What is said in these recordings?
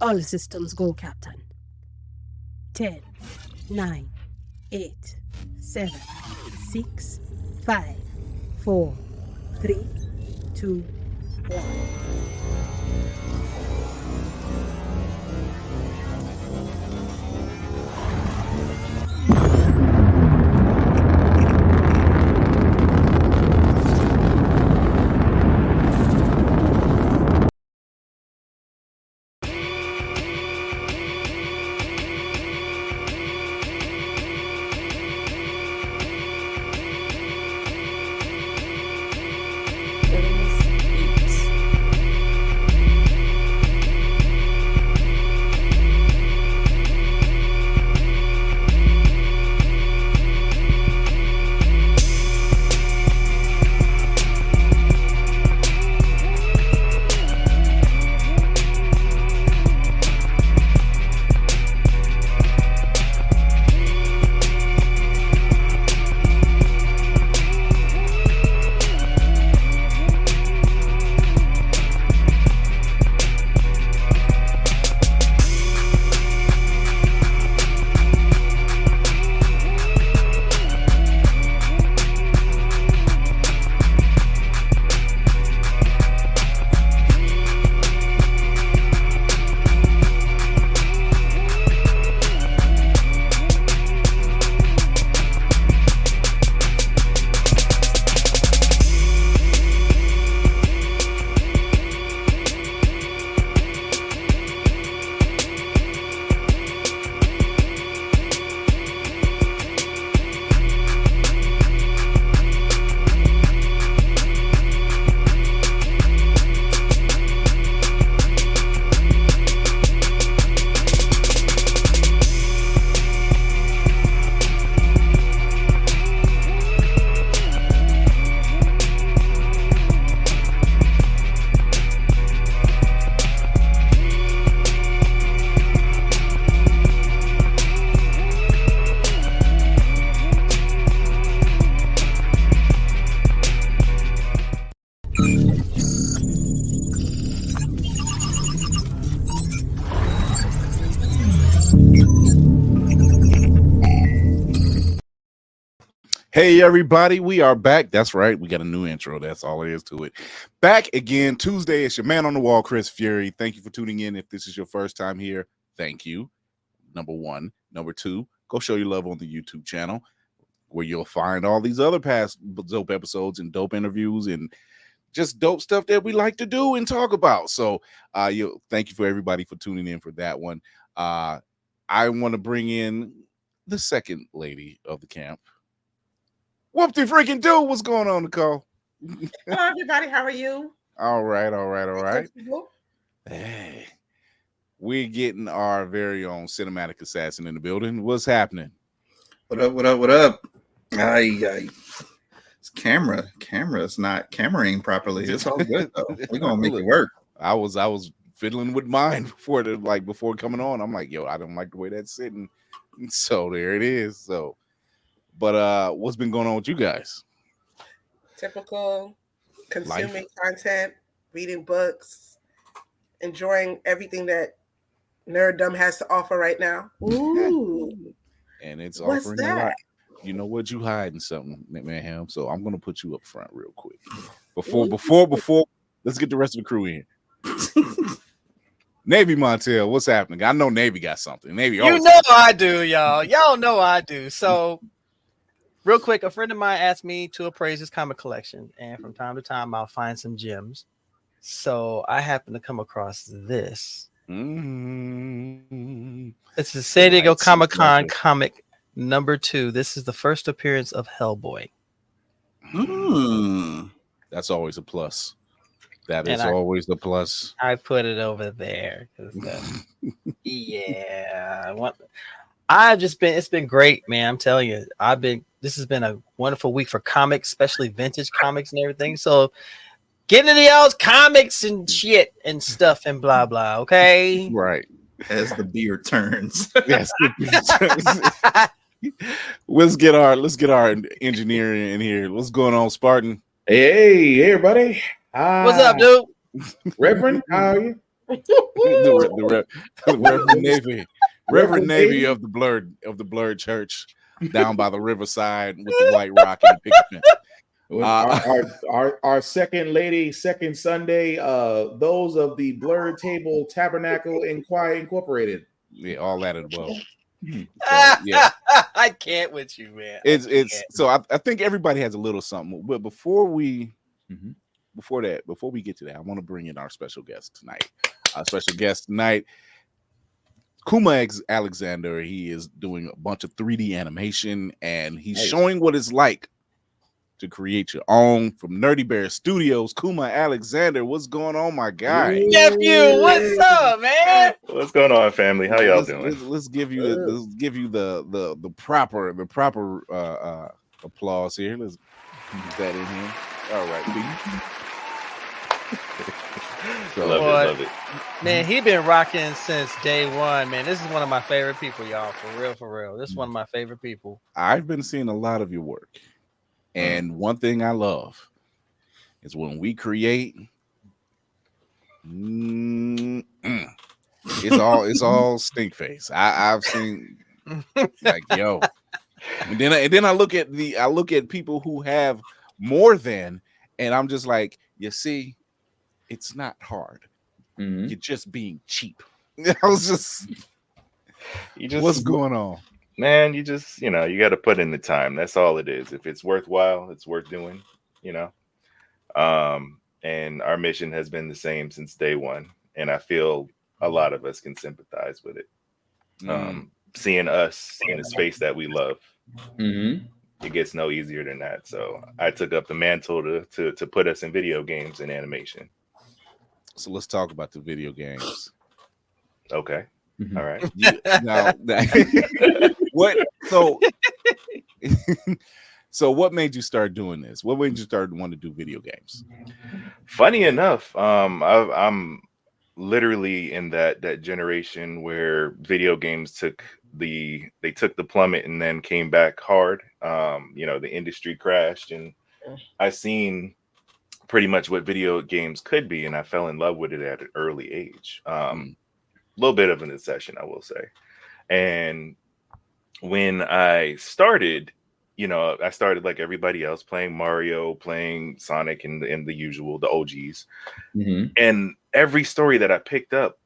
All systems go, Captain. 10, 9, 8, 7, 6, 5, 4, 3, 2, 1. Hey everybody, we are back. That's right, we got a new intro. That's all it is to it. Back again Tuesday. It's your man on the wall, Chris Fury. Thank you for tuning in. If this is your first time here, thank you. Number one. Number two, go show your love on the YouTube channel, where you'll find all these other past dope episodes and dope interviews and just dope stuff that we like to do and talk about. So thank you for everybody for tuning in for that one. I want to bring in the second lady of the camp. Whoop-de freaking do. What's going on, Nicole? Hello, everybody. How are you? All right. Hey, we're getting our very own cinematic assassin in the building. What's happening? What up? This camera's not cameraing properly. It's all good though. We're gonna make it work. I was fiddling with mine before coming on. I'm like, yo, I don't like the way that's sitting. So there it is. So, but what's been going on with you guys? Typical consuming content, reading books, enjoying everything that nerddom has to offer right now. Ooh. And it's What's offering that? a lot. You know what? You hiding something, man. So I'm gonna put you up front real quick. Before, let's get the rest of the crew in. Navy Montel, what's happening? I know Navy got something. Navy, you know I do, y'all. Y'all know I do. So, real quick, a friend of mine asked me to appraise his comic collection, and from time to time, I'll find some gems. So I happen to come across this. It's the San Diego Comic-Con comic number 2. This is the first appearance of Hellboy. That's always a plus. That is always the plus. I put it over there. It's been great, man. I'm telling you, this has been a wonderful week for comics, especially vintage comics and everything. So get into y'all's comics and shit and stuff and blah, blah. Okay. Right. As the beer turns. Yes. Let's get our engineer in here. What's going on, Spartan? Hey, everybody. What's up, dude? Reverend? How are you? the Reverend Navy, Reverend Reverend Navy Navy? of the blurred church down by the riverside with the white rock and the picket fence. Our second lady, second Sunday, those of the Blurred Table Tabernacle and Choir Incorporated. Yeah, all that as well. Hmm. So, yeah, I can't with you, man. it's so I think everybody has a little something. But before we get to that, I want to bring in our special guest tonight. Our special guest tonight, Kuma Alexander. He is doing a bunch of 3D animation, and he's showing what it's like to create your own from Nerdy Bear Studios. Kuma Alexander, what's going on, my guy? Nephew, what's up, man? What's going on, family? How y'all doing? Let's give you the proper applause here. Let's use that in here. All right, so, love it. Man, he been rocking since day one, man. This is one of my favorite people, y'all. For real. This is one of my favorite people. I've been seeing a lot of your work. And one thing I love is when we create, it's all stink face. I've seen like yo, and then I look at people who have more than, and I'm just like, you see, it's not hard. Mm-hmm. You're just being cheap. I was just what's going on? Man, you just, you got to put in the time. That's all it is. If it's worthwhile, it's worth doing, and our mission has been the same since day one. And I feel a lot of us can sympathize with it. Seeing us in a space that we love, it gets no easier than that. So I took up the mantle to put us in video games and animation. So let's talk about the video games. Okay. All right. What? So what made you start doing this? What made you start wanting to do video games? Funny enough, I'm literally in that generation where video games took the plummet and then came back hard. The industry crashed, and I seen pretty much what video games could be, and I fell in love with it at an early age. A little bit of an obsession, I will say. And when I started, I started like everybody else, playing Mario, playing Sonic, and the usual, the OGs. And every story that I picked up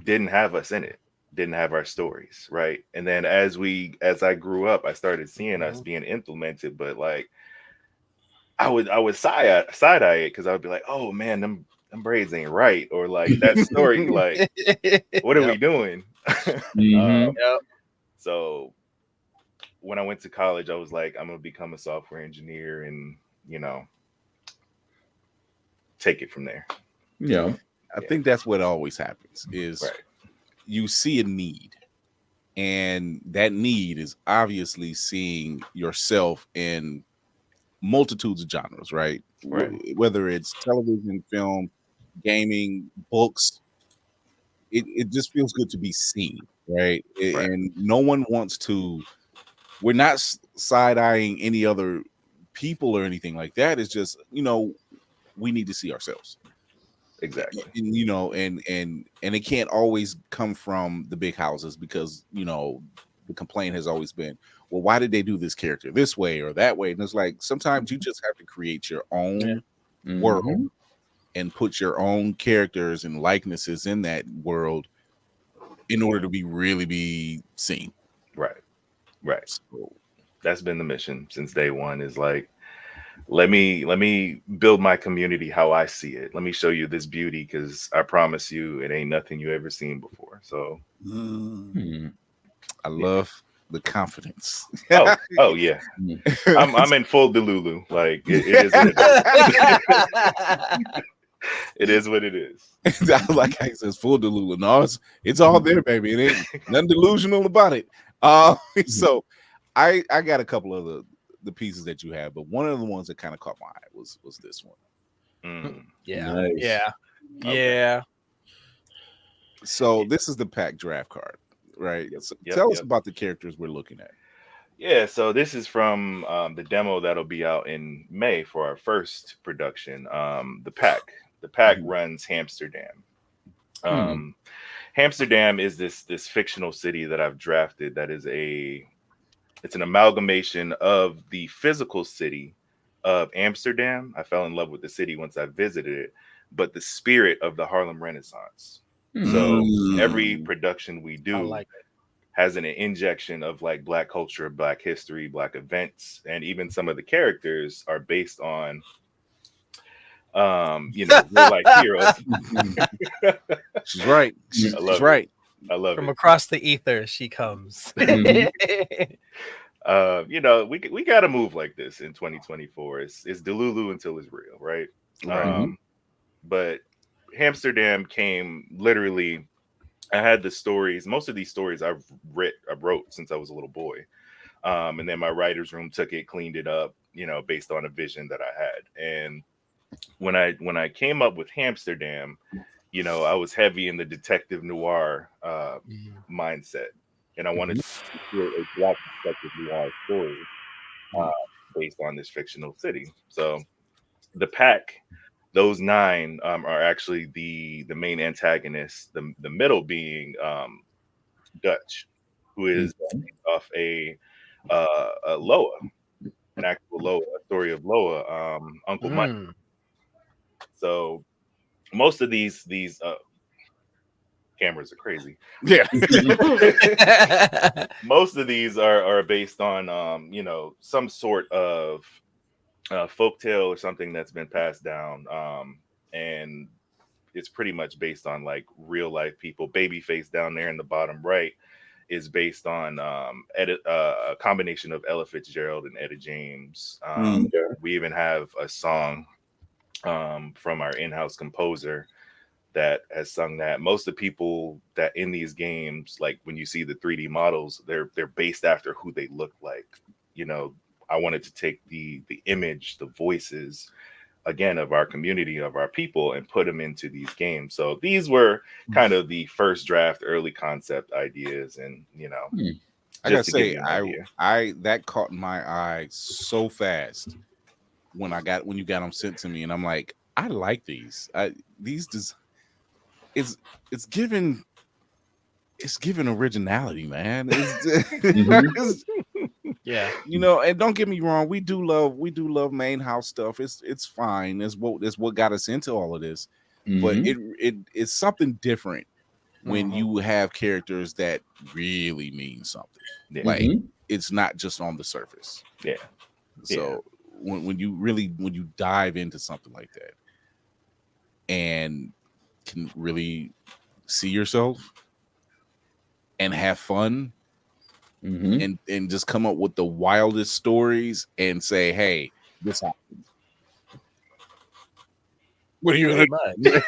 didn't have us in it, didn't have our stories, right? And then as I grew up, I started seeing us being implemented, but like I would side eye it because I would be like, oh man, them braids ain't right, or like that story, like what are we doing? So when I went to college, I was like, I'm gonna become a software engineer and take it from there. I think that's what always happens is you see a need, and that need is obviously seeing yourself in multitudes of genres, right? Whether it's television, film, gaming, books, it just feels good to be seen, right? And no one wants to, we're not side-eyeing any other people or anything like that. It's just, we need to see ourselves. Exactly. And, and it can't always come from the big houses because, the complaint has always been, well, why did they do this character this way or that way? And it's like, sometimes you just have to create your own world and put your own characters and likenesses in that world in order to really be seen. Right. So that's been the mission since day one, is like, let me build my community how I see it. Let me show you this beauty, because I promise you it ain't nothing you ever seen before. So I love the confidence. Oh yeah. I'm in full Delulu. Like it is what it is. It is what it is. Like I said, full Delulu. No, it's all there, baby. It ain't nothing delusional about it. So I got a couple of the pieces that you have, but one of the ones that kind of caught my eye was this one. Yeah. Nice. Yeah. Okay. Yeah. So this is the pack draft card, right? So tell us about the characters we're looking at. Yeah, so this is from the demo that'll be out in May for our first production. The pack. The pack runs Amsterdam. Amsterdam is this fictional city that I've drafted. That is it's an amalgamation of the physical city of Amsterdam. I fell in love with the city once I visited it, but the spirit of the Harlem Renaissance. So every production we I do like it. has an injection of like Black culture, Black history, Black events, and even some of the characters are based on real life heroes. She's right. I love She's right. I love From it. across the ether, she comes. We got to move like this in 2024. It's Delulu until it's real, right? Right. But Amsterdam came literally. I had the stories. Most of these stories I wrote since I was a little boy, and then my writer's room took it, cleaned it up, based on a vision that I had. And when I came up with Amsterdam, I was heavy in the detective noir mindset, and I wanted to create a Black detective noir story based on this fictional city. So the pack, those 9 are actually the main antagonists. The middle being Dutch, who is off a Loa, an actual Loa, a story of Loa, Uncle Mike. So most of these cameras are crazy. Yeah. Most of these are based on some sort of folktale or something that's been passed down, and it's pretty much based on like real life people. Babyface down there in the bottom right is based on a combination of Ella Fitzgerald and Etta James. We even have a song from our in-house composer that has sung that. Most of the people that in these games, like when you see the 3D models, they're based after who they look like. I wanted to take the image, the voices, again, of our community, of our people, and put them into these games. So these were kind of the first draft, early concept ideas, and I gotta just to give say, you an idea. I that caught my eye so fast when you got them sent to me, and I'm like, I like these. It's given originality, man. Yeah. And don't get me wrong, we do love main house stuff. It's fine. It's what got us into all of this. But it's something different when you have characters that really mean something. Yeah. Like it's not just on the surface. Yeah. So when you dive into something like that and can really see yourself and have fun and just come up with the wildest stories and say, hey, this happened. What are you gonna do?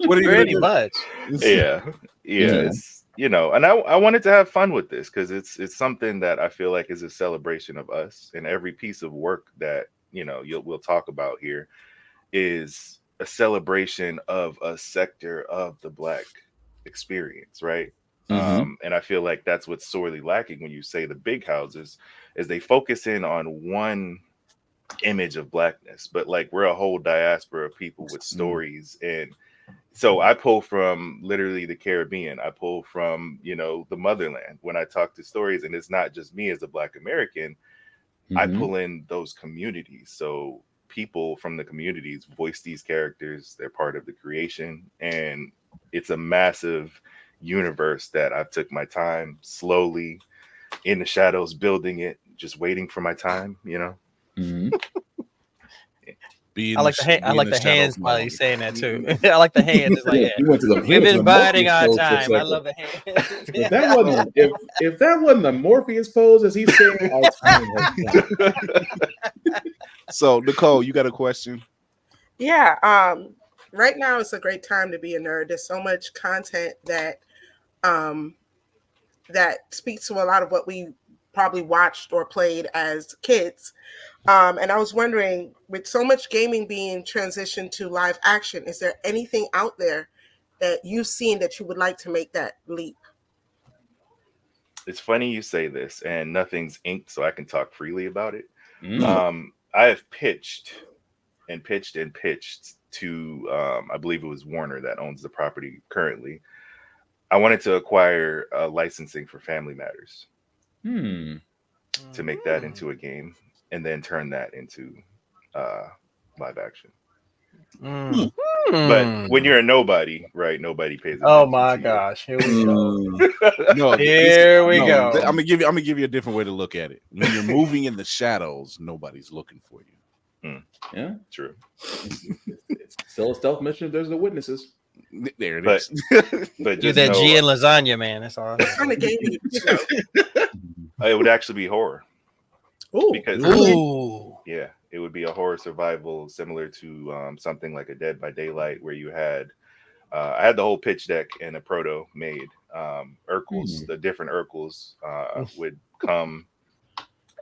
What are you gonna do? Much. Yeah. It's, and I wanted to have fun with this because it's something that I feel like is a celebration of us, and every piece of work that we'll talk about here is a celebration of a sector of the Black experience, right? And I feel like that's what's sorely lacking when you say the big houses, is they focus in on one image of Blackness, but like we're a whole diaspora of people with stories. And so I pull from literally the Caribbean. I pull from, the motherland when I talk to stories, and it's not just me as a Black American. I pull in those communities. So people from the communities voice these characters. They're part of the creation, and it's a massive universe that I've took my time slowly in the shadows building it, just waiting for my time, I like the hands while you're saying that too. I like the hands. It's like we've been biding our time. I love the hands. If that wasn't the Morpheus pose, as he's saying, our time has come. So Nicole, you got a question? Yeah. Right now it's a great time to be a nerd. There's so much content that that speaks to a lot of what we probably watched or played as kids. And I was wondering, with so much gaming being transitioned to live action, is there anything out there that you've seen that you would like to make that leap? It's funny you say this, and nothing's inked, so I can talk freely about it. Mm. I have pitched and pitched and pitched to, I believe it was Warner that owns the property currently. I wanted to acquire licensing for Family Matters to make that into a game, and then turn that into live action. But when you're a nobody, right? Nobody pays attention. Oh my to gosh, here we go. No, Here we go. I'm gonna give you a different way to look at it. When you're moving in the shadows, nobody's looking for you. Yeah, True. It's still a stealth mission if there's no witnesses. There it But is. but Do just that know, G and lasagna, man. That's all. What kind of game is it? it would actually be horror. Ooh, Because Ooh. yeah, it would be a horror survival similar to something like a Dead by Daylight, where you had I had the whole pitch deck and a proto made. Urkels, the different Urkels would come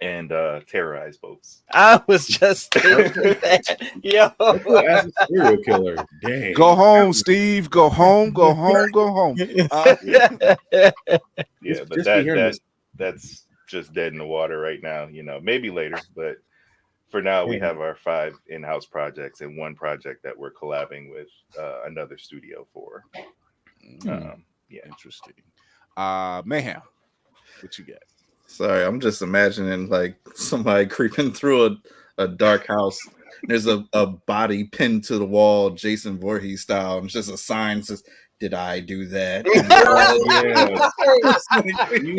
and terrorize folks. I was just thinking that. Yo. As a serial killer, dang. Go home, Steve. Go home. Go home. Go home. Yeah, but just be hearing this. that's just dead in the water right now. Maybe later, but for now we have our 5 in-house projects and 1 project that we're collabing with another studio for. Interesting. Mayhem, what you got? Sorry, I'm just imagining like somebody creeping through a dark house. There's a body pinned to the wall, Jason Voorhees style, and it's just a sign that says, "Did I do that?" You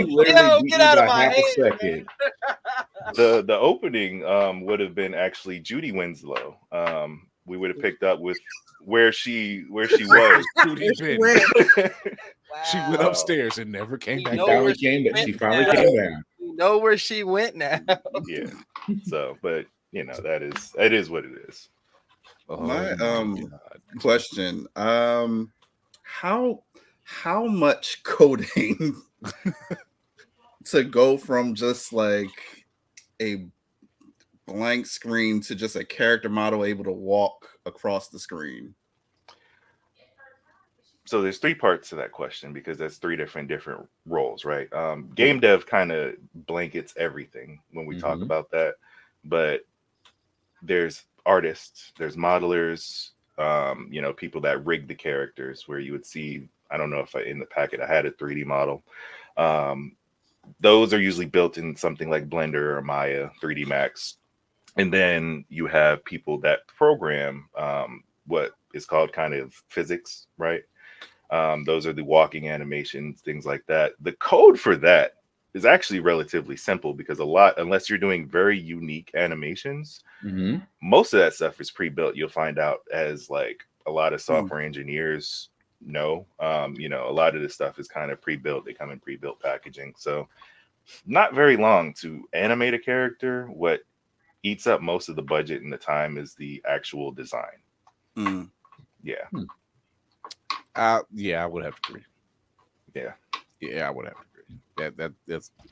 literally beat get me out of by my half a hand, second. The opening would have been actually Judy Winslow. We would have picked up with where she was. Judy Penn. She went upstairs and never came back. She finally came down. You know where she went now. Yeah. So, but that is what it is. My question: how much coding to go from just like a blank screen to just a character model able to walk across the screen? So there's 3 parts to that question, because that's 3 different roles, right? Game dev kind of blankets everything when we talk about that, but there's artists, there's modelers, people that rig the characters, where you would see, I don't know if in the packet I had a 3D model. Those are usually built in something like Blender or Maya, 3D Max. And then you have people that program what is called kind of physics, right? Those are the walking animations, things like that. The code for that is actually relatively simple, because unless you're doing very unique animations, most of that stuff is pre-built. You'll find out, as like a lot of software engineers know, a lot of this stuff is kind of pre-built. They come in pre-built packaging. So not very long to animate a character. What eats up most of the budget and the time is the actual design. Yeah. Yeah, I would have to agree. Yeah, I would have to agree.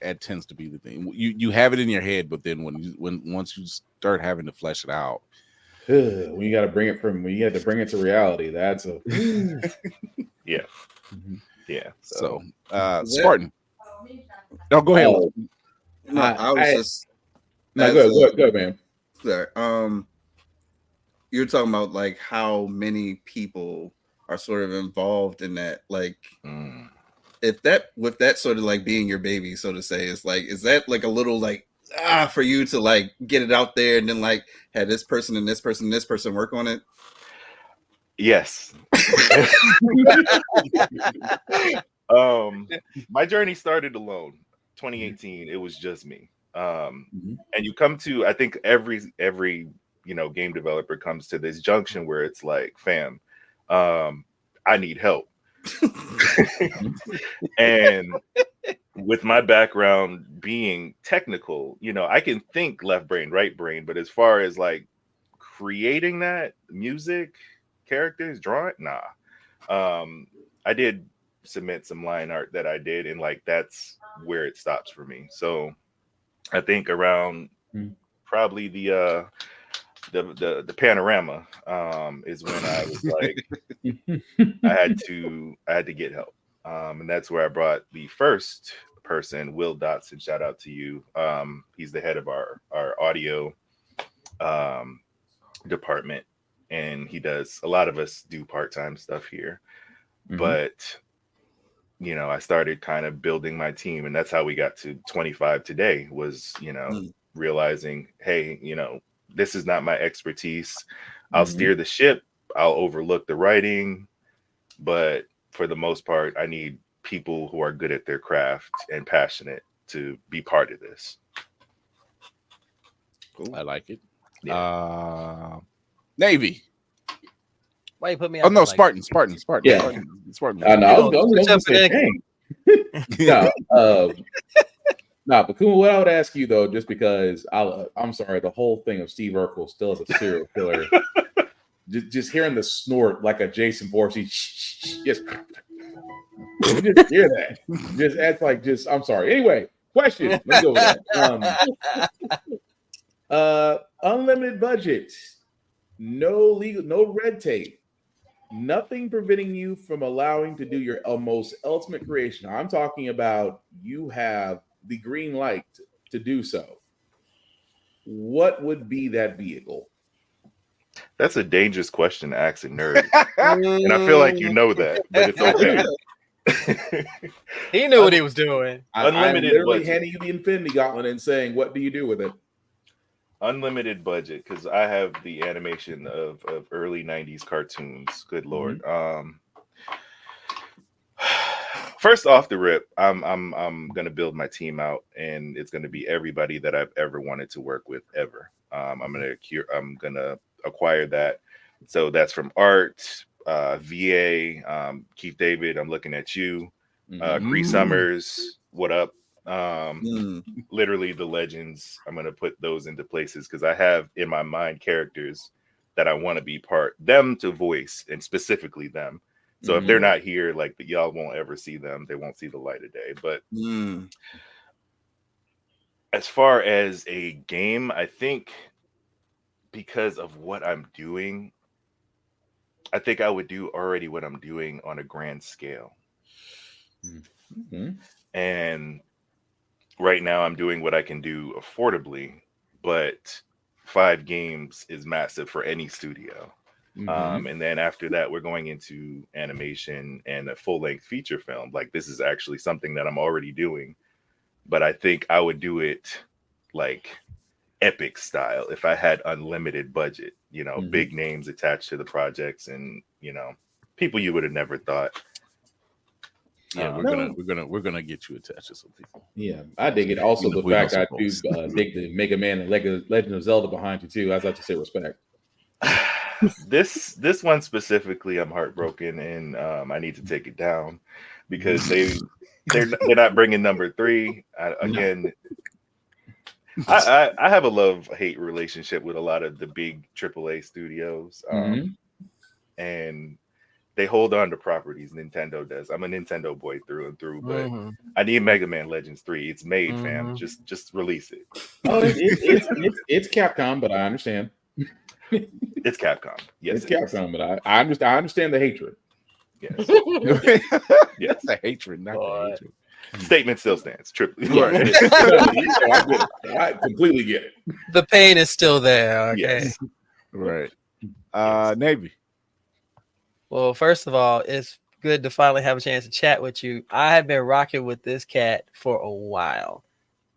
That tends to be the thing. You have it in your head, but then once you start having to flesh it out, when you have to bring it to reality, that's a yeah. So Spartan. No, go ahead. I was just go ahead, man. Sorry. You're talking about like how many people are sort of involved in that, like if that sort of like being your baby, so to say, is that like a little like for you to like get it out there and then like have this person and this person and this person work on it? Yes. My journey started alone. 2018, it was just me. And you come to, I think every game developer comes to this junction where it's like, fam, I need help. And with my background being technical, I can think left brain, right brain, but as far as like creating that music, characters, drawing, I did submit some line art that I did, and like that's where it stops for me. So I think around probably the panorama is when I was like I had to get help, and that's where I brought the first person, Will Dotson. Shout out to you. He's the head of our audio department, and he does a lot of us do part-time stuff here. But I started kind of building my team, and that's how we got to 25 today. Was realizing, hey, this is not my expertise. I'll steer the ship. I'll overlook the writing, but for the most part, I need people who are good at their craft and passionate to be part of this. Cool. I like it. Yeah. Navy. Why you put me? Oh no, Spartan. Yeah. Spartan. I know. I was gonna say, dang. But Kuma, what I would ask you though, just because I'm sorry, the whole thing of Steve Urkel still is a serial killer. just hearing the snort like a Jason Voorhees, just hear that. Just act like I'm sorry. Anyway, question. Let's go with that. Unlimited budget, no legal, no red tape. Nothing preventing you from allowing to do your most ultimate creation. I'm talking about you have the green light to do so. What would be that vehicle? That's a dangerous question to ask a nerd. And I feel like you know that, but it's okay. He knew what he was doing. Unlimited I'm literally budget. handing you the Infinity Gauntlet and saying, what do you do with it? Unlimited budget, because I have the animation of early 90s cartoons. Good Lord. First off the rip, I'm gonna build my team out, and it's gonna be everybody that I've ever wanted to work with ever. I'm gonna acquire that. So that's from art, VA, Keith David. I'm looking at you, Cree Summers. What up? Literally the legends. I'm gonna put those into places because I have in my mind characters that I want to be them to voice, and specifically them. So if they're not here, like y'all won't ever see them. They won't see the light of day. But as far as a game, I think because of what I'm doing, I think I would do already what I'm doing on a grand scale. And right now I'm doing what I can do affordably, but 5 games is massive for any studio. And then after that, we're going into animation and a full-length feature film. Like, this is actually something that I'm already doing, but I think I would do it like epic style if I had unlimited budget, big names attached to the projects, and people you would have never thought. Yeah, we're gonna get you attached to some people. Yeah, I dig it. Also, the fact I do dig the Mega Man and Legend of Zelda behind you too. I'd like to say respect. This one specifically, I'm heartbroken, and I need to take it down because they're not bringing number 3 again. I have a love-hate relationship with a lot of the big AAA studios, and they hold on to properties. Nintendo does. I'm a Nintendo boy through and through, but I need Mega Man Legends 3. It's made, fam. Just release it. Oh, it's Capcom, but I understand. It's Capcom. Yes, it's Capcom, but I understand the hatred. Yes, yes, the hatred, not the hatred. Statement still stands. Triple. Right. I completely get it. The pain is still there. Okay. Yes. Right. Navy. Well, first of all, it's good to finally have a chance to chat with you. I have been rocking with this cat for a while.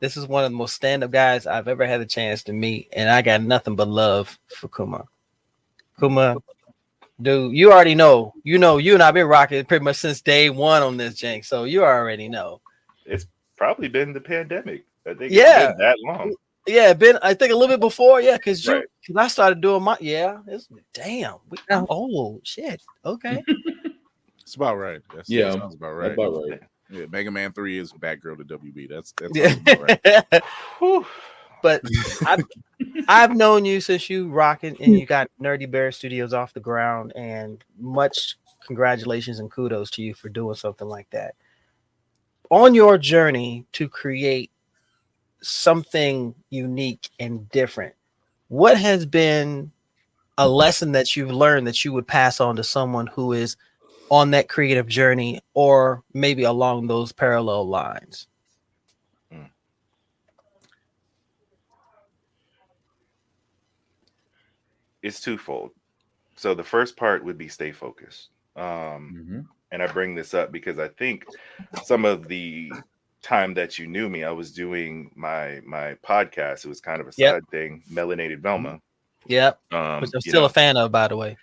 This is one of the most stand-up guys I've ever had a chance to meet, and I got nothing but love for Kuma. Kuma, dude, you already know. You and I've been rocking pretty much since day one on this jank, so you already know. It's probably been the pandemic. I think it's been that long. Yeah, I think a little bit before, because I started doing my oh shit. Okay. It's about right. That sounds about right. About right. Yeah, Mega Man 3 is Batgirl to WB. That's about right. But I've known you since you rocking and you got Nerdy Bear Studios off the ground, and much congratulations and kudos to you for doing something like that. On your journey to create something unique and different, what has been a lesson that you've learned that you would pass on to someone who is on that creative journey, or maybe along those parallel lines? it's twofold. So the first part would be stay focused. Mhm. And I bring this up because I think some of the time that you knew me, I was doing my podcast. It was kind of a Yep. side thing, Melanated Velma. Yep. Which I'm You still know, a fan of, by the way.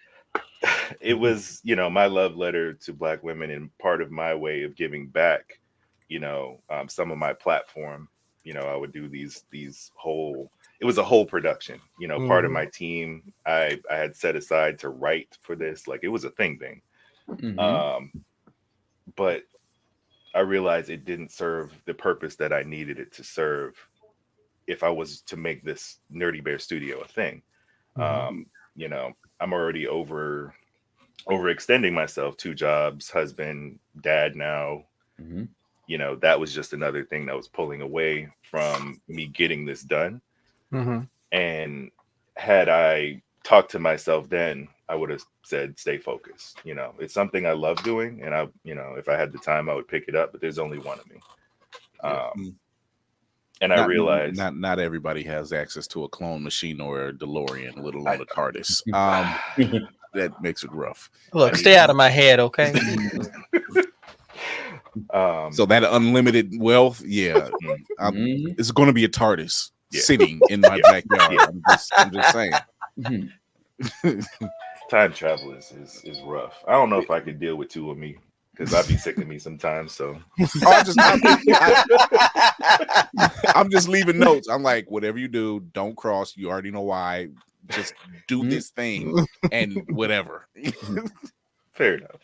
it was, you know, my love letter to Black women and part of my way of giving back, you know, some of my platform. You know, I would do these whole, it was a whole production, you know, part of my team. I had set aside to write for this. Like, it was a thing. Mhm. But I realized it didn't serve the purpose that I needed it to serve if I was to make this Nerdy Bear Studio a thing. You know, I'm already overextending myself, 2 jobs, husband, dad now. Mhm. You know, that was just another thing that was pulling away from me getting this done. And had I talked to myself then, I would have said, stay focused. You know, it's something I love doing. And I, you know, if I had the time, I would pick it up, but there's only one of me. And I realized not everybody has access to a clone machine or a DeLorean, let alone a TARDIS. That makes it rough. Look, stay out of my head, okay? So that unlimited wealth, yeah, Mhm. it's going to be a TARDIS Yeah. sitting in my backyard. I'm just saying. Mhm. time travel is rough. I don't know if I could deal with 2 of me because I'd be sick of me sometimes. So I'm just leaving notes. I'm like, whatever you do, don't cross. You already know why. Just do this thing and whatever. fair enough.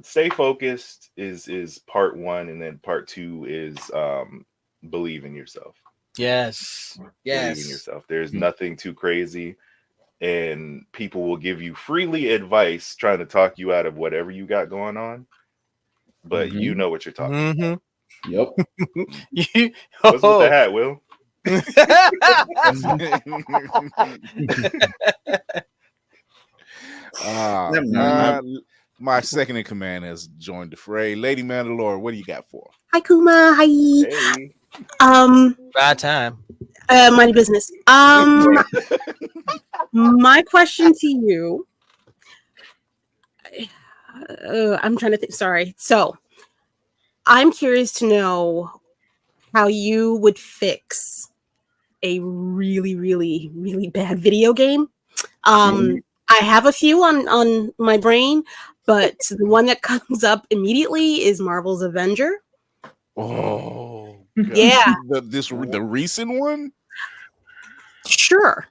Stay focused is part 1, and then part 2 is believe in yourself. Yes. Believe in yourself. There's nothing too crazy, and people will give you freely advice trying to talk you out of whatever you got going on, but you know what you're talking about. Yep. What's with the hat, Will? My second in command has joined the fray. Lady Mandalore, what do you got for? Hi, Kuma. Hi. Hey. Bad time. Mighty business. My question to you. I'm trying to think. Sorry. So, I'm curious to know how you would fix a really, really, really bad video game. I have a few on my brain, but the one that comes up immediately is Marvel's Avenger. Oh, God. Yeah. The recent one? Sure.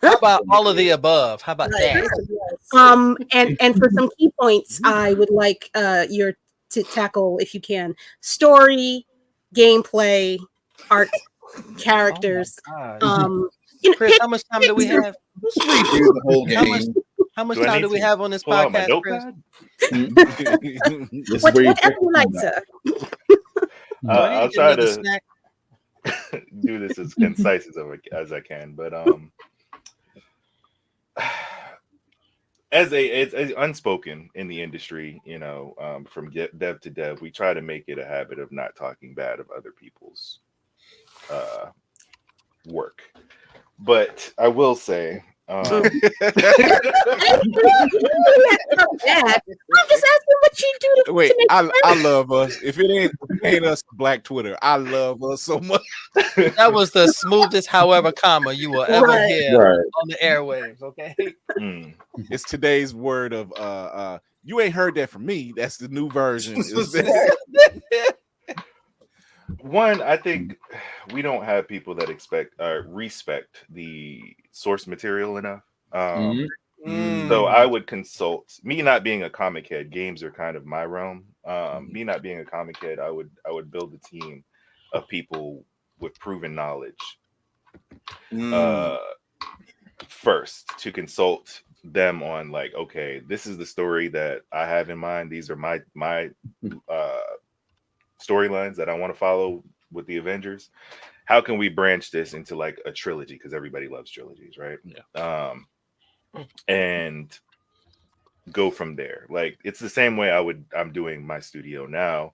How about all of the above? How about that? And for some key points, I would like your to tackle, if you can, story, gameplay, art, characters. You know, Chris, how much time do we have? Just read through the whole game. How much Do I time need do we to have on this pull out my podcast, Chris? notepad? This is What, where you whatever you like, from. sir. Do I need I'll to get try another to snack? do this as concise as I can, but as unspoken in the industry, you know, from dev to dev, we try to make it a habit of not talking bad of other people's work. But I will say, I'm just asking what you do to Wait, make I love us. If it ain't us, Black Twitter, I love us so much. That was the smoothest, however, comma you will ever hear on the airwaves. Okay. It's today's word of you ain't heard that from me. That's the new version. One, I think we don't have people that respect the source material enough. So I would consult. Me not being a comic head, games are kind of my realm. Me not being a comic head, I would build a team of people with proven knowledge first to consult them on, like, okay, this is the story that I have in mind. These are my storylines that I want to follow with the Avengers. How can we branch this into like a trilogy? Because everybody loves trilogies, right? Yeah. And go from there. Like, it's the same way I'm doing my studio now,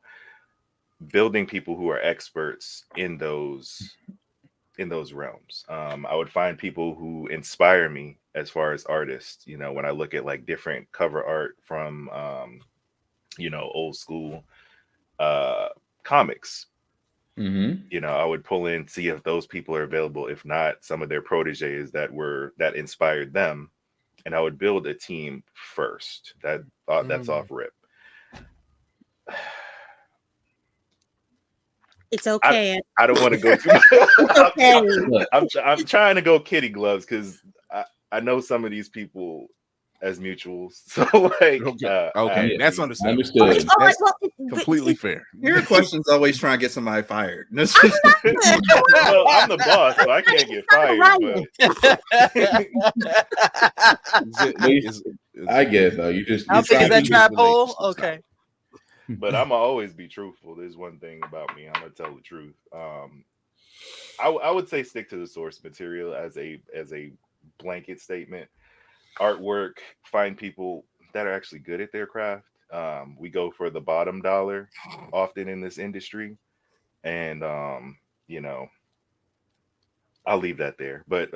building people who are experts in those in those realms. I would find people who inspire me as far as artists. You know, when I look at like different cover art from old school comics, you know, I would pull in, see if those people are available. If not, some of their proteges that inspired them, and I would build a team first. That's off rip. It's okay. I don't want to go too much. Okay. I'm trying to go kitty gloves because I know some of these people as mutuals. So like, okay, that's understandable. Understood. Okay, all right, well, Completely fair. Your question's always trying to get somebody fired. well, I'm the boss, so I can't get fired. But I get it though. You just How big is that trap hole? relationships Okay. but I'm gonna always be truthful. There's one thing about me. I'm gonna tell the truth. I would say stick to the source material as a blanket statement. Artwork, find people that are actually good at their craft. We go for the bottom dollar often in this industry, and you know, I'll leave that there. But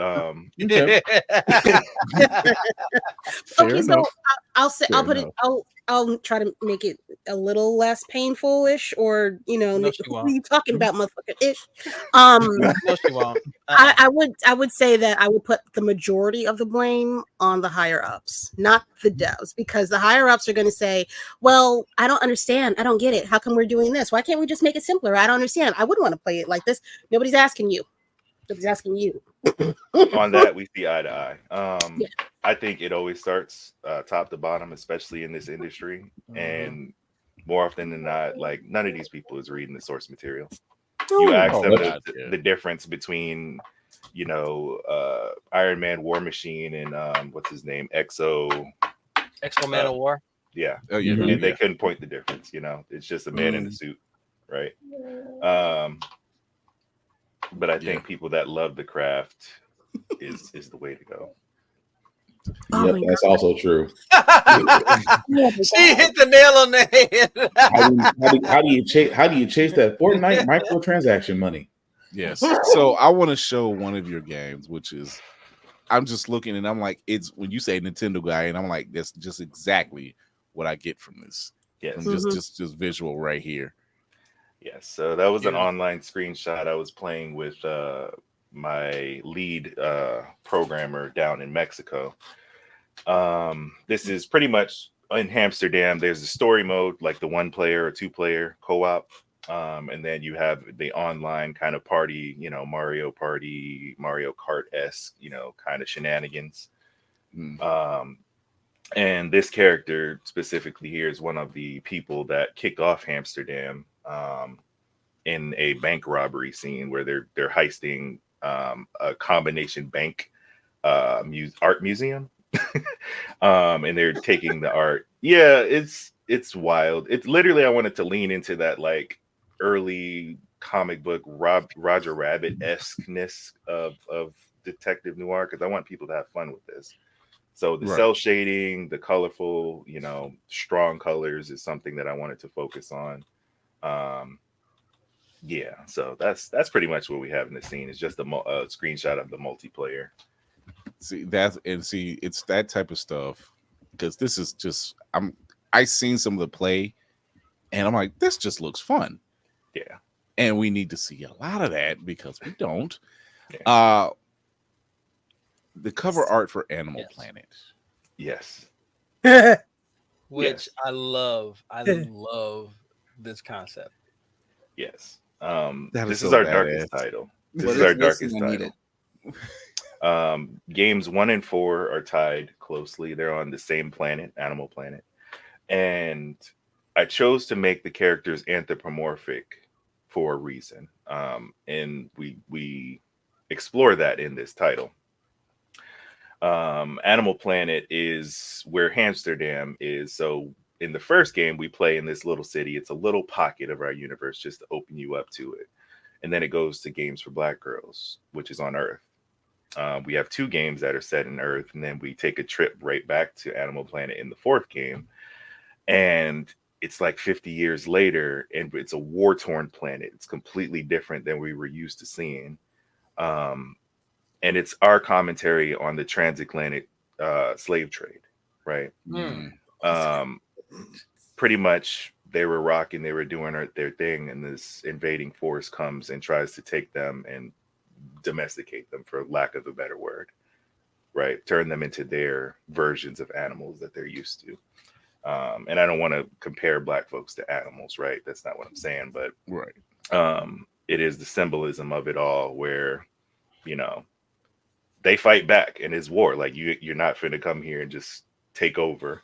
Okay, so I'll try to make it a little less painful-ish, or No, she who won't. are you talking about, motherfucker-ish? No, she won't. I would say that I would put the majority of the blame on the higher ups, not the devs, because the higher ups are going to say, "Well, I don't understand. I don't get it. How come we're doing this? Why can't we just make it simpler? I don't understand. I wouldn't want to play it like this." Nobody's asking you. Nobody's asking you. On that, we see eye to eye. Yeah. I think it always starts top to bottom, especially in this industry. And more often than not, like none of these people is reading the source material. You ask them the difference between, Iron Man, War Machine, and what's his name, Exo Man of War. Yeah, Oh, yeah. and they couldn't point the difference. It's just a man in a suit, right? But I think people that love the craft is the way to go. Yep, that's also true. She hit the nail on the head. How do you chase that Fortnite microtransaction money? Yes. So I want to show one of your games, which is, I'm just looking and I'm like, it's when you say Nintendo guy, and I'm like, that's just exactly what I get from this. Yes. From just visual right here. Yes. So that was an online screenshot. I was playing with my lead programmer down in Mexico. This is pretty much in Amsterdam. There's a story mode, like the 1-player or 2-player co-op. And then you have the online kind of party, Mario Party, Mario Kart-esque, kind of shenanigans. And this character specifically here is one of the people that kicked off Amsterdam in a bank robbery scene where they're heisting a combination bank art museum. And they're taking the art. Yeah, it's wild. It's literally, I wanted to lean into that like early comic book Roger Rabbit-esque-ness of detective noir, because I want people to have fun with this. So the cell shading, the colorful, strong colors is something that I wanted to focus on. Yeah, so that's pretty much what we have in the scene. It's just a screenshot of the multiplayer. It's that type of stuff, because this is just I seen some of the play, and I'm like, this just looks fun. Yeah, and we need to see a lot of that because we don't. Yeah. The cover art for Animal Planet. Yes. Which I love. I love this concept. Yes. This is our darkest title. This is our darkest title. Games 1 and 4 are tied closely. They're on the same planet, Animal Planet. And I chose to make the characters anthropomorphic for a reason. And we explore that in this title. Animal Planet is where Amsterdam is. So in the first game, we play in this little city. It's a little pocket of our universe just to open you up to it. And then it goes to Games for Black Girls, which is on Earth. We have 2 games that are set in Earth, and then we take a trip right back to Animal Planet in the 4th game. And it's like 50 years later, and it's a war-torn planet. It's completely different than we were used to seeing. And it's our commentary on the transatlantic slave trade, right? Pretty much they were rocking, they were doing their thing, and this invading force comes and tries to take them and domesticate them, for lack of a better word, right? Turn them into their versions of animals that they're used to. And I don't want to compare Black folks to animals, right? That's not what I'm saying, but it is the symbolism of it all, where, you know, they fight back and it's war. Like you're not finna come here and just take over.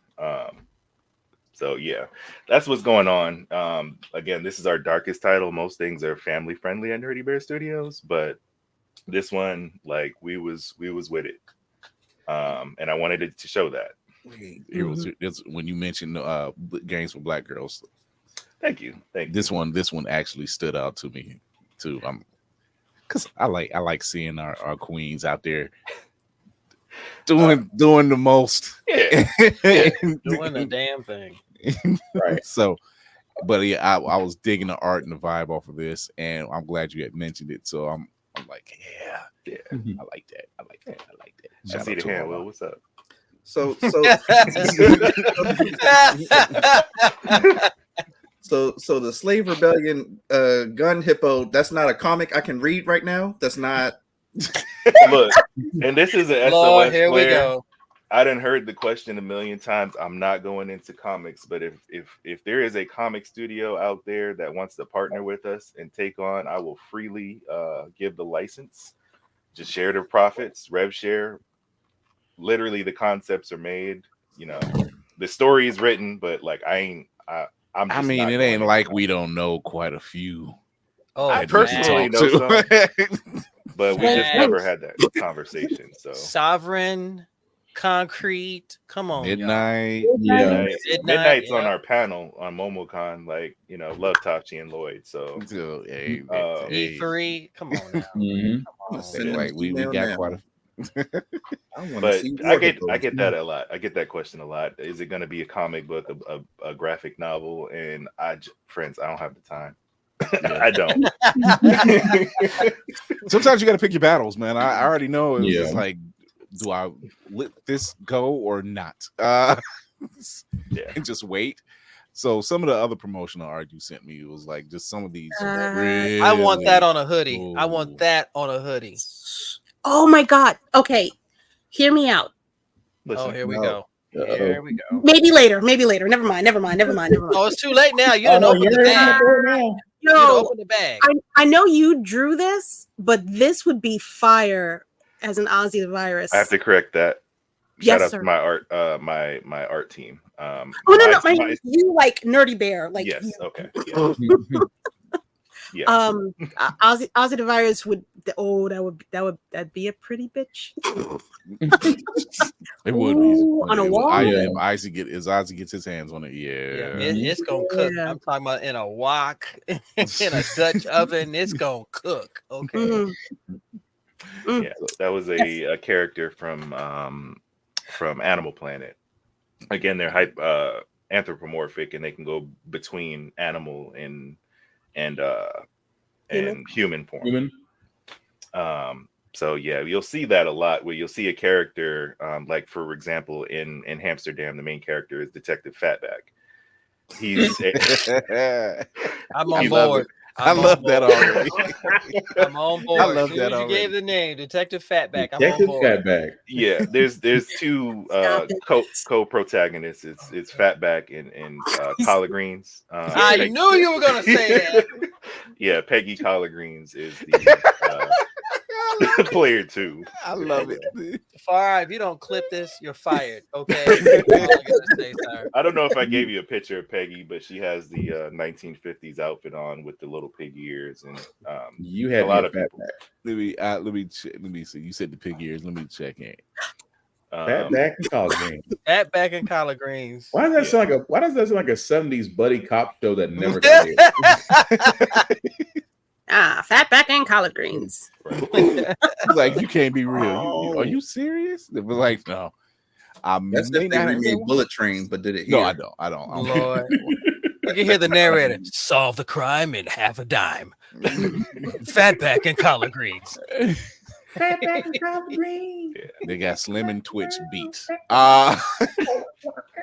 So yeah, that's what's going on. Again, this is our darkest title. Most things are family friendly at Nerdy Bear Studios, but this one, like, we was with it. And I wanted it to show that. It's when you mentioned games for Black girls. Thank you. This one actually stood out to me too. Because I like seeing our queens out there doing the most. Yeah. Doing the damn thing. Right. So, but yeah, I was digging the art and the vibe off of this, and I'm glad you had mentioned it. So I'm like, yeah. I like that. I like that. I see the hand. Will, what's up? So the Slave Rebellion gun hippo, that's not a comic I can read right now. That's not. Look, and this is an Lord, SOS here we player. go. I done heard the question a million times. I'm not going into comics, but if there is a comic studio out there that wants to partner with us and take on, I will freely give the license. Just share the profits, rev share. Literally, the concepts are made. You know, the story is written, but like I'm just, I mean, it ain't like we don't know quite a few. Oh, I personally know some, but we just never had that conversation. So Sovereign, Concrete, come on, Midnight. y'all. Midnight's on our panel on MomoCon. Like, you know, love Tachi and Lloyd. So E3, come on now. Come on. Like we got quite a. But I get that a lot. I get that question a lot. Is it going to be a comic book, a graphic novel? And friends, I don't have the time. I don't. Sometimes you got to pick your battles, man. I already know it's just like, do I let this go or not? And just wait. So some of the other promotional art you sent me was like just some of these. Really, I want that on a hoodie. Ooh. I want that on a hoodie. Oh my God. Okay. Hear me out. Listen, here we go. Here we go. Maybe later. Never mind. Oh, it's too late now. You didn't open the bag. No, open the bag. I know you drew this, but this would be fire as an Ozzy the Virus. I have to correct that. Yes, Shout out sir. to my art, my art team. You like Nerdy Bear, like yes, you. Okay. Yeah. Yeah. Ozzy the Virus that'd be a pretty bitch. It would be on a wall. If Ozzy gets his hands on it, it's gonna cook. I'm talking about in a wok, in a Dutch oven. It's gonna cook. Okay. Yeah, that was a character from Animal Planet. Again, they're anthropomorphic, and they can go between animal and human form. So yeah, you'll see that a lot where you'll see a character, like for example, in Amsterdam, the main character is Detective Fatback. I'm on board. I love that already. I'm on board. I love that you already. Gave the name Detective Fatback. Detective I'm on board. Fatback. Yeah, there's two co-protagonists. It's Fatback and Collard Greens. I knew you were gonna say that. Yeah, Peggy Collard Greens is the player 2. I love it. Far if you don't clip this, you're fired. Okay. I don't know if I gave you a picture of Peggy, but she has the 1950s outfit on with the little pig ears, and you had a lot of people. Let me see. You said the pig ears. Let me check in. Fatback and collard greens. Fatback and collard greens. Why does that sound like a 70s buddy cop show that never got here? Fatback and collard greens. Like, you can't be real. Are you serious? They were like, no. That's if they remade Bullet Train, but did it here? No, I don't. Lord. You can hear the narrator solve the crime in half a dime. Fatback and collard greens. Fatback and collard greens. They got Slim and Twitch beats.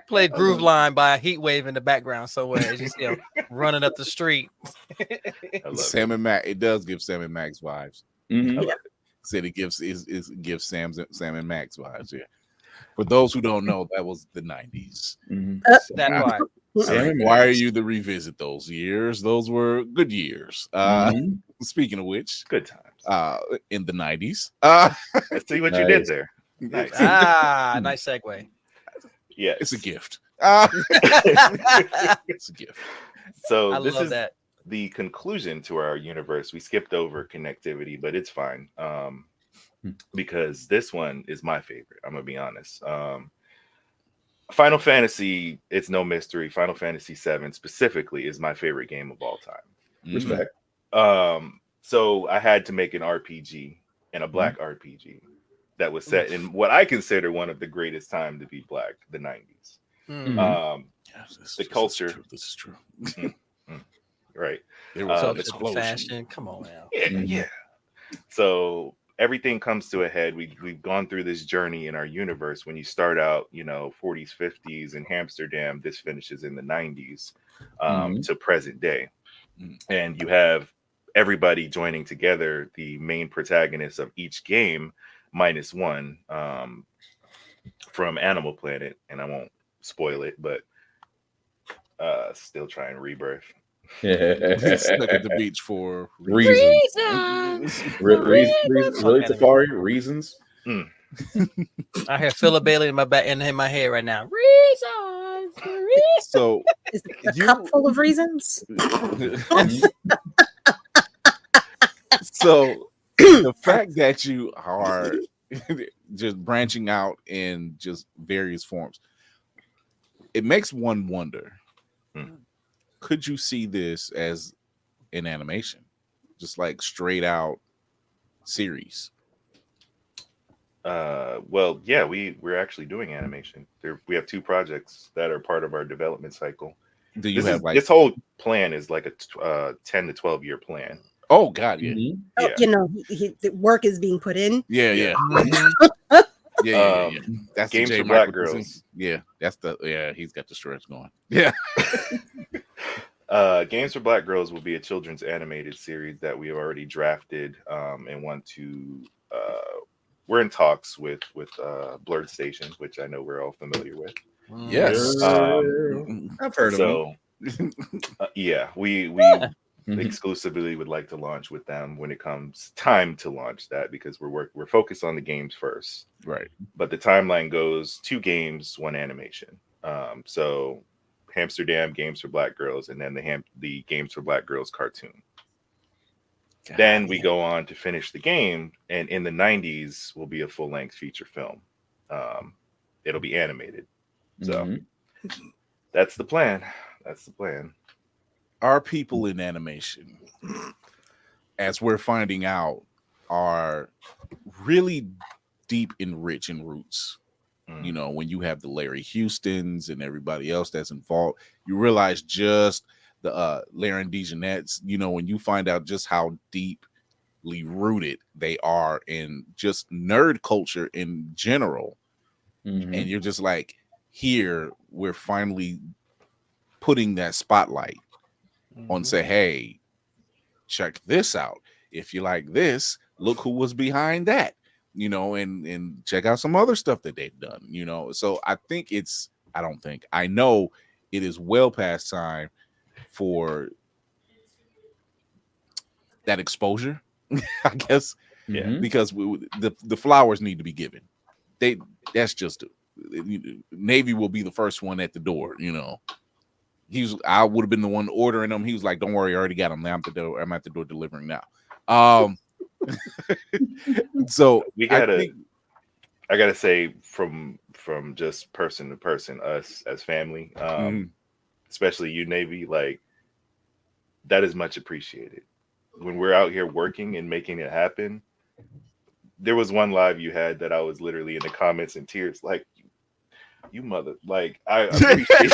Played Groove Line by a Heat Wave in the background somewhere as you see him running up the street. Sam and Max. It does give Sam and Max vibes. Mm-hmm. Said it gives Sam and Max vibes. Yeah. For those who don't know, that was the 90s. Mm-hmm. That's why. I require you to revisit those years. Those were good years. Speaking of which, Good times. In the 90s. Let's see what you did there. Nice. Nice segue. Yeah, It's a gift. It's a gift. So I this love is that. the conclusion to our universe. We skipped over connectivity, but it's fine. Because this one is my favorite. I'm gonna be honest. Final Fantasy, it's no mystery. Final Fantasy VII specifically is my favorite game of all time. Respect. So I had to make an RPG and a black RPG that was set in what I consider one of the greatest time to be black, the 90s. The culture. This is true. Right. There was an Explosion. explosion. Fashion. Come on now. Yeah. So everything comes to a head. We've gone through this journey in our universe. When you start out, 40s, 50s in Amsterdam, this finishes in the 90s to present day. And you have everybody joining together, the main protagonists of each game, minus one from Animal Planet. And I won't spoil it, but still trying rebirth. He's stuck at the beach for Reasons. Really, Tafari? Reasons? I hear Philip Bailey in my back and in my head right now. So Is it a cup full of reasons? So the fact that you are just branching out in just various forms, it makes one wonder, could you see this as an animation, just like straight out series? Well, yeah, we're actually doing animation. We have 2 projects that are part of our development cycle. Do you have this whole plan is like a 10 to 12 year plan. Oh God, yeah. Oh, the work is being put in. Yeah. Yeah. That's Games the J for Black Michael thing. Girls. Yeah, he's got the stretch going. Yeah. Games for Black Girls will be a children's animated series that we have already drafted and want to. We're in talks with Blurred Station, which I know we're all familiar with. Yes. I've heard of them. We exclusively would like to launch with them when it comes time to launch that, because we're focused on the games first, Right. but the timeline goes 2 games, 1 animation. So Amsterdam, Games for Black Girls, and then the Games for Black Girls cartoon. Then we go on to finish the game, and in the 90s will be a full-length feature film. It'll be animated. So that's the plan. Our people in animation, as we're finding out, are really deep and rich in roots. When you have the Larry Houstons and everybody else that's involved, you realize just the Larry and DeJeanettes, when you find out just how deeply rooted they are in just nerd culture in general. And you're just like, here, we're finally putting that spotlight on, say, hey, check this out. If you like this, look who was behind that, and check out some other stuff that they've done, So I know it is well past time for that exposure, I guess. Yeah. Because the flowers need to be given. That's just Navy will be the first one at the door, I would have been the one ordering them. He was like, don't worry, I already got them. I'm at the door delivering now. So I gotta say, from just person to person, us as family, especially you, Navy, like, that is much appreciated. When we're out here working and making it happen, there was one live you had that I was literally in the comments in tears, like, You mother, like I appreciate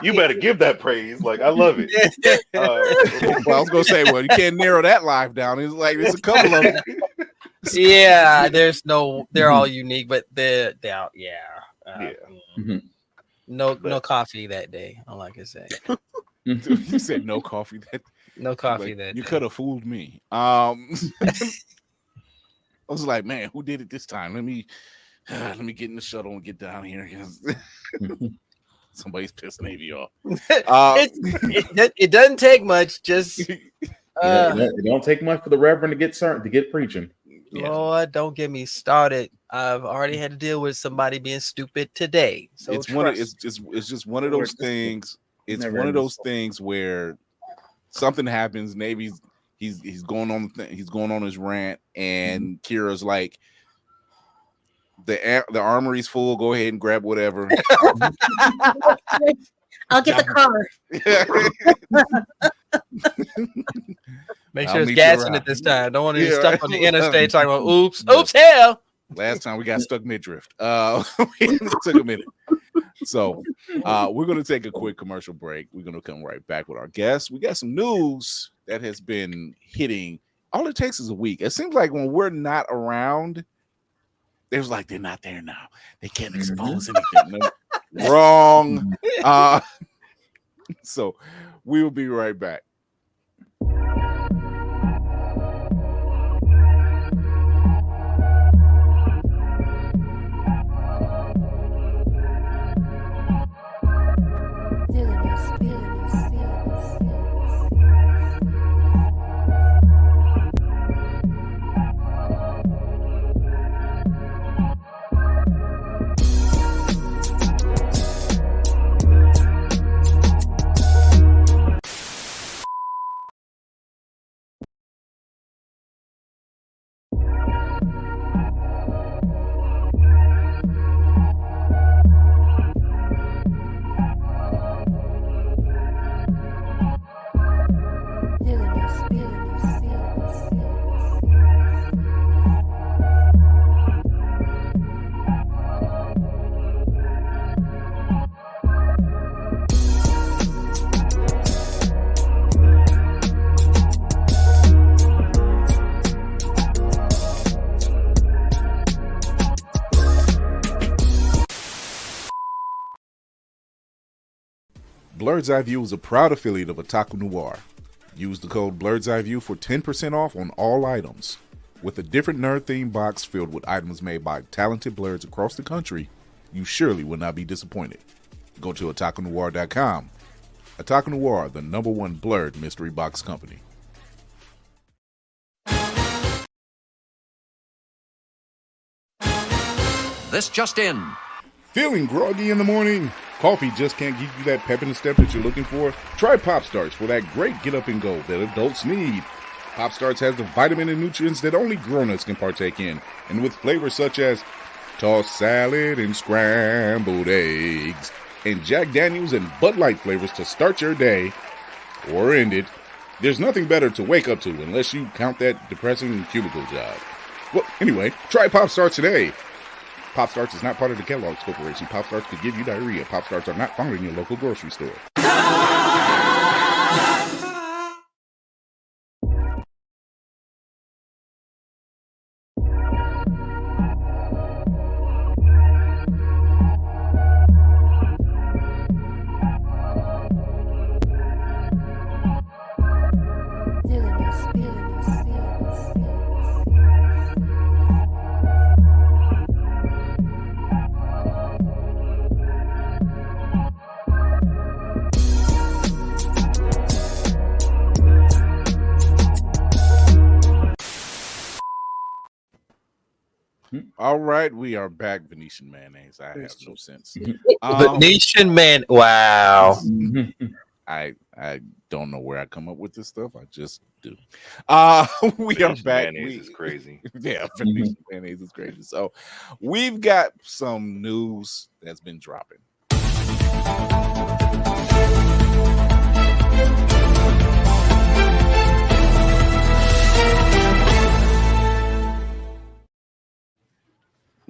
you better give that praise. Like I love it. Well, I was gonna say, well, you can't narrow that live down. It's like there's a couple of them. Yeah, they're all unique, but they're out. Yeah. No coffee that day. All I can say. You said no coffee that. No coffee Like, that you day. could have fooled me. I was like, man, who did it this time? Let me get in the shuttle and get down here because somebody's pissed Navy off. It doesn't take much. Just it don't take much for the Reverend to get preaching. Lord, don't get me started. I've already had to deal with somebody being stupid today. So it's just one of those things. It's one of those things where something happens. Navy's he's going on he's going on his rant, and Kira's like, the armory's full. Go ahead and grab whatever. I'll get the car. Make sure it's gas in it this time. Don't want to get stuck on the interstate talking about oops, hell. Last time we got stuck mid-drift. It took a minute. So we're going to take a quick commercial break. We're going to come right back with our guests. We got some news that has been hitting. All it takes is a week. It seems like when we're not around, there's like they're not there now. They can't expose anything. No, wrong. So we will be right back. Blurred's Eye View is a proud affiliate of Otaku Noir. Use the code Blurred's Eye View for 10% off on all items. With a different nerd-themed box filled with items made by talented blurs across the country, you surely will not be disappointed. Go to otakunoir.com. Otaku Noir, the #1 blurred mystery box company. This just in. Feeling groggy in the morning? Coffee just can't give you that pep in the step that you're looking for? Try Pop Starts for that great get up and go that adults need. Pop Starts has the vitamin and nutrients that only grown-ups can partake in, and with flavors such as tossed salad and scrambled eggs, and Jack Daniels and Bud Light flavors to start your day or end it. There's nothing better to wake up to unless you count that depressing cubicle job. Well, anyway, try Pop Starts today. Pop Starts is not part of the Kellogg's Corporation. Pop Starts could give you diarrhea. Pop Starts are not found in your local grocery store. All right, we are back. Venetian mayonnaise. I have no sense. Venetian man. Wow. I don't know where I come up with this stuff. I just do. We are back. Mayonnaise is crazy. Yeah, Venetian mayonnaise is crazy. So we've got some news that's been dropping.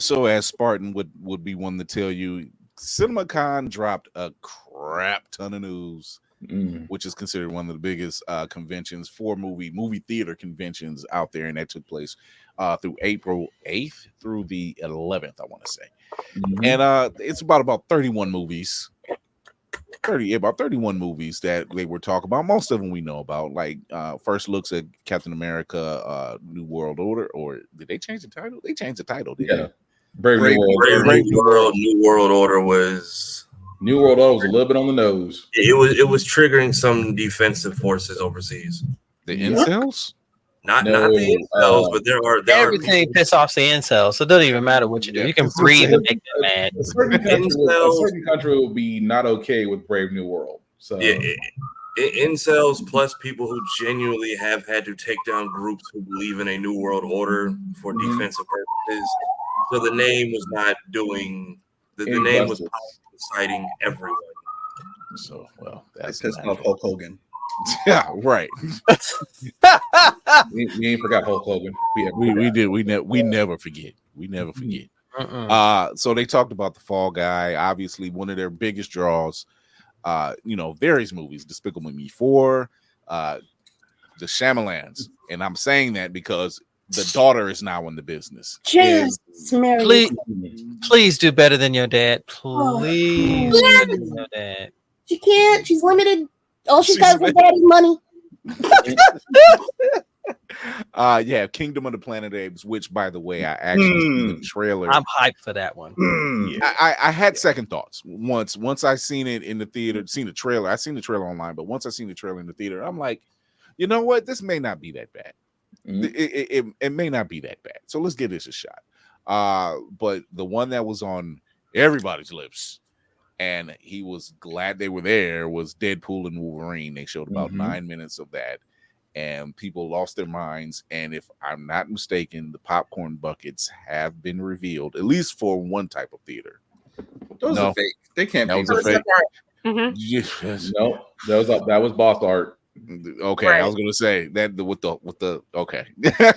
So as Spartan would be one to tell you, CinemaCon dropped a crap ton of news, which is considered one of the biggest conventions for movie theater conventions out there, and that took place through April 8th through the 11th, I want to say. And it's about 31 movies. About 31 movies that they were talking about. Most of them we know about, like first looks at Captain America, New World Order, or did they change the title? They changed the title, didn't they? Brave New World. New World Order was a little bit on the nose. It was triggering some defensive forces overseas. The incels? Not the incels, but there are everything piss off the incels. So it doesn't even matter what you do. You can breathe and make them mad. A certain country will be not okay with Brave New World. So incels plus people who genuinely have had to take down groups who believe in a new world order for defensive purposes. So the name was not doing the name was inciting everyone. So that's pissed off Hulk Hogan. Yeah, right. we ain't forgot Hulk Hogan. We never forget. We never forget. So they talked about the Fall Guy, obviously one of their biggest draws. Various movies, Despicable Me 4, the Shyamalans, and I'm saying that because the daughter is now in the business. Please do better than your dad. Please do better than your dad. She can't. She's limited. All she's got is her daddy's money. Kingdom of the Planet of the Apes, which, by the way, I actually seen the trailer. I'm hyped for that one. I had second thoughts once I seen it in the theater, seen the trailer. I seen the trailer online, but once I seen the trailer in the theater, I'm like, you know what? This may not be that bad. It may not be that bad. So let's give this a shot. But the one that was on everybody's lips, and he was glad they were there, was Deadpool and Wolverine. They showed about 9 minutes of that, and people lost their minds. And if I'm not mistaken, the popcorn buckets have been revealed, at least for one type of theater. Those are fake. They can't be fake. Yes. No, that was boss art. Okay, right. I was gonna say that with the okay. I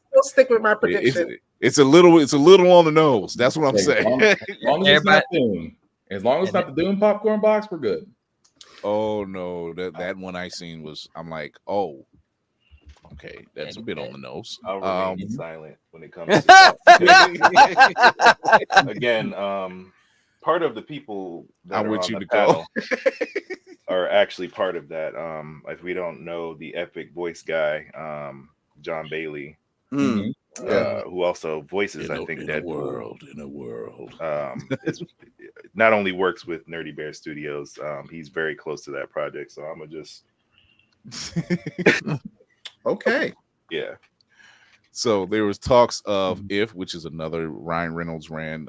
still stick with my prediction. It's a little on the nose. That's what I'm saying. As long as it's not the Doom popcorn box, we're good. Oh no, that one I seen was, I'm like, oh, okay, that's a bit on the nose. I'll remain silent when it comes to that. Again, part of the people that are on the panel are actually part of that. If we don't know the epic voice guy, John Bailey, who also voices, I think, Deadpool. In a world. Not only works with Nerdy Bear Studios, he's very close to that project. So I'm gonna just okay. Yeah. So there was talks of If, which is another Ryan Reynolds ran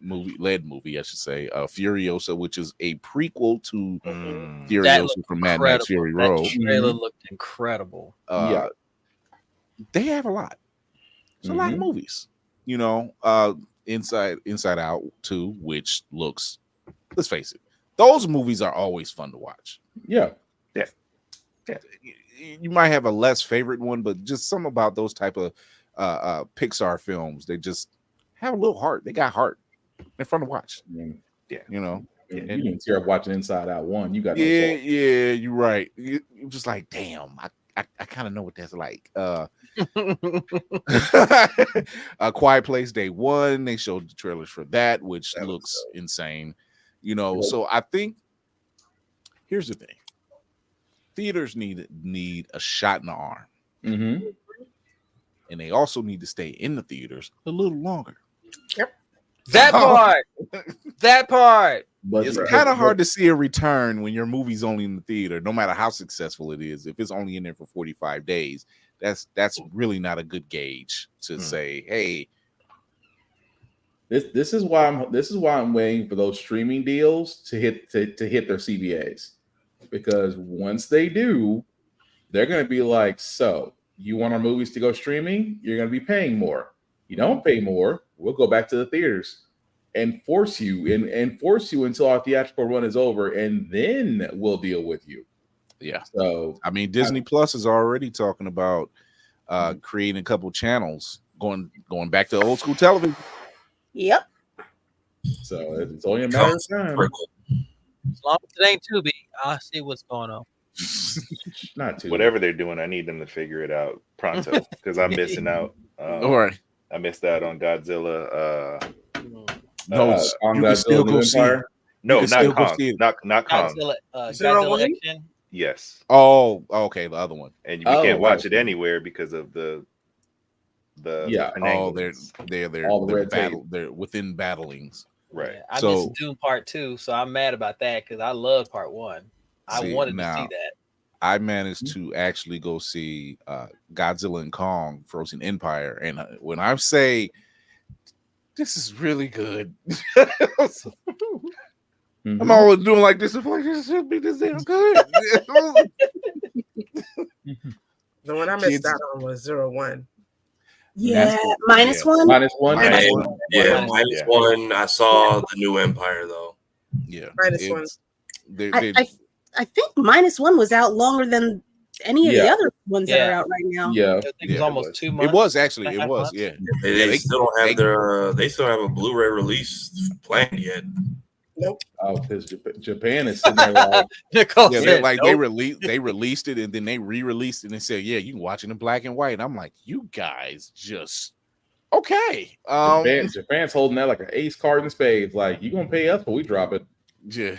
movie, I should say, Furiosa, which is a prequel to Furiosa from Mad Max Fury Road. That trailer looked incredible. They have a lot. It's a lot of movies, Inside Out 2, which looks, let's face it, those movies are always fun to watch. Yeah. You might have a less favorite one, but just something about those type of Pixar films, they just have a little heart. They got heart. They're fun to watch. You didn't tear up watching Inside Out 1. You got you're right. You're just like, damn, I kind of know what that's like. A Quiet Place Day 1, they showed the trailers for that, which looks insane. So I think here's the thing: theaters need a shot in the arm, and they also need to stay in the theaters a little longer. Yep. That part. But it's kind of hard to see a return when your movie's only in the theater, no matter how successful it is. If it's only in there for 45 days, that's really not a good gauge to say, hey. This is why I'm waiting for those streaming deals to hit their CBAs, because once they do, they're going to be like, so you want our movies to go streaming? You're going to be paying more. You don't pay more, we'll go back to the theaters and force you until our theatrical run is over, and then we'll deal with you. Yeah. So I mean, Disney Plus is already talking about creating a couple channels going back to old school television. Yep. So it's only a matter of time. As long as it ain't Tubi, I'll see what's going on. Not too. Whatever they're doing, I need them to figure it out pronto because I'm missing out. All right. I missed out on Godzilla. No, on you can still go see it. No, You can not still go Kong. see it. Not Kong. Godzilla Action. Yes. Oh, okay, the other one. And we can't watch it anywhere because of the they're all the red battle. They're within battlings. Right. Yeah, I missed Doom Part 2, so I'm mad about that because I love Part 1. I wanted to see that. I managed to actually go see Godzilla and Kong Frozen Empire, and when I say this is really good, I'm always doing like this. I'm like, this should be this damn good. The one I missed out on was 01. Yeah, minus one. Minus one. I saw the new Empire though. Yeah, minus one. I think minus one was out longer than any of the other ones that are out right now. I think it was almost 2 months. It was actually. It was. Yeah. They still don't have their. They still have a Blu-ray release planned yet. Nope. Oh, because Japan is sitting there like, they released it and then they re-released it and they said, yeah, you can watch it in black and white. And I'm like, you guys just okay. Japan's holding that like an ace card in spades. Like, you gonna pay us, but we drop it. Yeah.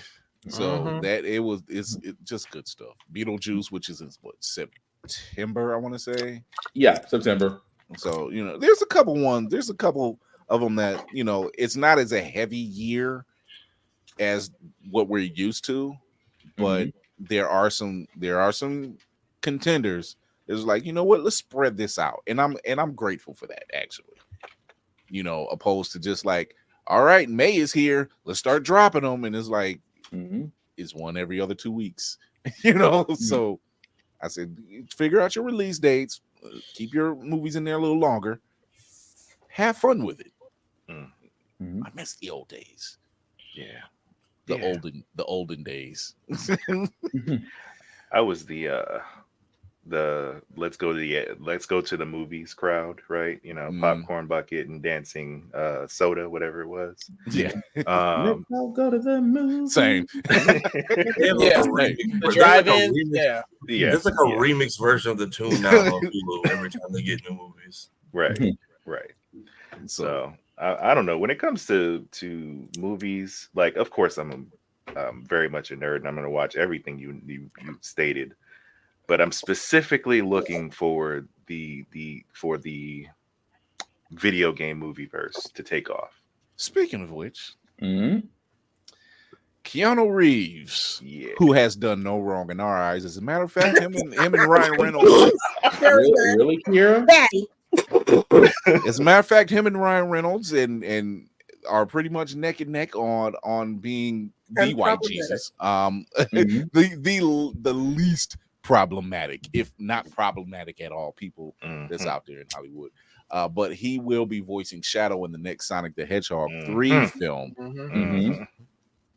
So it's just good stuff. Beetlejuice, which is in September, I want to say. Yeah, September. So there's a couple of them that it's not as a heavy year as what we're used to, but there are some contenders. It's like, you know what, let's spread this out, and I'm grateful for that actually. Opposed to just like, all right, May is here, let's start dropping them, and it's like it's one every other 2 weeks. So I said, figure out your release dates, keep your movies in there a little longer, have fun with it. I miss the old days. Yeah. The olden days. I was the let's go to the movies crowd, right? Popcorn bucket and dancing soda, whatever it was. Yeah. Let's all go to the movies. Same. The drive-in. Yeah. It's like a remix version of the tune now on Hulu every time they get new movies. Right. Right. So I don't know. When it comes to movies, like, of course, I'm very much a nerd, and I'm going to watch everything you stated. But I'm specifically looking for the video game movie verse to take off. Speaking of which, Keanu Reeves, who has done no wrong in our eyes. As a matter of fact, him and Ryan Reynolds. Really, Kira? As a matter of fact, him and Ryan Reynolds and are pretty much neck and neck on being the white Jesus. The least problematic, if not problematic at all, people that's out there in Hollywood. But he will be voicing Shadow in the next Sonic the Hedgehog 3 film.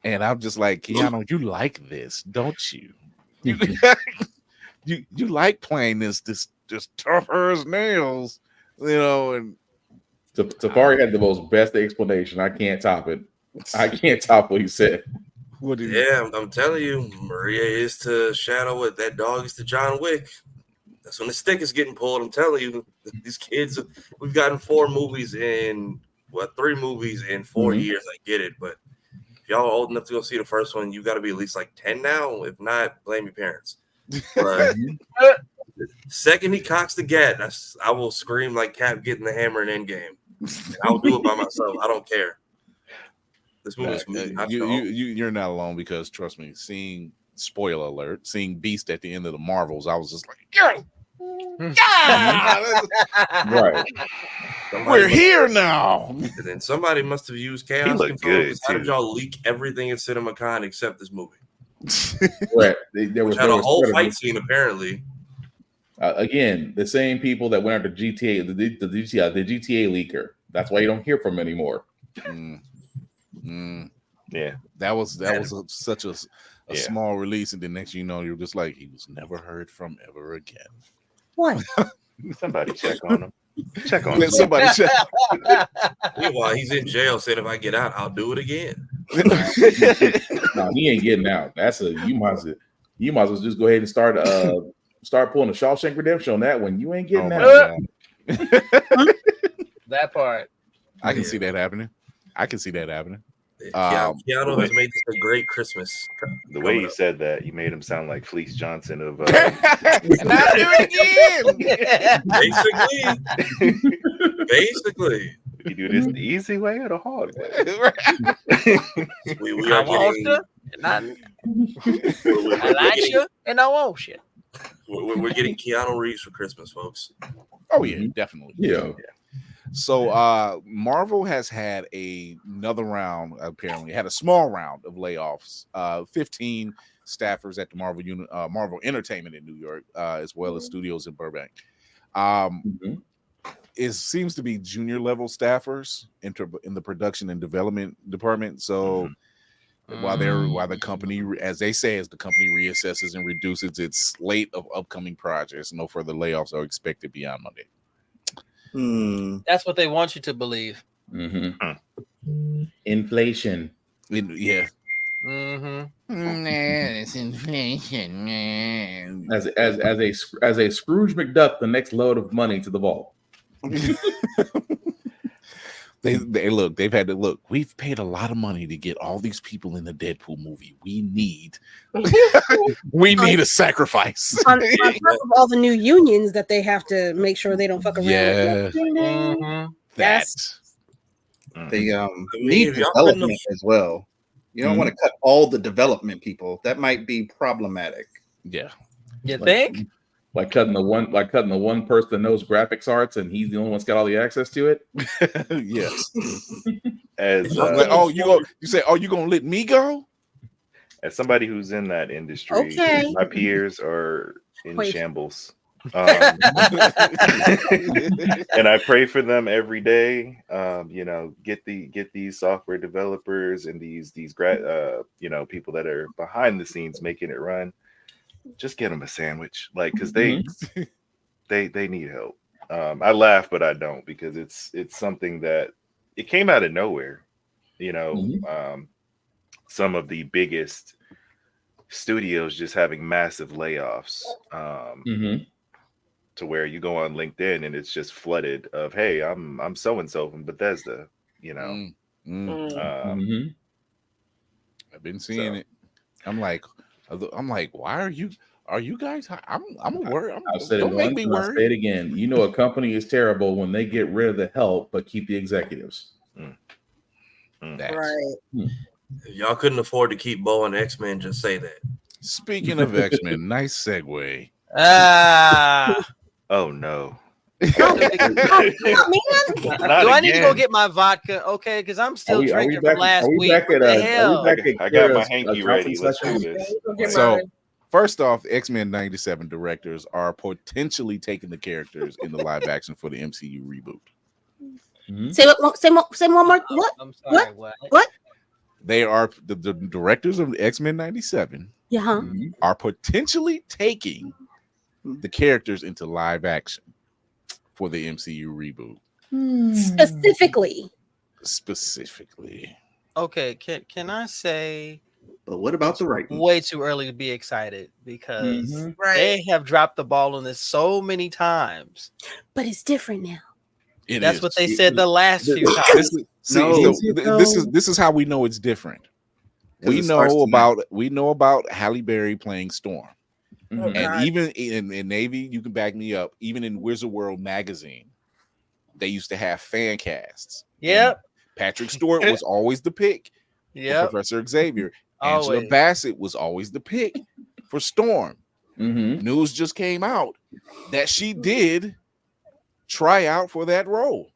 And I'm just like, Keanu, you like this, don't you? You like playing this just tougher as nails, and Tafari had the most best explanation. I can't top it. I can't top what he said. I'm telling you, Maria is to Shadow what that dog is to John Wick. That's when the stick is getting pulled. I'm telling you, these kids, we've gotten 3 movies in 4 years. I get it, but if y'all are old enough to go see the first one, you got to be at least like 10 now. If not, blame your parents. But second he cocks the gat, I will scream like Cap getting the hammer in Endgame. And I'll do it by myself. I don't care. This movie you're not alone, because trust me, spoiler alert, seeing Beast at the end of the Marvels, I was just like, right. We're here now. And then somebody must have used chaos. He looked good. How did y'all leak everything in CinemaCon except this movie? Right. There was a whole fight scene apparently. Again, the same people that went after GTA, the GTA leaker. That's why you don't hear from them anymore. Yeah, that was such a small release, and the next you're just like, he was never heard from ever again. What? Somebody check on him. Check on Let somebody check. Meanwhile, he's in jail saying if I get out, I'll do it again. No, he ain't getting out. That's a you might as well just go ahead and start pulling a Shawshank Redemption on that one. You ain't getting Oh out. my God. That part. I can see that happening. Keanu has made this a great Christmas. the way you said that. You made him sound like Fleece Johnson of. And I do it again. Basically. You do this the easy way or the hard way? We are getting. I like you, and I want you. We're getting Keanu Reeves for Christmas, folks. Oh yeah, definitely. Yeah. So Marvel has had another round, apparently had a small round of layoffs. 15 staffers at the Marvel Entertainment in New York, as well as studios in Burbank. It seems to be junior level staffers in the production and development department. So while the company, as they say, as the company reassesses and reduces its slate of upcoming projects, no further layoffs are expected beyond Monday. That's what they want you to believe. Inflation. Yeah. It's inflation, man. As a Scrooge McDuck, the next load of money to the vault. They've had to look. We've paid a lot of money to get all these people in the Deadpool movie. We need a sacrifice. On top of all the new unions that they have to make sure they don't fuck around. Yeah. They need development as well. You don't want to cut all the development people. That might be problematic. Yeah. You think? Like cutting the one person that knows graphics arts and he's the only one that's got all the access to it. Yeah. As you gonna let me go? As somebody who's in that industry, Okay. my peers are in shambles. And I pray for them every day. Get these software developers and these people that are behind the scenes making it run. Just get them a sandwich, because they need help. I laugh, but I don't, because it's something that it came out of nowhere. Some of the biggest studios just having massive layoffs. To where you go on LinkedIn and it's just flooded of, hey, I'm so and so from Bethesda. I've been seeing it. I'm like, why are you guys? I'm worried. I've said don't it make once, me and I'll worried. say it again. A company is terrible when they get rid of the help but keep the executives. Right. If y'all couldn't afford to keep Bo and X-Men, just say that. Speaking of X-Men, nice segue. Oh no. Do I need to go get my vodka? Okay, because I'm still drinking from last week. What the hell? I got my hanky ready. Let's do this. So, first off, X-Men 97 directors are potentially taking the characters in the live action for the MCU reboot. Say one more. What? I'm sorry, what? They are the directors of X-Men 97. Yeah. Are potentially taking the characters into live action for the MCU reboot. Specifically. Okay, can I say? But what about the right? Way too early to be excited because they have dropped the ball on this so many times. But it's different now. That's what they said the last few times. This is how we know it's different. We know about Halle Berry playing Storm. And even in Navy, you can back me up. Even in Wizard World magazine, they used to have fan casts. Yep. Patrick Stewart was always the pick for Professor Xavier. Angela Bassett was always the pick for Storm. News just came out that she did try out for that role.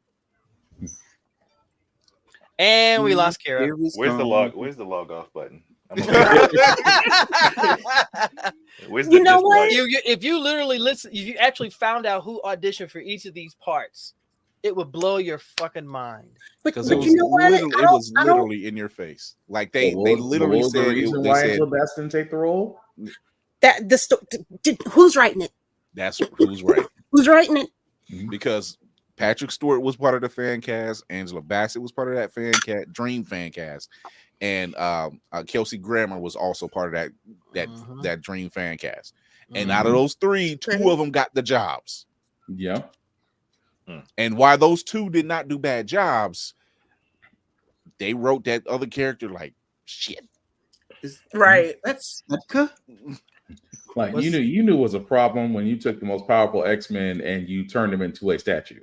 And we lost Kara. Where's the log off button? You know what? If you literally listen, if you actually found out who auditioned for each of these parts, it would blow your fucking mind. Because it was literally in your face. Like they literally said. The reason why Angela Bassett didn't take the role? Who's writing it? That's who's writing. Who's writing it? Because Patrick Stewart was part of the fan cast. Angela Bassett was part of that Dream fan cast, and Kelsey Grammer was also part of that Dream fan cast. And out of those three, two of them got the jobs. Yeah. And while those two did not do bad jobs, they wrote that other character like shit. Right. That's like you knew was a problem when you took the most powerful X-Men and you turned them into a statue.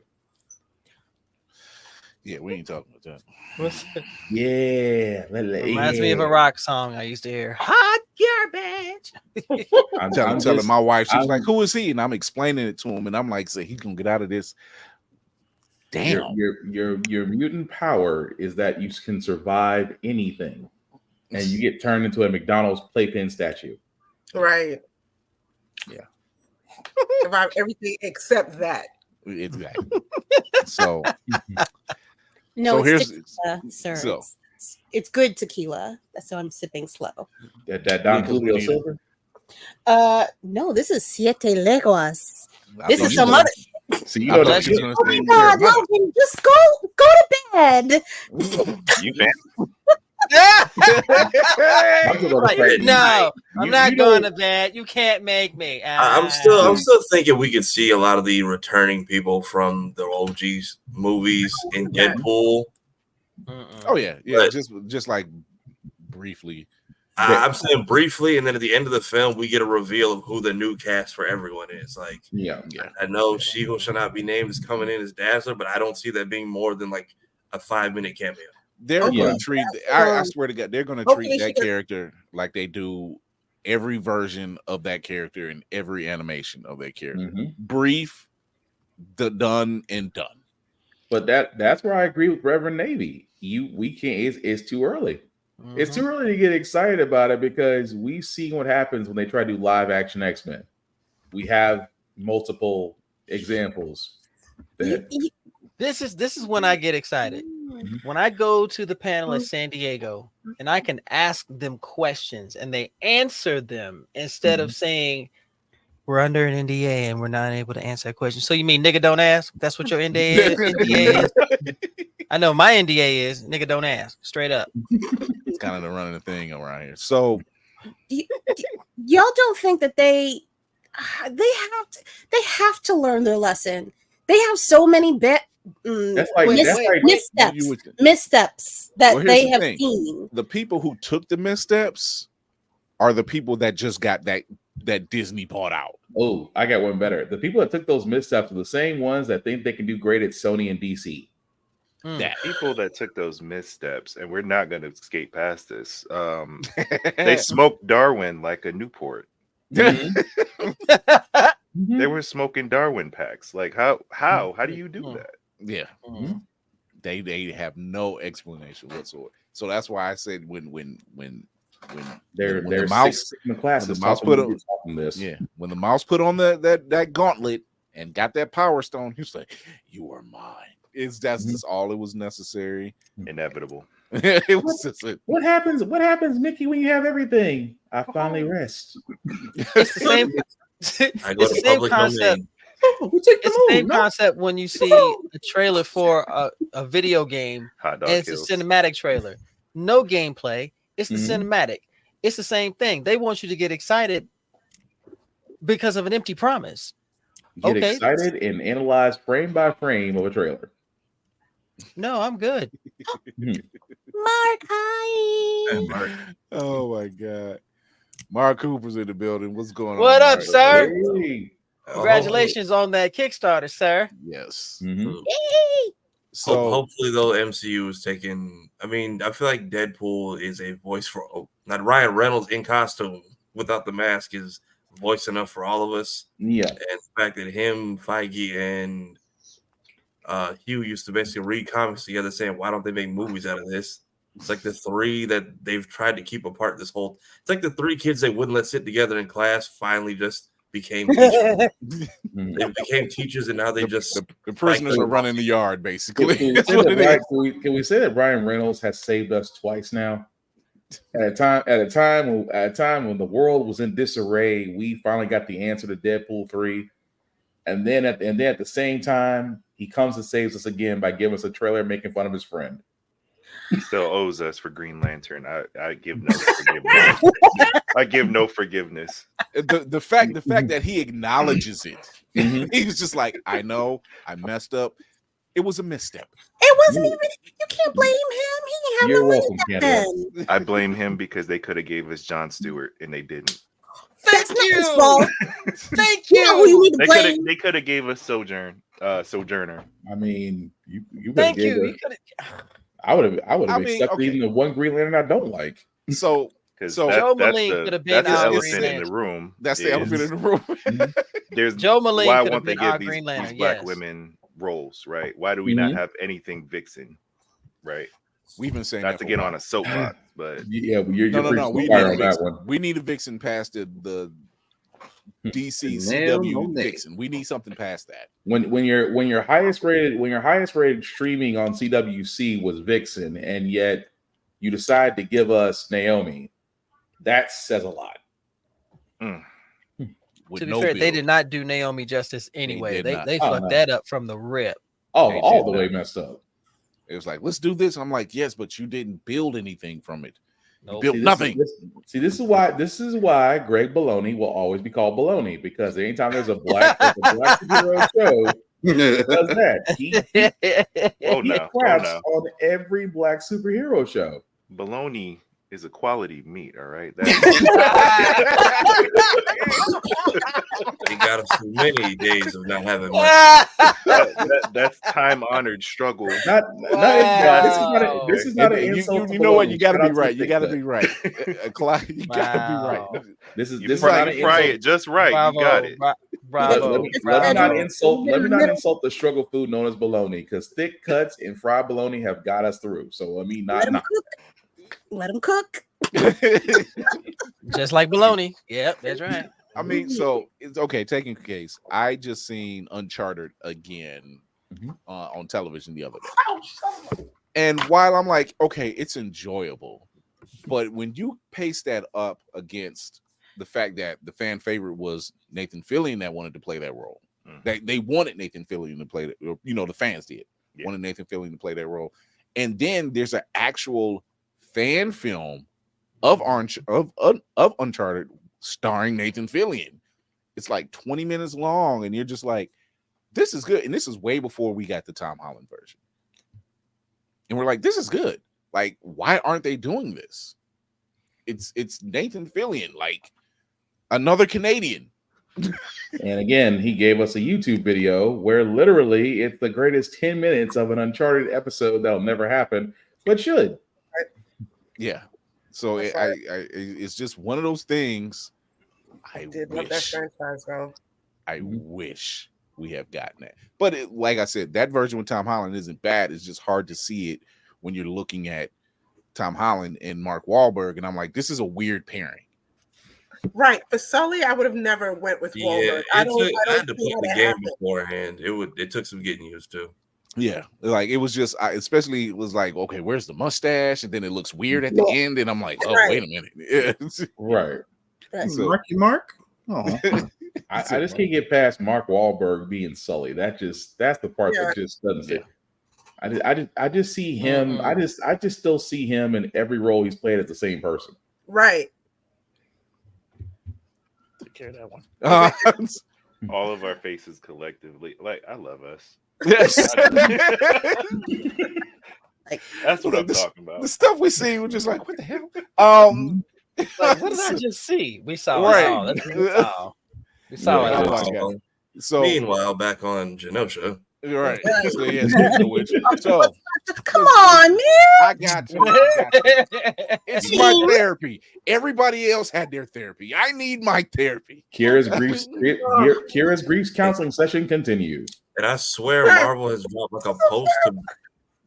Yeah, we ain't talking about that. Yeah, reminds me of a rock song I used to hear. Hot garbage. I'm telling my wife, she's like, "Who is he?" And I'm explaining it to him, and I'm like, "Say he's gonna get out of this." Damn, your mutant power is that you can survive anything, and you get turned into a McDonald's playpen statue. Right. Yeah. Survive everything except that. Exactly. So. No, so it's here's tequila, sir. So it's good tequila. That's why I'm sipping slow. That Don Julio Silver? No, this is Siete Leguas. I This thought is you some was other. So you know I thought you was Oh gonna my say God, Carolina. Logan, just go to bed. You fan? No, I'm not going to bed. You can't make me. I'm still thinking we could see a lot of the returning people from the OG's movies in Deadpool. Oh yeah, But- just like briefly. I'm saying briefly, and then at the end of the film, we get a reveal of who the new cast for everyone is. Like, yeah. I know She Who Shall Not Be Named is coming in as Dazzler, but I don't see that being more than like a 5-minute cameo. They're going to treat. I swear to God, they're going to treat that character like they do every version of that character in every animation of that character. Brief, done and done. But that's where I agree with Reverend Navy. We can't. It's too early. It's too early to get excited about it because we've seen what happens when they try to do live action X-Men. We have multiple examples. This is when I get excited. When I go to the panel at San Diego and I can ask them questions and they answer them instead of saying we're under an NDA and we're not able to answer that question. So you mean nigga don't ask? That's what your NDA is? I know my NDA is nigga don't ask. Straight up. It's kind of the running thing around here. So y'all don't think that they have to learn their lesson. They have so many missteps that they have seen. The people who took the missteps are the people that just got that Disney bought out. Oh, I got one better. The people that took those missteps are the same ones that think they can do great at Sony and DC. The people that took those missteps, and we're not going to escape past this. They smoked Darwin like a Newport. They were smoking Darwin packs. Like how do you do that? Yeah, they have no explanation whatsoever. So that's why I said when the mouse put on that gauntlet and got that power stone, he was like, "You are mine." That's just all it was necessary. Inevitable. It was just what happens, Mickey, when you have everything? I finally rest. It's the same. It's the same concept. It's the same concept when you see a trailer for a video game and it's a cinematic trailer. No gameplay. It's the cinematic. It's the same thing. They want you to get excited because of an empty promise. Get excited and analyze frame by frame of a trailer. No, I'm good. Mark, hi. Mark. Oh my God. Mark Cooper's in the building. What's going on? What up, sir? Hey. Congratulations on that Kickstarter, sir. Yes. So hopefully though MCU is taking, I mean, I feel like Deadpool is a voice for not Ryan Reynolds in costume without the mask is voice enough for all of us. Yeah. And the fact that him, Feige, and Hugh used to basically read comics together saying, why don't they make movies out of this? It's like the three that they've tried to keep apart this whole. It's like the three kids they wouldn't let sit together in class finally just became teachers. They became teachers, and now they just the prisoners are running the yard basically. Can we say that Ryan Reynolds has saved us twice now? At a time when the world was in disarray, we finally got the answer to Deadpool 3. And then at the same time, he comes and saves us again by giving us a trailer making fun of his friend. He still owes us for Green Lantern. I give no forgiveness. I give no forgiveness. The fact that he acknowledges it, he was just like, I know I messed up. It was a misstep. It wasn't even. You can't blame him. He didn't have You're no welcome, reason. I blame him because they could have gave us Jon Stewart and they didn't. That's not his fault. Thank You know who you need to They blame. could have gave us Sojourner. I mean, you Thank you. I would have I mean, accepted okay. even the one Green Lantern I don't like. So Joe Malink could have been that's the our elephant Green in the Lantern. room. that's the elephant in the room. There's Joe Malink why could have won't they been our give Green these Lantern. black Yes. women roles, right? Why do we not have anything Vixen, right? We've been saying Not that to for get a on while. a soapbox, but Yeah, you're No. pretty We fire need, on that one. we need a Vixen past the DC Nail CW Monet. Vixen. We need something past that. When your highest rated streaming on CWC was Vixen, and yet you decide to give us Naomi, that says a lot. With To be no fair, they build. did not do Naomi justice anyway. did They not. fucked no. that up from the rip. Oh, They all did the way not. messed up. It was like, let's do this. I'm like, yes, but you didn't build anything from it. You Nope. built nothing. This is why Greg Baloney will always be called Baloney, because anytime there's a black superhero show, he does that. He craps on every black superhero show. bologna is a quality meat, all right? He got us through many days of not having money. That's time-honored struggle. This is not an insult. You know what? You got to Shout be out right. to You got to Thick be right. Clyde, you got to be right. This is You this fry, is not you fry an it just right. Bravo, You got it. Bravo. Let me not insult the struggle food known as bologna, because thick cuts and fried bologna have got us through. So let me not. Let him cook. Just like bologna. Yep, that's right. I mean, so it's okay. Taking a case, I just seen Uncharted again on television the other day, and while I'm like, okay, it's enjoyable, but when you paste that up against the fact that the fan favorite was Nathan Fillion that wanted to play that role, they wanted Nathan Fillion to play that. You know, the fans did wanted Nathan Fillion to play that role, and then there's an actual fan film of Uncharted starring Nathan Fillion. It's like 20 minutes long, and you're just like, this is good. And this is way before we got the Tom Holland version. And we're like, this is good. Like, why aren't they doing this? It's Nathan Fillion, like another Canadian. And again, he gave us a YouTube video where literally it's the greatest 10 minutes of an Uncharted episode that'll never happen, but should. Yeah. So it's just one of those things. I did love that franchise, though. I wish we have gotten that. But like I said, that version with Tom Holland isn't bad. It's just hard to see it when you're looking at Tom Holland and Mark Wahlberg. And I'm like, this is a weird pairing. Right. For Sully, I would have never went with Wahlberg. I had to play the game beforehand. It took some getting used to. Yeah, like it was just, especially it was like, okay, where's the mustache? And then it looks weird at the end, and I'm like, oh, wait a minute, right? So, Marky Mark. Oh, I just can't get past Mark Wahlberg being Sully. That's the part that just doesn't fit. I just see him. I just still see him in every role he's played as the same person. Right. Take care of that one. All of our faces collectively, like I love us. Yes. That's what I'm talking about. The stuff we see, we're just like, what the hell? Like, what did I just see? We saw right. We saw it. So meanwhile, back on Genosha. Right. So, yes, so come on, man. I got you. It's my therapy. Everybody else had their therapy. I need my therapy. Kira's grief counseling session continues. And I swear Marvel has dropped like a post.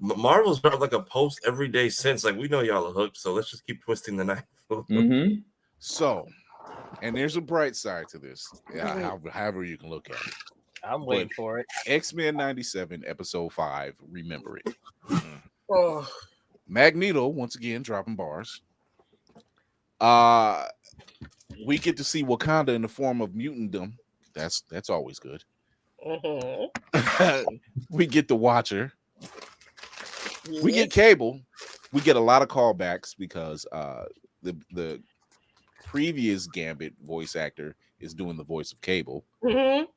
Marvel's dropped like a post every day since. Like, we know y'all are hooked, so let's just keep twisting the knife. So, and there's a bright side to this. Yeah, however you can look at it. I'm waiting for it. X-Men 97, episode 5. Remember it. Oh. Magneto once again dropping bars. We get to see Wakanda in the form of mutantdom. That's always good. We get the Watcher. Yes. We get Cable. We get a lot of callbacks because the previous Gambit voice actor is doing the voice of Cable. Mhm.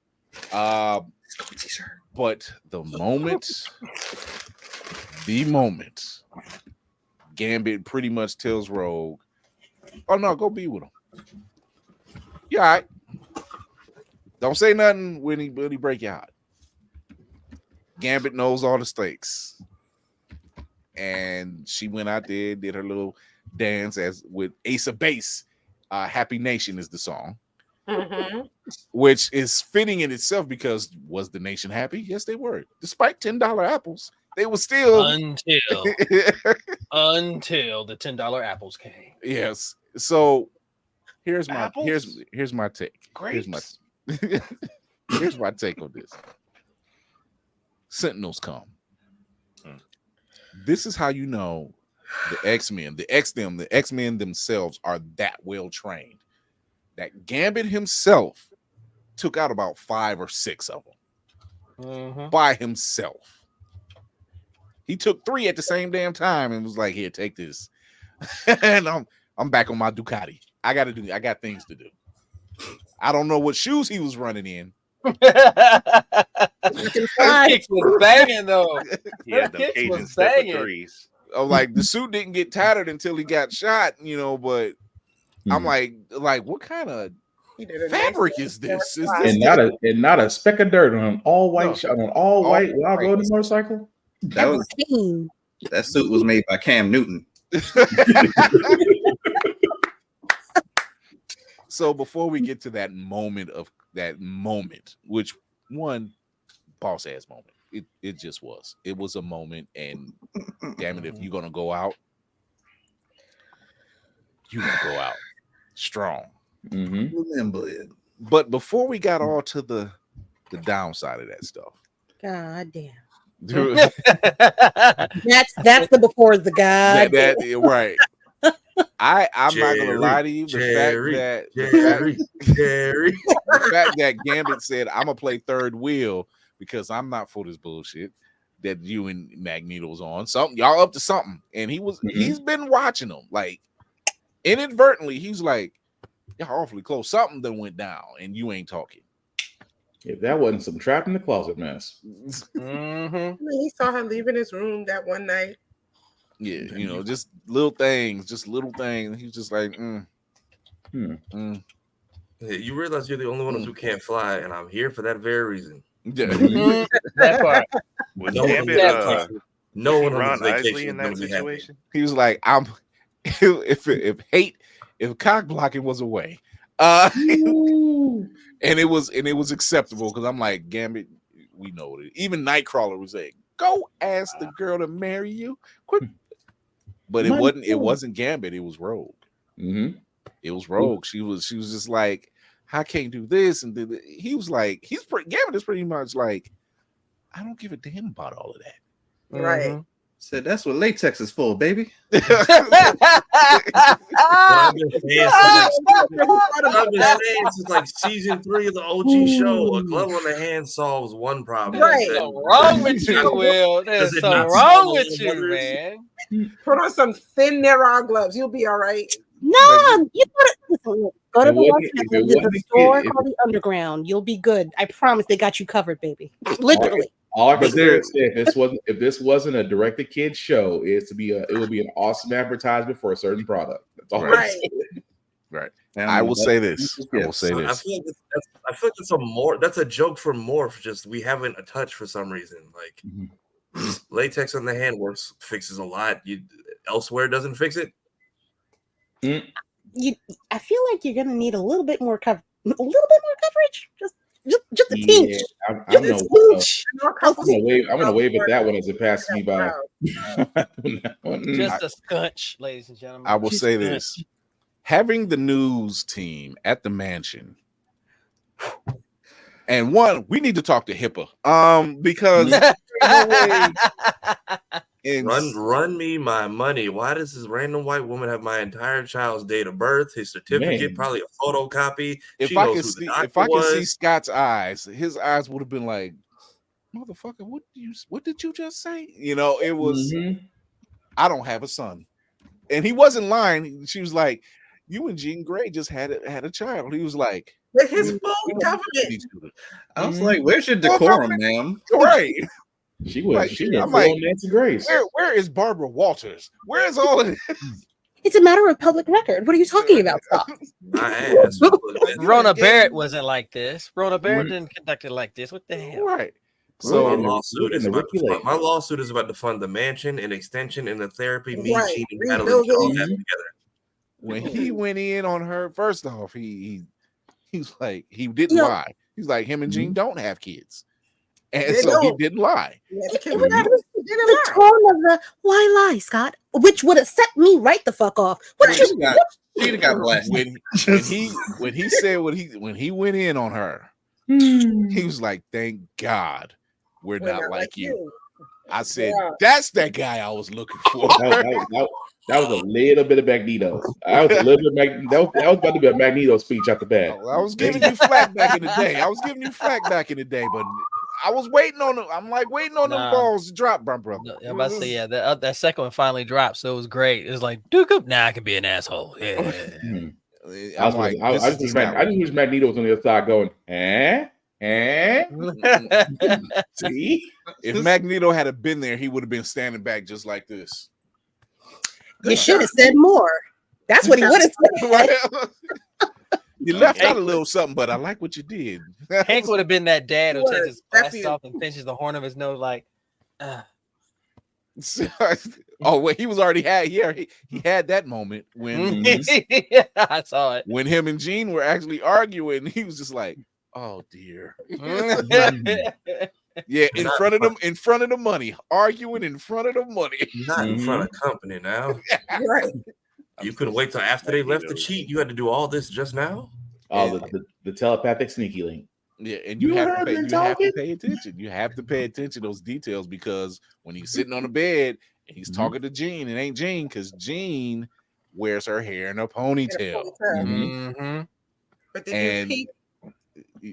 But the moment Gambit pretty much tells Rogue, "Oh no, go be with him. You all right? Don't say nothing when he break your heart." Gambit knows all the stakes, and she went out there, did her little dance as with Ace of Base. "Happy Nation" is the song, which is fitting in itself because was the nation happy? Yes, they were. Despite $10 apples, they were still until the $10 apples came. Yes. So here's my Apples? here's my take. Here's my take on this. Sentinels come. This is how you know the X-Men, the X-Men themselves are that well trained that Gambit himself took out about 5 or 6 of them by himself. He took 3 at the same damn time and was like, "Here, take this." And I'm back on my Ducati. I got things to do. I don't know what shoes he was running in. Kicks was banging though. Yeah, the Kicks Cajun was step of banging. threes. Like the suit didn't get tattered until he got shot, but I'm like, what kind of fabric is this? Is this not a speck of dirt on an all white white while riding a motorcycle? That suit was made by Cam Newton. So before we get to that moment, which one boss ass moment, it just was. It was a moment, and damn it, if you're gonna go out, you gonna go out strong. But before we got all to the downside of that stuff, God damn. That's the before the God. Right. I'm not gonna lie to you. The fact that Gambit said, "I'm gonna play third wheel because I'm not for this bullshit that you and Magneto's on. Something y'all up to something." And he's been watching them like inadvertently. He's like, "Y'all awfully close. Something that went down, and you ain't talking." If that wasn't some trap in the closet mess. He saw her leaving his room that one night. Yeah, just little things. He's just like, Yeah, you realize you're the only one who can't fly, and I'm here for that very reason. Yeah. That part. Was No Gambit no one Ron on this Isley vacation in that situation? He was like, if cock blocking was a way, and it was acceptable because I'm like, Gambit, we know it. Even Nightcrawler was like, "Go ask the girl to marry you, quick." But it wasn't Gambit, it was Rogue. It was Rogue. She was just like, "I can't do this," and he was like, Gambit is pretty much like, "I don't give a damn about all of that." Right. Said that's what latex is for, baby. I've been saying since like season 3 of the OG show, a glove on the hand solves one problem. Right. There's something wrong with you, Will. There's something wrong with you, man. Put on some thin Nera gloves. You'll be all right. No, you gotta go to the the store called the Underground. You'll be good. I promise they got you covered, baby. Literally. All I can say is if this wasn't a direct-to kids show, it would be an awesome advertisement for a certain product. That's all. Right. Right. I will say this. I feel like that's a joke for Morph. Just we haven't a touch for some reason. Like latex on the hand fixes a lot. Elsewhere doesn't fix it. I feel like you're gonna need a little bit more coverage. Just a tinge. I'm gonna wave at that one as it passes me by. Just a scunch, ladies and gentlemen. I will say this: having the news team at the mansion, and we need to talk to HIPAA, because Run me my money. Why does this random white woman have my entire child's date of birth, his certificate, Man. probably a photocopy? If She I knows could who see, the doctor if I could see was. Scott's eyes, his eyes would have been like, "Motherfucker, what did you just say?" You know, it was. Mhm. I don't have a son, and he wasn't lying. She was like, "You and Jean Grey just had a child." He was like, With his "We full don't government. need these children." I was like, "Where's your decorum, ma'am?" Right. She was Like, she was I'm full like, on Nancy Grace. Where is Barbara Walters? Where is all of this? It's a matter of public record. What are you talking about, Scott? My ass. Rona Barrett wasn't like this. Rona Barrett didn't conduct it like this. What the hell? Right. My So lawsuit is and the about Ricky to fund, Lake. my lawsuit is about to fund the mansion and extension and the therapy. Me, Right. Gene, and Natalie can all have together. when he went in on her, first off, he's like, he didn't Yo. lie. He's like, him and Jean don't have kids. And They so he don't. didn't lie. Yes, It Kim was Kardashian didn't the lie. tone of the why lie, Scott, which would have set me right the fuck off. What She you got blasted. When he said when he went in on her, Hmm. he was like, "Thank God we're We're not like you." I said, Yeah. "That's that guy I was looking for." That was a little bit of Magneto. That was a little bit of that was about to be a Magneto speech out the bat. I was giving you flack back in the day. But I was waiting on them. I'm like waiting on them Nah. balls to drop, my brother. No, I'm about to say, yeah, that second one finally dropped, so it was great. It was like, Duke up, I can be an asshole. Yeah. Hmm. I'm like, I just wish Magneto was on the other side going, see? If Magneto had been there, he would have been standing back just like this. You should have said more. That's what he would have said. You left out a little something, but I like what you did. Hank would have been that dad who He takes was, his glasses definitely. off and pinches the horn of his nose like, Oh, well, he was already had. Yeah, he had that moment when yeah, I saw it. when him and Jean were actually arguing. He was just like, "Oh dear." Yeah, in front of the money, arguing in front of the money. Not in front of company now. Right. You couldn't wait till after they left the cheat. You had to do all this just now. Oh, the telepathic sneaky link. Yeah, and You you have heard to me pay attention. You have to pay attention to those details because when he's sitting on the bed and he's talking to Jean, it ain't Jean because Jean wears her hair in a ponytail. Mm-hmm. But did And you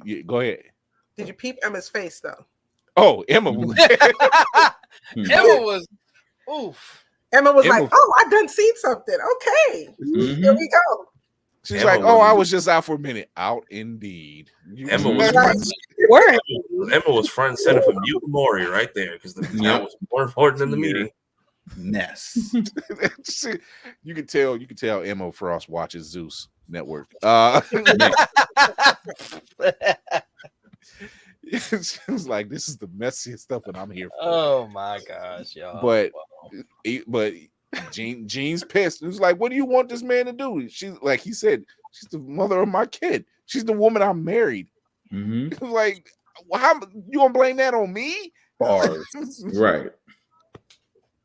peep? Go ahead. Did you peep Emma's face though? Oh, Emma. Emma was, oof. Emma was Emma- like, "Oh, I done seen something. Okay, here we go." She's Emma like, "Oh, was- I was just out for a minute." Out indeed. Emma was front and center for Mute Maury right there because that was more important than the meeting. Mess. You can tell Emma Frost watches Zeus Network. It's like this is the messiest stuff that I'm here for. Oh my gosh, y'all. But Jean's pissed. It was like, what do you want this man to do? She's like, he said, she's the mother of my kid. She's the woman I married. It was like, well, how you gonna blame that on me? Bars. Right.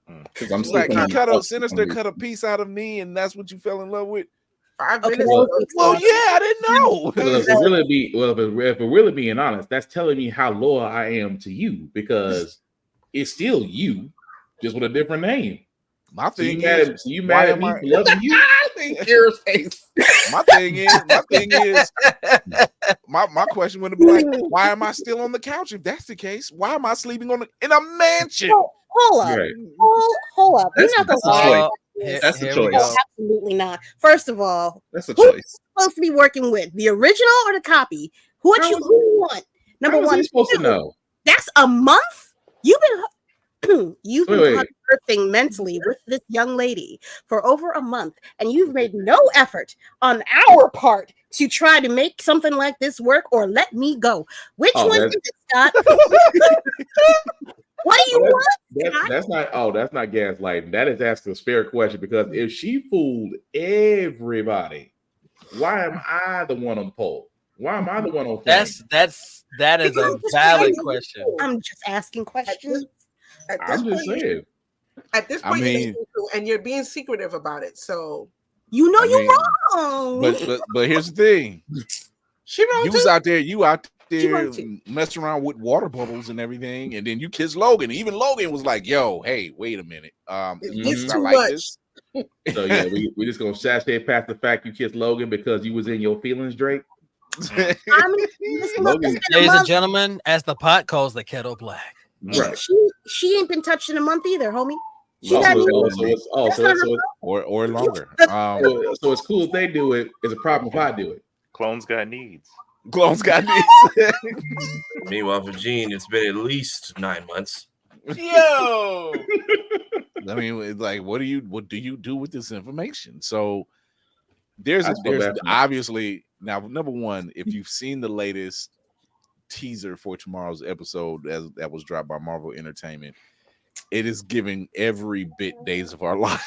Because I'm Like sleeping he on Sinister cut a piece out of me, and that's what you fell in love with. 5 Okay, minutes. Well, yeah, I didn't know. If we're really being honest, that's telling me how loyal I am to you because it's still you, just with a different name. My thing you is, mad at me for loving you? your face. My thing is, my question would be like, why am I still on the couch? If that's the case, why am I sleeping in a mansion? Hold up. Right. Hold up. You're not That's gonna a lie. choice. That's a choice. Oh, absolutely not. First of all, That's a who choice. supposed to be working with? The original or the copy? Who you want? Number How was one. he supposed to Two, know? That's a month? You've been Wait. hurting mentally with this young lady for over a month, and you've made no effort on our part to try to make something like this work or let me go. Which one is it, Scott? What do you want? That's not gaslighting. That is asking a fair question because if she fooled everybody, why am I the one on the pole? Why am I the one on that is a valid question. I'm just asking questions. I'm just saying. At this point, and you're being secretive about it, so you're wrong. But here's the thing. She wrong. You was out there. You out there messing around with water bubbles and everything, and then you kiss Logan. Even Logan was like, "Yo, hey, wait a minute, It's not too like much. this." So yeah, we just gonna sashay past the fact you kissed Logan because you was in your feelings, Drake. I mean, listen, look, Logan, it's been a Ladies and month. gentlemen, as the pot calls the kettle black. Right. She ain't been touched in a month either, homie. She Oh, got or longer. So it's cool if they do it. It's a problem if I do it. Clones got needs. Clones got needs. Meanwhile, for Gene, it's been at least 9 months. Yo. I mean, it's like, what do you do with this information? So there's obviously now, number one, if you've seen the latest teaser for tomorrow's episode that was dropped by Marvel Entertainment, it is giving every bit Days of Our Lives.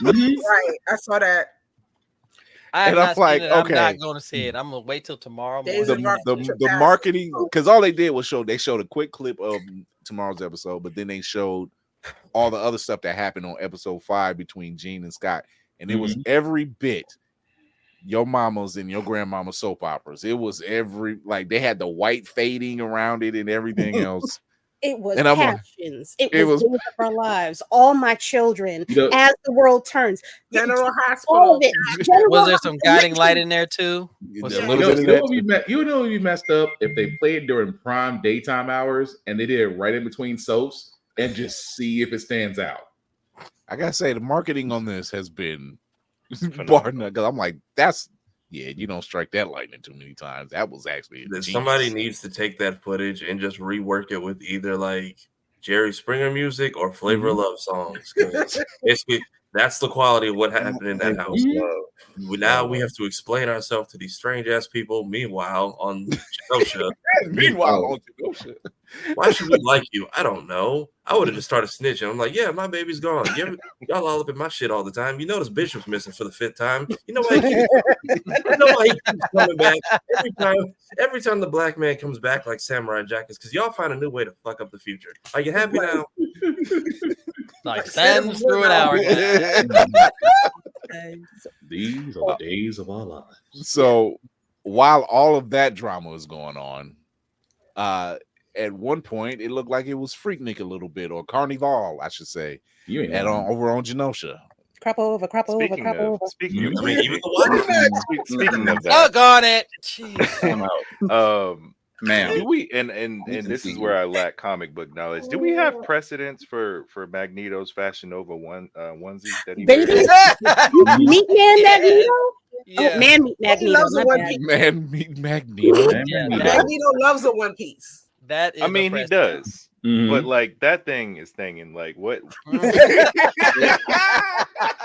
Right, I saw that. And I'm like, okay, I'm not going to see it. I'm going to wait till tomorrow morning. The marketing, because all they did was they showed a quick clip of tomorrow's episode, but then they showed all the other stuff that happened on episode 5 between Gene and Scott, and it was every bit your mama's and your grandmama's soap operas. It was they had the white fading around it and everything else. It was and passions. It was Days of Our Lives. All my children, as the world turns. General Hospital. All of it. Was there some guiding light in there too? You know if you messed up if they played during prime daytime hours and they did it right in between soaps and just see if it stands out. I gotta say the marketing on this has been bar none, because I'm like, you don't strike that lightning too many times. That was actually somebody needs to take that footage and just rework it with either like Jerry Springer music or Flavor of Love songs. Basically, that's the quality of what happened in that house. Now we have to explain ourselves to these strange ass people. Meanwhile, on Genosha, why should we like you? I don't know. I would have just started snitching. I'm like, yeah, my baby's gone. Y'all all up in my shit all the time. You notice Bishop's missing for the 5th time. You know why he keeps coming back every time the black man comes back like Samurai Jack is because y'all find a new way to fuck up the future. Are you happy now? Like sands through an hour. These are the days of our lives. So while all of that drama was going on, at one point it looked like it was Freaknik a little bit, or Carnival, I should say, over on Genosha. Crop over. Speaking of that, fuck on it. Man, do we and this is where I lack comic book knowledge. Do we have precedents for Magneto's Fashion Nova onesie that he wears? Meat Man Magneto? Yeah. Oh, Man Meat Magneto. Man Meat Magneto. Magneto loves a one piece. That is he does. But like that thing is thinging like what?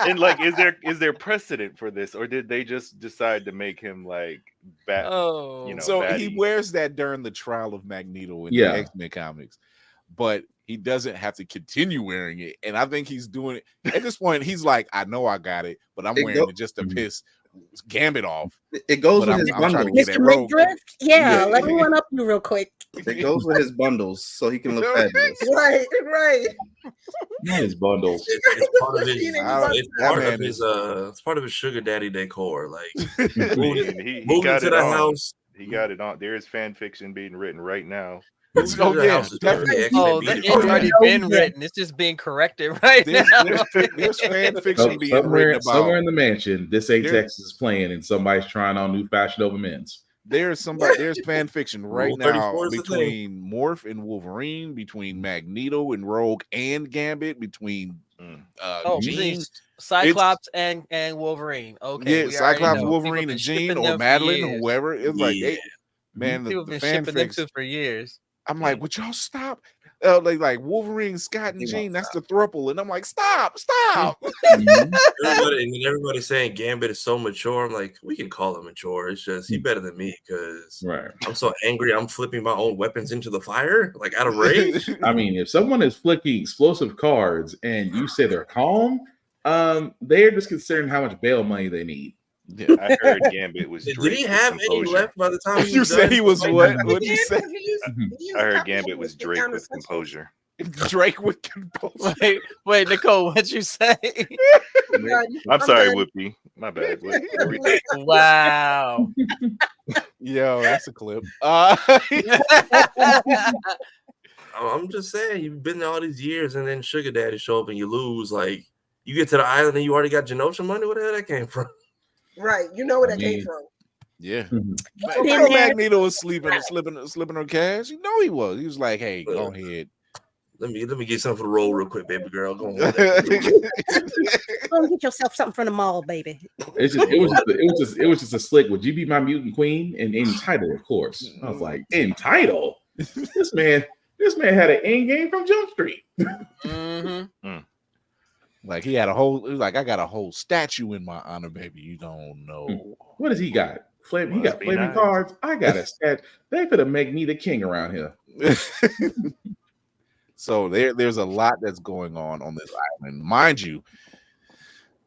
And like, is there precedent for this, or did they just decide to make him like bad? So baddie? he wears that during the trial of Magneto in the X-Men comics, but he doesn't have to continue wearing it. And I think he's doing it at this point. He's like, I know I got it, but I'm wearing it just to piss Gambit off. It goes with his bundles. Mr. McDrift? Yeah, let me one up you real quick. It goes with his bundles, so he can look fabulous. Right. His bundles. It's part of his sugar daddy decor. Like he got it on. House. He got it on. There is fan fiction being written right now. It's already been written. It's just being corrected right now. There's fan fiction being written about somewhere in the mansion. This ain't Texas is playing, and somebody's trying on new Fashion Nova Men's. There's fan fiction right now between Morph and Wolverine, between Magneto and Rogue and Gambit, between Jean, Cyclops and Wolverine. Okay, yeah, Cyclops, Wolverine, and Jean, or Madeline, whoever. It's like, people have been shipping them two for years. I'm like, would y'all stop? Like Wolverine, Scott, and Jean, that's the throuple. And I'm like, stop. Everybody's saying Gambit is so mature. I'm like, we can call him mature. It's just, he's better than me because I'm so angry. I'm flipping my own weapons into the fire, like out of rage. I mean, if someone is flicking explosive cards and you say they're calm, they're just considering how much bail money they need. Yeah, I heard Gambit was. Did he have any left by the time you said he was what? What'd you say? I heard Gambit was Drake with composure. Drake with compulsion. Wait, Nicole, what'd you say? I'm sorry, Whoopi. My bad. Wow. Yo, that's a clip. I'm just saying, you've been there all these years, and then Sugar Daddy show up and you lose. Like, you get to the island and you already got Genosha money. Where the hell that came from? Right. You know where that came from. Yeah. Been You know, there. Magneto was slipping on cash. You know he was. He was like, "Hey, go ahead. Let me get something for the roll real quick, baby girl. Go on. Go get yourself something from the mall, baby. It was just a slick. Would you be my mutant queen? And entitled, of course. I was like, entitled. This man had an end game from Jump Street. Like he had a whole. He was like, I got a whole statue in my honor, baby. You don't know. What does he got? He got flaming cards. I got a statue. They could have made me the king around here. So there's a lot that's going on this island, mind you.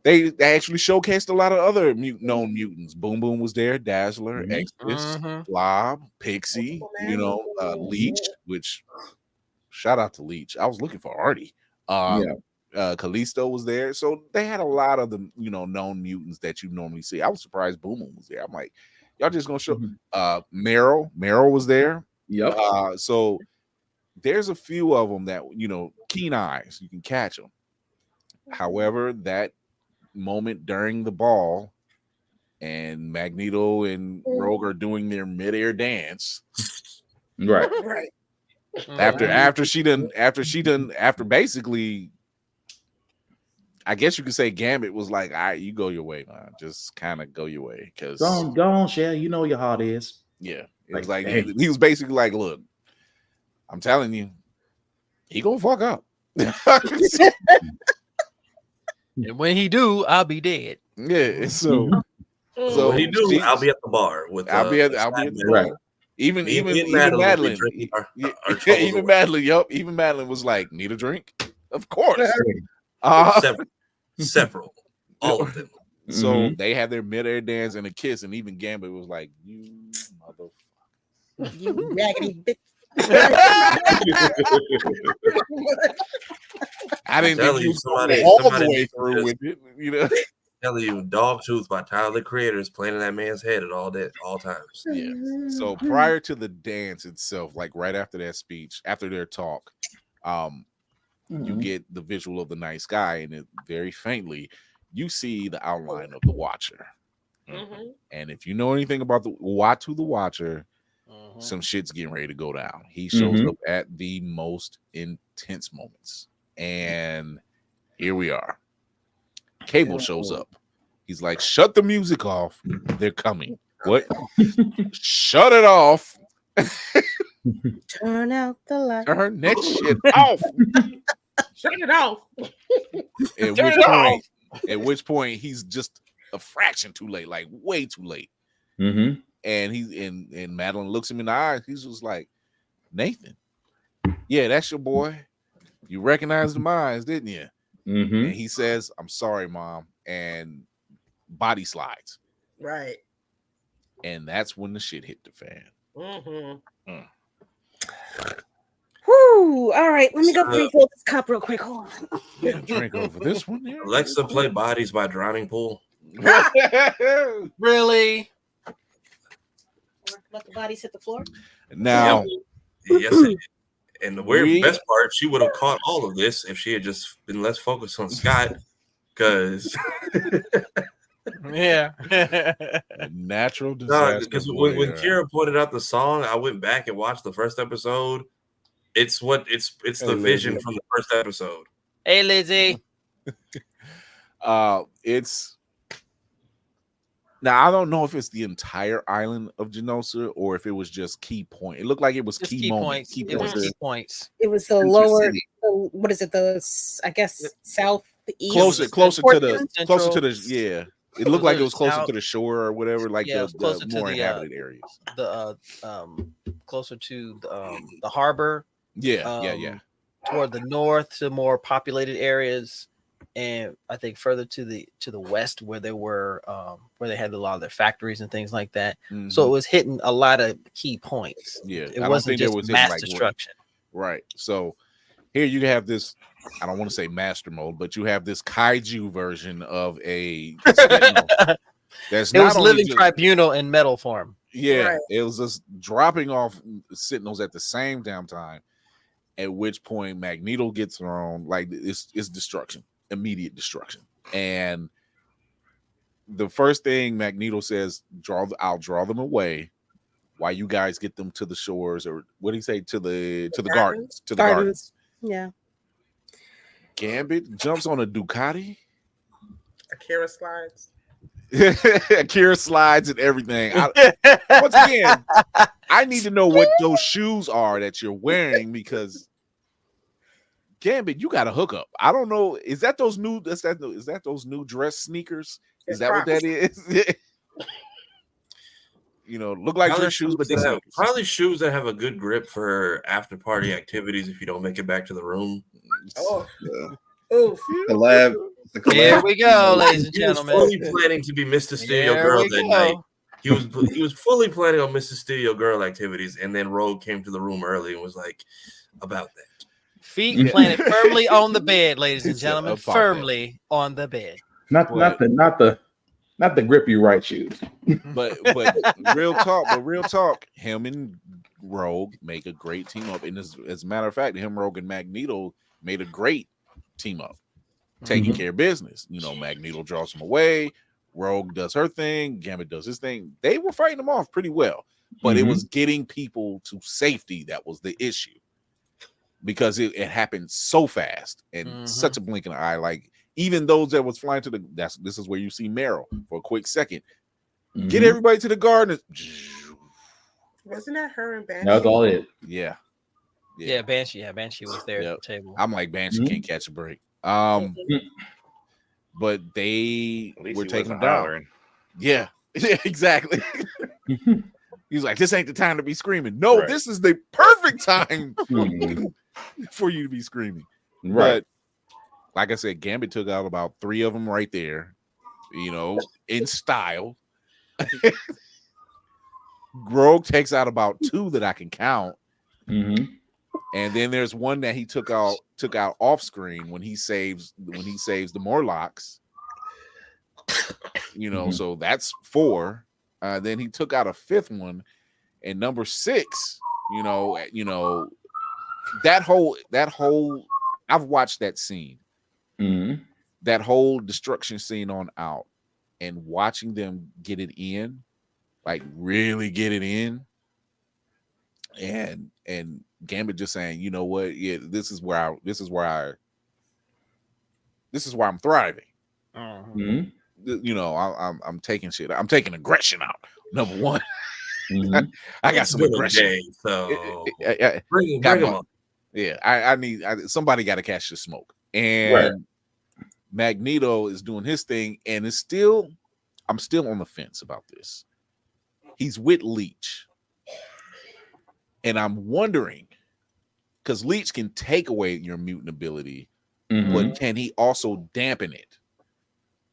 They actually showcased a lot of other known mutants. Boom Boom was there, Dazzler, Exodus, Blob, Pixie, Leech. Which shout out to Leech. I was looking for Artie. Callisto was there, so they had a lot of the known mutants that you normally see. I was surprised Boom Boom was there. I'm like, y'all just gonna show Meryl was there. Yep. So there's a few of them that keen eyes, you can catch them. However, that moment during the ball and Magneto and Rogue are doing their midair dance, right. After basically, I guess you could say Gambit was like, all right, you go your way, man. Just kind of go your way. Because go on, Shell. You know your heart is. Yeah. It was like he was basically like, look, I'm telling you, he gonna fuck up. And when he do, I'll be dead. Yeah. So when he do, I'll be at the bar with. I'll be at the bar. Right. Even Madeline. Even Madeline. Yup. Even Madeline was like, need a drink? Of course. Several. All of them. So they had their midair dance and a kiss, and even Gambit was like, you motherfucker. You raggedy bitch. I didn't think you somebody all the way through with it, Telling you, Dogtooth by Tyler the Creator is playing in that man's head at all times. Yeah. So prior to the dance itself, like right after that speech, after their talk, you get the visual of the night sky, and it very faintly you see the outline of the Watcher. And if you know anything about the Watu the Watcher, some shit's getting ready to go down. He shows up at the most intense moments. And here we are. Cable shows up. He's like, shut the music off. They're coming. What? Shut it off. Turn out the light. Turn that shit off. Shut it off. At which point he's just a fraction too late, like way too late. And and Madeline looks him in the eyes. He's just like, Nathan, yeah, that's your boy. You recognized the eyes, didn't you? And he says, I'm sorry, Mom, and body slides. Right. And that's when the shit hit the fan. Whoo! All right, let me go refill this cup real quick. Hold on. Yeah, drink over this one there. Alexa, play Bodies by Drowning Pool. Really? Let the bodies hit the floor. Now, yes, and the best part, she would have caught all of this if she had just been less focused on Scott, because natural disaster. Because when Kira pointed out the song, I went back and watched the first episode. It's the vision from the first episode. Hey, Lizzie. It's now I don't know if it's the entire island of Genosha or if it was just key point. It looked like it was just key moments. It was key points. It was the lower. What is it? I guess southeast. Closer to the. Yeah. It looked like it was closer to the shore or whatever, like the more inhabited areas. Closer to the harbor. Yeah. Toward the north to more populated areas, and I think further to the west where they were where they had a lot of their factories and things like that. So it was hitting a lot of key points. Yeah, it wasn't just mass destruction. Right. So here you have this. I don't want to say master mode, but you have this kaiju version of a Sentinel. That's It was not only living just, tribunal in metal form. yeah, Right. it was just dropping off Sentinels at the same damn time. At which point Magneto gets thrown, like it's destruction, immediate destruction. And the first thing Magneto says, I'll draw them away while you guys get them to the shores, or what do you say, to the gardens. To the gardens. Yeah. Gambit jumps on a Ducati. Akira slides. Akira slides and everything. Once again, I need to know what those shoes are that you're wearing, because Gambit, you got a hookup. I don't know. Is that those new? Is that those new dress sneakers? Is that what that is? You know, look like dress shoes, but these probably shoes that have a good grip for after party activities. If you don't make it back to the room. Oh, the lab. Here we go, ladies and gentlemen. He was fully planning to be Mr. Stereo Girl that night. He was fully planning on Mr. Stereo Girl activities, and then Rogue came to the room early and was like, about that. Feet planted firmly on the bed, ladies and gentlemen. Firmly on the bed. Not the grippy right shoes. But real talk, him and Rogue make a great team up. And as a matter of fact, him, Rogue, and Magneto made a great team up, taking care of business. You know, Magneto draws him away, Rogue does her thing, Gambit does his thing. They were fighting them off pretty well, but it was getting people to safety that was the issue, because it happened so fast and such a blink in the eye. Like, even those that was flying to this is where you see Meryl for a quick second. Get everybody to the garden. Wasn't that her and Banshee? That was all it. Yeah, Banshee. Yeah, Banshee was there at the table. I'm like, Banshee can't catch a break. But they were taking them down. Hollering. Yeah, exactly. He's like, this ain't the time to be screaming. No, this is the perfect time for you to be screaming. Right. But like I said, Gambit took out about 3 of them right there, you know, in style. Rogue takes out about 2 that I can count. And then there's one that he took out off screen when he saves the Morlocks. You know, so that's 4. Then he took out a 5th one, and number 6. You know that whole. I've watched that scene. That whole destruction scene on out, and watching them get it in, like really get it in, and Gambit just saying, you know what, yeah, this is where I'm thriving. You know, I'm taking shit. I'm taking aggression out. Number 1. I got some aggression. So bring them on. Yeah, I need somebody got to catch the smoke. And Magneto is doing his thing, and I'm still on the fence about this. He's with Leech, and I'm wondering, because Leech can take away your mutant ability, but can he also dampen it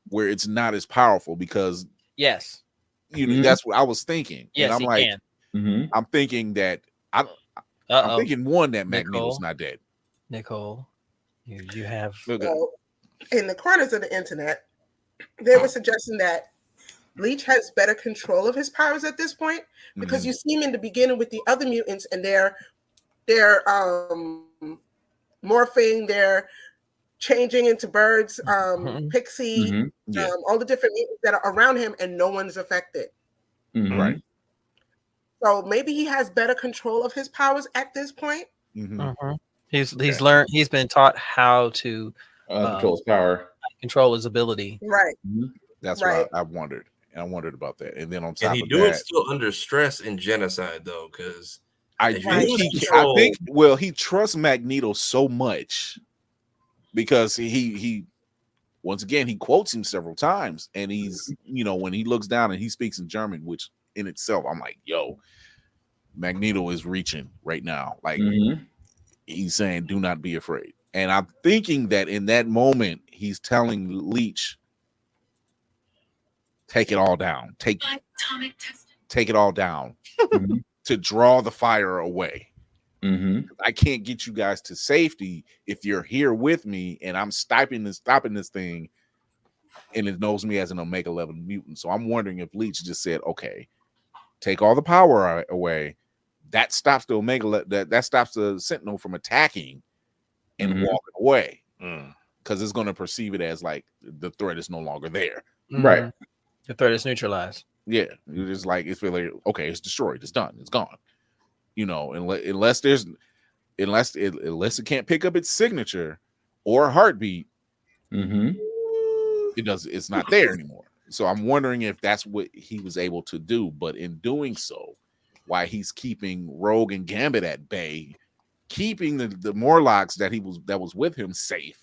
where it's not as powerful? Because yes, you know, that's what I was thinking. Yes, and I'm like, I'm thinking that I'm thinking that Magneto's not dead. Nicole, you have in the corners of the internet, they were suggesting that Leech has better control of his powers at this point, because you see him in the beginning with the other mutants, and they're morphing, they're changing into birds, Pixie, all the different mutants that are around him, and no one's affected. Right. So maybe he has better control of his powers at this point. He's learned. He's been taught how to control his power, control his ability. Right. That's what I wondered. And I wondered about that. And then on top he of do that, it still under stress in genocide though, because I think he trusts Magneto so much because he once again he quotes him several times, and he's, you know, when he looks down and he speaks in German, which in itself I'm like, yo, Magneto is reaching right now. Like he's saying, do not be afraid. And I'm thinking that in that moment he's telling Leech, take it all down. Take it all down to draw the fire away. I can't get you guys to safety if you're here with me and I'm stopping this thing, and it knows me as an Omega level mutant. So I'm wondering if Leech just said, okay, take all the power away. That stops the Omega, that stops the Sentinel from attacking and walking away. Because it's going to perceive it as like the threat is no longer there. Right. The threat is neutralized. Yeah. You're just like, it's really, okay, it's destroyed. It's done. It's gone. You know, unless it can't pick up its signature or heartbeat, it's not there anymore. So I'm wondering if that's what he was able to do. But in doing so, why he's keeping Rogue and Gambit at bay, keeping the Morlocks that was with him safe,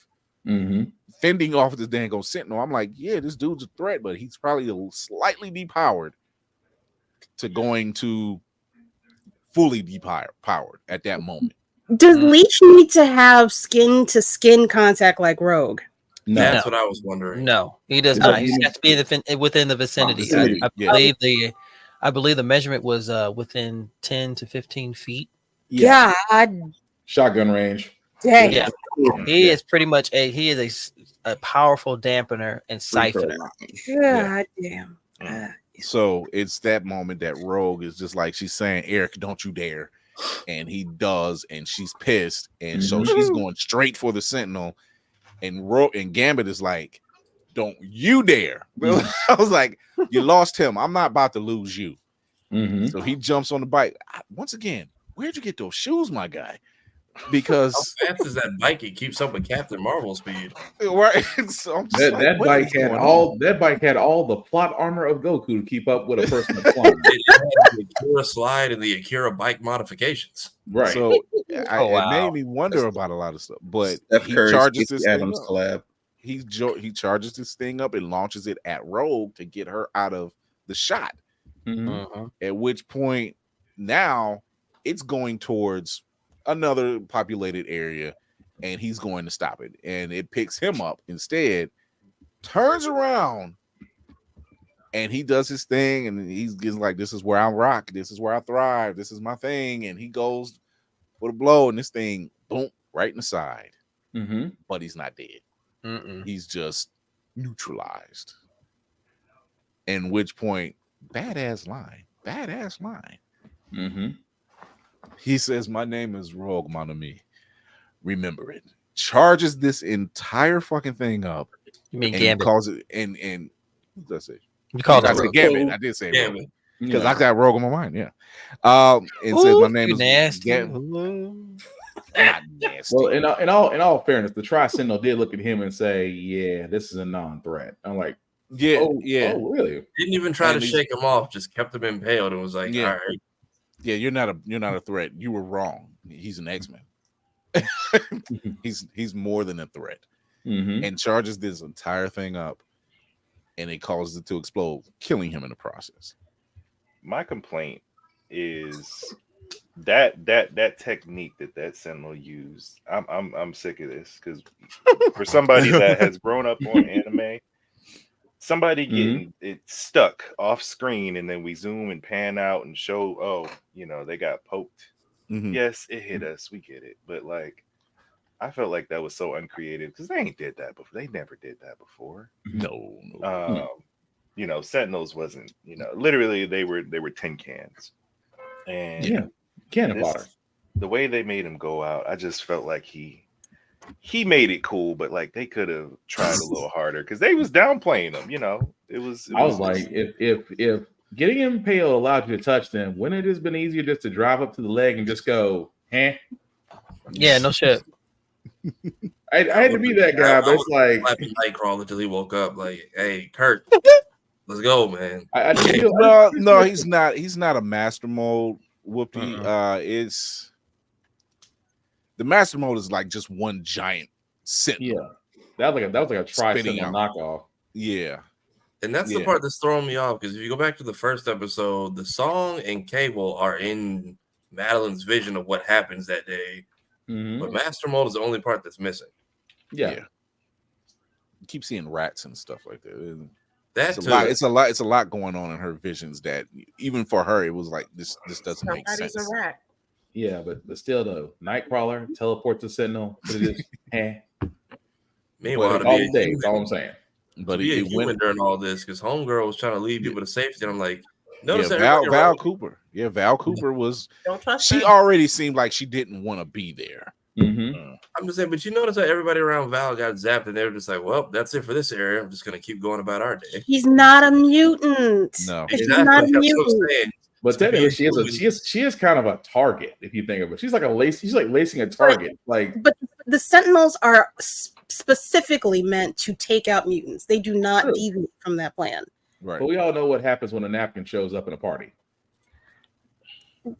fending off this dang old Sentinel. I'm like, yeah, this dude's a threat, but he's probably slightly depowered to going to fully depowered at that moment. Does Leech need to have skin to skin contact like Rogue? No. That's what I was wondering. No, he does not. He has to be within the vicinity. I believe the measurement was within 10 to 15 feet. Yeah. Shotgun range. Dang. Yeah. He is pretty much a powerful dampener and siphoner. God damn. So it's that moment that Rogue is just like, she's saying, Eric, don't you dare. And he does, and she's pissed. And so she's going straight for the Sentinel. And Gambit is like, don't you dare. I was like, you lost him. I'm not about to lose you. So he jumps on the bike. Once again, where'd you get those shoes, my guy? Because how fast is that bike? It keeps up with Captain Marvel speed. Right. So that bike had all the plot armor of Goku to keep up with a person that's flying. It had the Akira slide and the Akira bike modifications. Right. So it made me wonder about a lot of stuff. But he charges this Adams collab. He charges this thing up and launches it at Rogue to get her out of the shot. At which point now it's going towards another populated area, and he's going to stop it. And it picks him up instead, turns around, and he does his thing, and he's like, this is where I rock, this is where I thrive, this is my thing. And he goes for the blow, and this thing, boom, right in the side. But he's not dead. He's just neutralized. In which point, badass line. He says, my name is Rogue, mon ami. Remember it. Charges this entire fucking thing up. You mean and Gambit? Calls it, and what did I say? You called I it said Gambit. I did say Gambit. Because I got Rogue on my mind, yeah. And says, my name is nasty. Not nasty. Well, in all fairness, the Tri-Sentinel did look at him and say, yeah, this is a non-threat. I'm like, yeah, oh, really? Didn't even try to shake him off, just kept him impaled and was like, all right. Yeah, you're not a threat. You were wrong. He's an X-Men. he's more than a threat. And charges this entire thing up, and it causes it to explode, killing him in the process. My complaint is that technique that Sentinel used. I'm sick of this, because for somebody that has grown up on anime, somebody getting it stuck off screen, and then we zoom and pan out and show, they got poked. Yes, it hit us. We get it. But like, I felt like that was so uncreative, because they ain't did that before. They never did that before. No. Sentinels wasn't, literally they were tin cans. And cannon fodder. The way they made him go out, I just felt like he made it cool, but like they could have tried a little harder, because they was downplaying him. I was like, if getting impaled allowed you to touch them, wouldn't it have been easier just to drive up to the leg and just go, Yeah, no shit. I had to be that guy, but it's like Nightcrawler until he woke up. Like, hey, Kurt, let's go, man. No, he's not. He's not a master mold. Whoopie. It's the master mode is like just one giant Sentinel. Yeah, that was like a Tri-Sentinel knockoff. Yeah. And that's the part that's throwing me off, because if you go back to the first episode, the Song and Cable are in Madeline's vision of what happens that day. But Master Mold is the only part that's missing. Yeah. You keep seeing rats and stuff like that. It's a lot going on in her visions that even for her it was like this doesn't make sense. Somebody's a rat. Yeah, but still though, Nightcrawler teleport to Sentinel. But it is Meanwhile, to all be it a takes. All I'm human, saying. But to be a it human went. during all this, because Homegirl was trying to lead people to safety, and I'm like, notice that Val everybody Cooper. Yeah, Val Cooper was. Don't trust She her. already seemed like she didn't want to be there. I'm just saying, but you notice that everybody around Val got zapped, and they were just like, well, that's it for this area. I'm just gonna keep going about our day. He's not a mutant. No. She's Exactly. not a That's what I'm mutant. saying. But To be technically, a human- she is kind of a target if you think of it. She's like she's like lacing a target. Like, But the Sentinels are specifically meant to take out mutants. They do not True. deviate from that plan. Right. but we all know what happens when a napkin shows up in a party.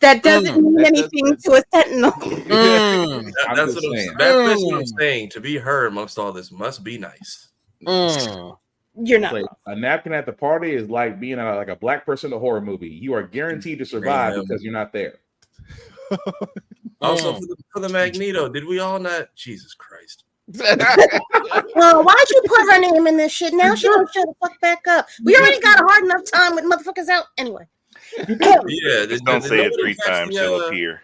That doesn't mean That anything to a Sentinel. Mm, I'm just saying. That's what I'm saying. To be her amongst all this must be nice. mm. You're not. Like, a napkin at the party is like being like a black person in a horror movie. You are guaranteed to survive Damn. because you're not there. Also, for the Magneto, did we all not? Jesus Christ. Well, why'd you put her name in this shit? Now she don't shut the fuck back up. We already got a hard enough time with motherfuckers out anyway. Yeah, Just don't say it 3 times. She'll appear.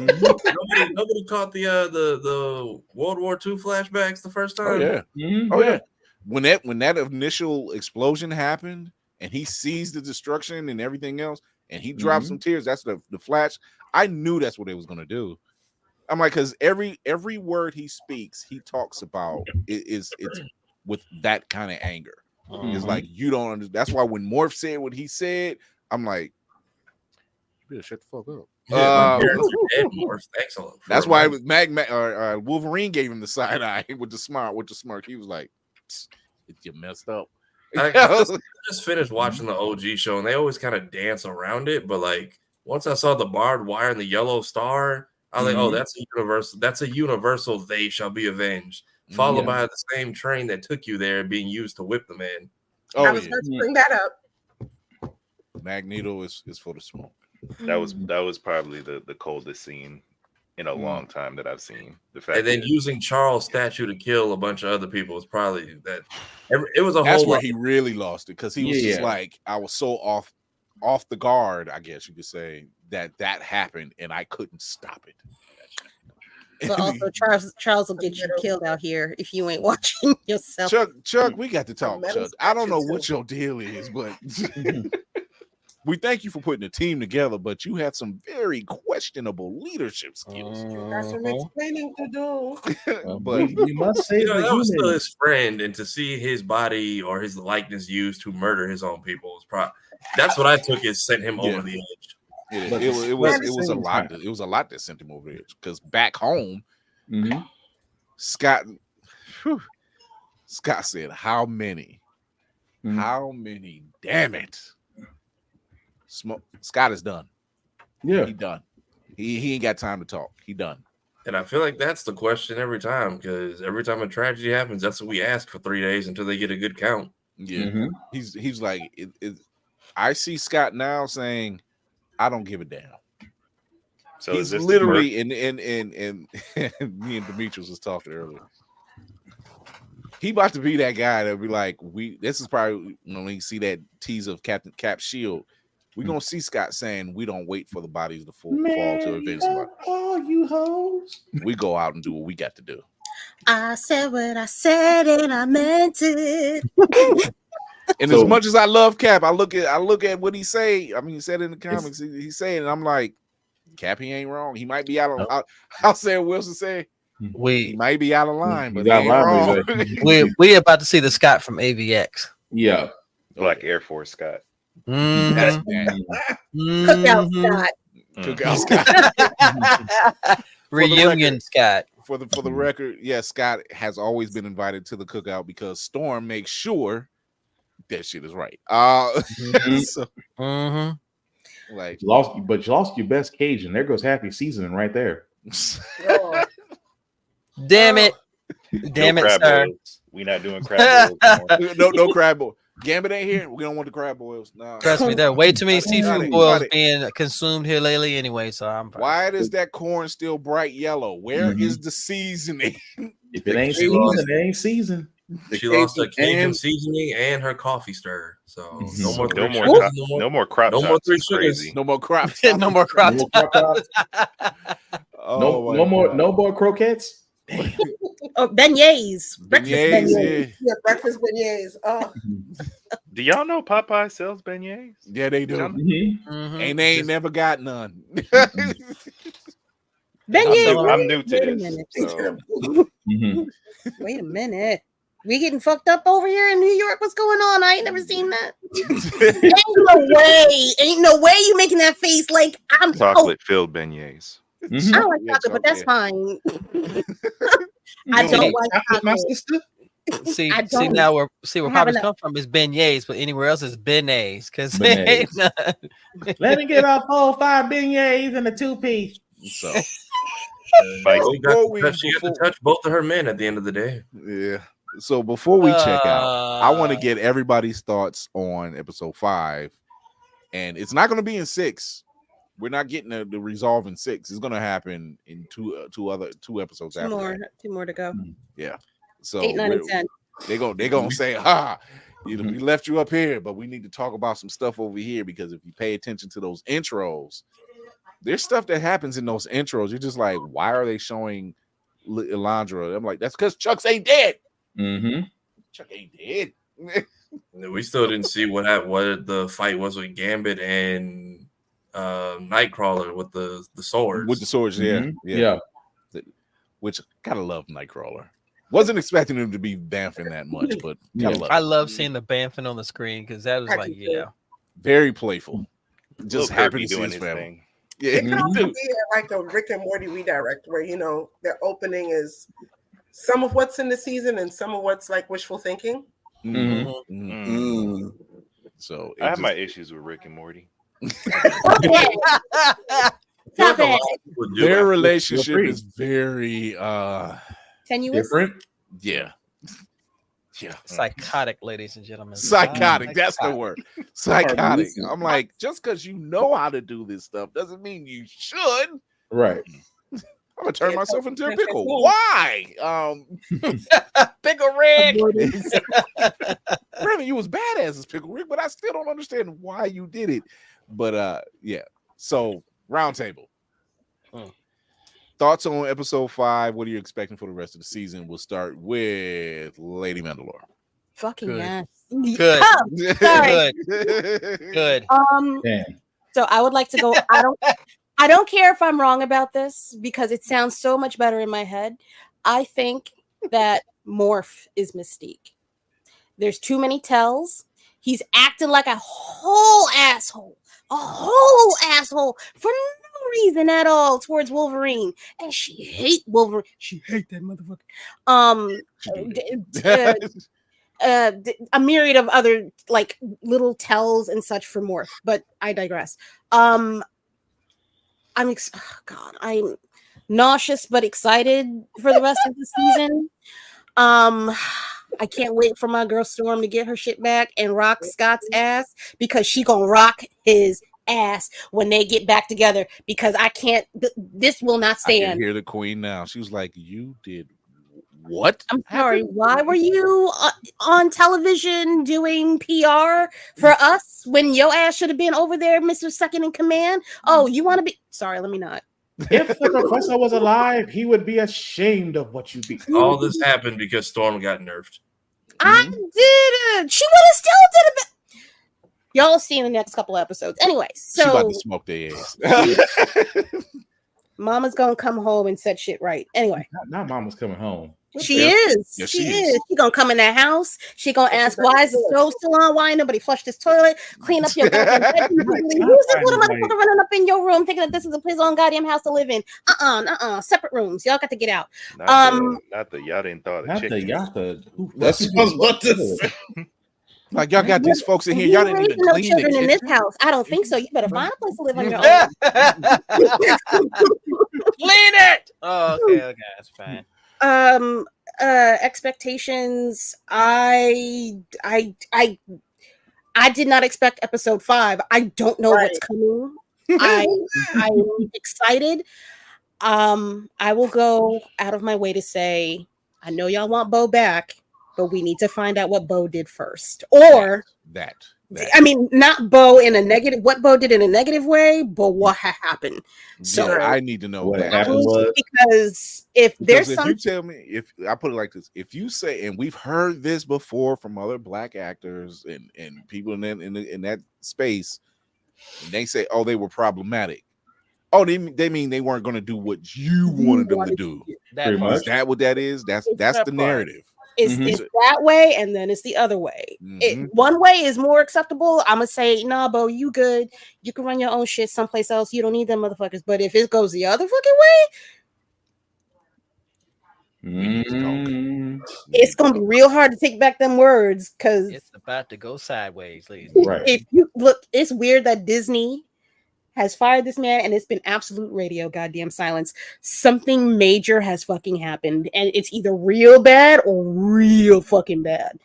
Nobody caught the World War II flashbacks the first time. Oh yeah. Mhm. Oh yeah. When that initial explosion happened and he sees the destruction and everything else and he drops some tears, that's the flash. I knew that's what they was gonna do. I'm like, because every word he speaks, he talks about it's with that kind of anger. It's like you don't understand. That's why when Morph said what he said, I'm like, you better shut the fuck up. Yeah, my parents are dead, Morph. Thanks a lot. That's why it was Wolverine gave him the side eye with the smirk. He was like, you messed up. I just finished watching the OG show, and they always kind of dance around it. But like once I saw the barbed wire and the yellow star, I was like, oh, that's a universal. That's a universal. They shall be avenged. Followed by the same train that took you there being used to whip the man. Oh, I was going to bring that up. Magneto is for the smoke. That was probably the coldest scene in a long time that I've seen. The fact And then using Charles' statue to kill a bunch of other people was probably that. It was a That's whole. where he really lost it because he was just like, I was so off the guard, I guess you could say, that happened and I couldn't stop it. But also, Charles will get you killed out here if you ain't watching yourself. Chuck, we got to talk, Chuck. I don't know what your deal is, but we thank you for putting a team together, but you had some very questionable leadership skills. Got some explaining to do. But we must say that was still his friend, and to see his body or his likeness used to murder his own people was probably that's what I took as sent him over the edge. It was a lot. It was a lot that sent him over the edge because back home, Scott said, "How many? How many? Damn it!" Scott is done. Yeah, he done. He ain't got time to talk. He done. And I feel like that's the question every time because every time a tragedy happens, that's what we ask for 3 days until they get a good count. Yeah, he's like, I see Scott now saying, "I don't give a damn." So he's literally and me and Demetrius was talking earlier. He about to be that guy that'll be like, this is probably when we see that teaser of Captain Cap's shield. We're gonna see Scott saying, "We don't wait for the bodies to fall to avenge somebody. Oh, you hoes! We go out and do what we got to do." I said what I said and I meant it. And as much as I love Cap, I look at what he say. I mean, he said in the comics, he's saying, and I'm like, Cap, he ain't wrong. He might be out of. I'll say Wilson say, he might be out of line, but he ain't wrong. we about to see the Scott from AVX. Yeah, like Air Force Scott. Cookout Scott. Cookout Scott. Reunion Scott. For the record, yeah, Scott has always been invited to the cookout because Storm makes sure that shit is right. Like you lost your best Cajun. There goes happy seasoning right there. Damn it. Damn it, sir. We're not doing crab boils. No crab boil. Gambit ain't here. We don't want the crab boils. No. Trust me, there are way too many seafood boils being consumed here lately anyway. So why does that corn still bright yellow? Where is the seasoning? If it ain't seasoned, it ain't seasoned. She lost her Cajun and seasoning and her coffee stir. So no more No three more sugars, no more crop no more tops. three It's sugars. crazy. no more crop. No more crop No more crop tops. Oh, no more croquettes. Oh, beignets, breakfast Beignets, beignets. Yeah, breakfast beignets. Oh, Do y'all know Popeye sells beignets? Yeah, they do. Mhm. And they ain't never got none. Beignets. I'm new to Wait a this. minute. So. Wait a minute. We getting fucked up over here in New York. What's going on? I ain't never seen that. Ain't no way you making that face like I'm Chocolate filled beignets. I don't like chocolate, but that's fine. I don't like chocolate. My sister. See I where I Popeyes haven't- come from is beignets, but anywhere else is beignets because Beignets. Let me get about 4 or 5 beignets and a 2-piece. So She got Before to touch both of her men at the end of the day. yeah. So before we check out, I want to get everybody's thoughts on episode 5, and it's not going to be in 6. We're not getting the resolve in 6. It's going to happen in two episodes after that. 2 more to go. Yeah. So 8, 9, and 10. They're gonna say, we left you up here, but we need to talk about some stuff over here, because if you pay attention to those intros, there's stuff that happens in those intros. You're just like, why are they showing Elandra? I'm like, that's because Chucks ain't dead. Chuck ain't dead. We still didn't see what the fight was with Gambit and Nightcrawler with the swords. With the swords, yeah. Which gotta love Nightcrawler. Wasn't expecting him to be bamfing that much, but I love seeing the bamfing on the screen because that was like, very playful. Just Little happy Kirby to see doing his his family. thing. Yeah, it could also be like a Rick and Morty redirect, where their opening is some of what's in the season and some of what's like wishful thinking. So I have my issues with Rick and Morty. Their relationship is very tenuous. Different. Yeah. Psychotic, ladies and gentlemen. Psychotic. That's the word. Psychotic. I'm like, just because you know how to do this stuff doesn't mean you should. Right. I'm gonna turn myself into a pickle. Why? Pickle Rick. Granted, you was badass as Pickle Rick, but I still don't understand why you did it. But yeah. So roundtable. Thoughts on episode 5? What are you expecting for the rest of the season? We'll start with Lady Mandalore. Fucking yes. Good. Oh, sorry. Good. So I would like to go. I don't care if I'm wrong about this because it sounds so much better in my head. I think that Morph is Mystique. There's too many tells. He's acting like a whole asshole for no reason at all towards Wolverine, and she hate Wolverine. She hate that motherfucker. A myriad of other like little tells and such for Morph, but I digress. I'm nauseous but excited for the rest of the season. I can't wait for my girl Storm to get her shit back and rock Scott's ass, because she gonna rock his ass when they get back together, because I can't this will not stand. I can hear the queen now. She was like, you did what? I'm sorry, why were you on television doing PR for us when your ass should have been over there, Mr. Second in Command? Oh, you want to be sorry, let me not. If the professor was alive, he would be ashamed of what you did. All this happened because Storm got nerfed. I didn't. She would have still did it. Y'all see in the next couple episodes. Anyway, so she about to smoke their ass. Mama's gonna come home and set shit right. Anyway, now Mama's coming home. She is. Yes, she is. She gonna come in that house. She gonna ask, "Why is the stove still on? Why ain't nobody flushed this toilet? Clean up your goddamn bedroom. Who's this little motherfucker running up in your room thinking that this is his own goddamn house to live in? Separate rooms. Y'all got to get out. Not the y'all didn't thought Not the yaka. That's what I was about to say. Like, y'all got these folks in here. Y'all didn't even no clean children the in this kitchen. house. I don't think so. You better find a place to live on your own. Clean it. Oh, okay, that's fine. Expectations. I did not expect episode 5. I don't know what's coming. I'm excited. I will go out of my way to say, I know y'all want Bo back, but we need to find out what Bo did first. Or that. I mean, not Bo in a negative, what Bo did in a negative way, but what happened. So yeah, I need to know what that. happened was because if there's if some, you tell me, if I put it like this, if you say, and we've heard this before from other black actors and people in that space, and they say, oh, they were problematic. Oh, they mean they weren't going to do what you wanted them to do. pretty much. Is that what that is? That's that the part. narrative. it's that way, and then it's the other way. One way is more acceptable. I'm gonna say, nah, Bo, you good. You can run your own shit someplace else. You don't need them motherfuckers. But if it goes the other fucking way, it's gonna be real hard to take back them words because It's about to go sideways, ladies. Right. if you look, it's weird that Disney has fired this man and it's been absolute radio goddamn silence. Something major has fucking happened, and it's either real bad or real fucking bad.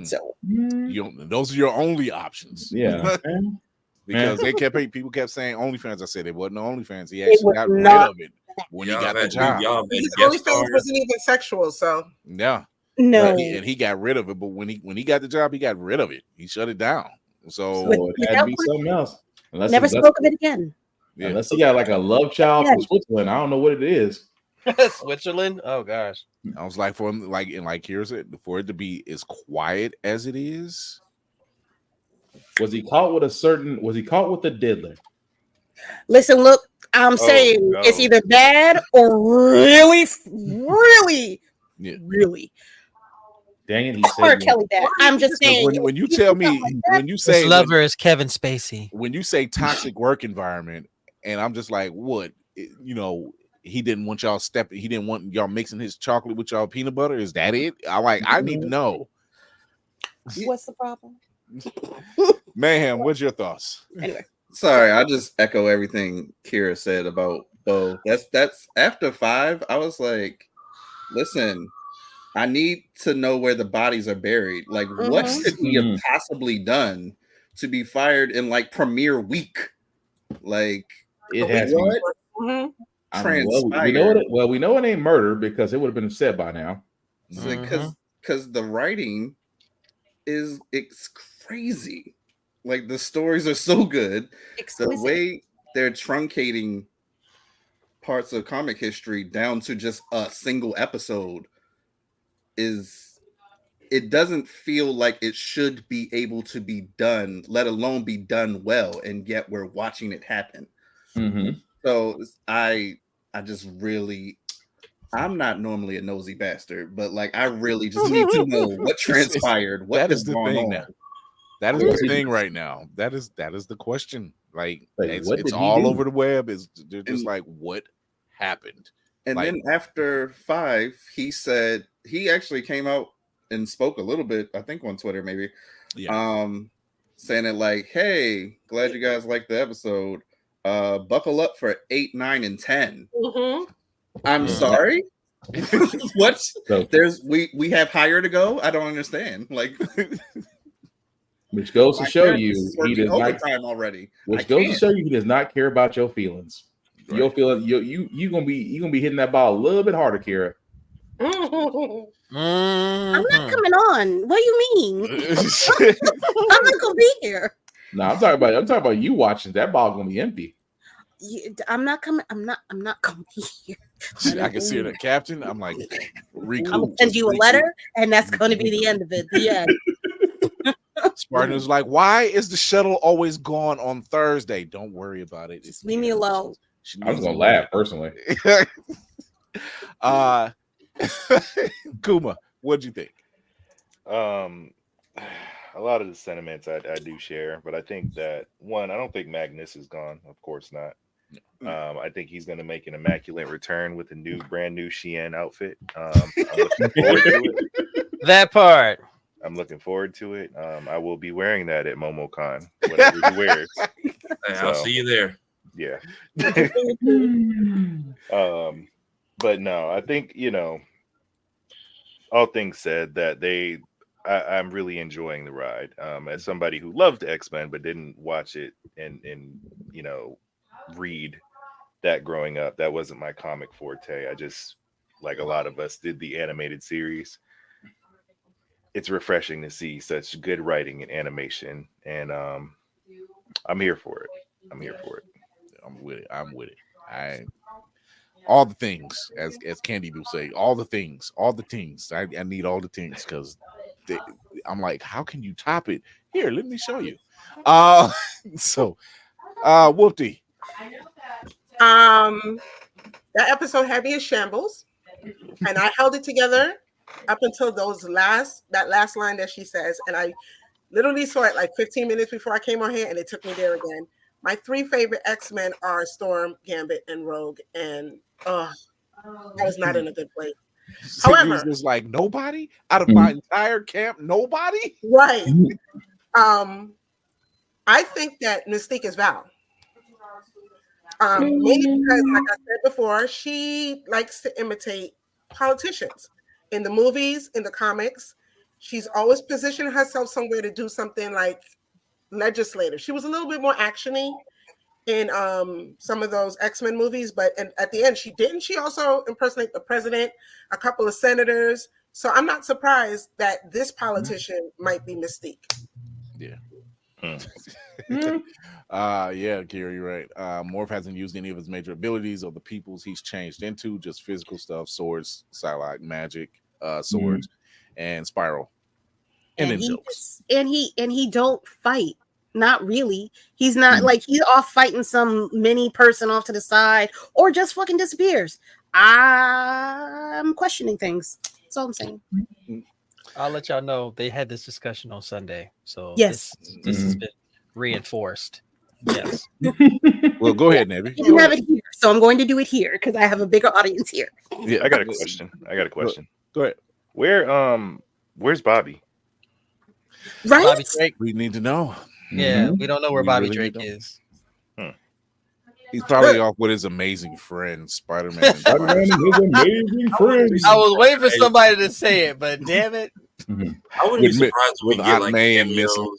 So those are your only options. Yeah. Because people kept saying OnlyFans. I said it wasn't OnlyFans. He actually got rid of it when he got the job. His OnlyFans wasn't even sexual, so yeah, no, and he got rid of it. But when he got the job, he got rid of it. He shut it down. So it had to be something else. Never spoke of it again. Yeah. Unless he got like a love child from Switzerland. I don't know what it is. Switzerland? Oh gosh. I was like, for him, like Kira said, for it to be as quiet as it is. Was he caught with the diddler? Listen, look, I'm saying it's either bad or really, really. Dang it, he said Kelly that. I'm just saying. When you tell me, when you say his lover is Kevin Spacey. When you say toxic work environment, and I'm just like, what? He didn't want y'all he didn't want y'all mixing his chocolate with y'all peanut butter. Is that it? I need to know. What's the problem? Mayhem, what's your thoughts? Anyway. Sorry, I just echo everything Kira said about Bo. That's after 5. I was like, listen, I need to know where the bodies are buried. Like, what could he have possibly done to be fired in like premiere week? Like, it has what transpired? We know it ain't murder because it would have been said by now. Because the writing it's crazy. Like, the stories are so good. The way they're truncating parts of comic history down to just a single episode it doesn't feel like it should be able to be done, let alone be done well, and yet we're watching it happen. So I just really, I'm not normally a nosy bastard, but like I really just need to know what transpired. What is the thing now? That is the thing right now. That is the question. Like it's all over the web. They're just like, what happened? And like, then after 5, he said he actually came out and spoke a little bit, I think on Twitter maybe, saying it like, hey, glad you guys liked the episode. Buckle up for 8, 9, and 10. I'm sorry. What? So, we have higher to go. I don't understand. Like, which goes to show you he does not time already. Which goes to show you he does not care about your feelings. Right. Your feelings, you gonna be hitting that ball a little bit harder, Kira. I'm not coming on. What do you mean? I'm not gonna be here. No, I'm talking about you watching. That ball gonna be empty. I'm not coming. I'm not gonna be here. I can see the captain. I'm like, I'm gonna send you a letter, and that's gonna be the end of it. The end. Spartan was like, why is the shuttle always gone on Thursday? Don't worry about it. Just leave me alone. I was gonna laugh personally. Kuma, what'd you think? A lot of the sentiments I do share, but I think that I don't think Magnus is gone. Of course not. I think he's going to make an immaculate return with a brand new Shein outfit. I'm looking forward to it. That part. I'm looking forward to it. I will be wearing that at MomoCon, whatever he wears. I'll see you there. Yeah. But no, I think, all things said, that I'm really enjoying the ride. As somebody who loved X-Men but didn't watch it and read that growing up, that wasn't my comic forte. I just, like a lot of us, did the animated series. it's refreshing to see such good writing and animation, and I'm here for it. I'm here for it. I'm with it. I'm with it. All the things, as Candy will say, all the things. I need all the things because I'm like, how can you top it? Here, let me show you. So, Whoopty. That episode had me in shambles, and I held it together up until that last line that she says, and I literally saw it like 15 minutes before I came on here, and it took me there again. My 3 favorite X-Men are Storm, Gambit, and Rogue, and I was not in a good place. So However, it was just like nobody out of my entire camp, nobody. Right. I think that Mystique is Val. Mainly because, like I said before, she likes to imitate politicians in the movies, in the comics. She's always positioned herself somewhere to do something like legislative. She was a little bit more actiony in some of those X-Men movies, but at the end, she also impersonate the president, a couple of senators. So I'm not surprised that this politician might be Mystique. Yeah. Yeah, Gary, you're right. Morph hasn't used any of his major abilities or the peoples he's changed into, just physical stuff, swords, Psylocke, magic, swords, and Spiral. And then jokes. And he don't fight. Not really. He's not like he's off fighting some mini person off to the side or just fucking disappears. I'm questioning things. That's all I'm saying. I'll let y'all know they had this discussion on Sunday. So yes, this has been reinforced. Yes. Well, go ahead, Navy. You have it here, so I'm going to do it here because I have a bigger audience here. Yeah, I got a question. Go ahead. Where's Bobby? Right? Bobby Drake. We need to know. Yeah, we don't know where Bobby Drake is. He's probably off with his amazing friend, Spider-Man. Spider-Man and his amazing friends. I was waiting for somebody to say it, but damn it. I wouldn't be surprised if we get like cameos.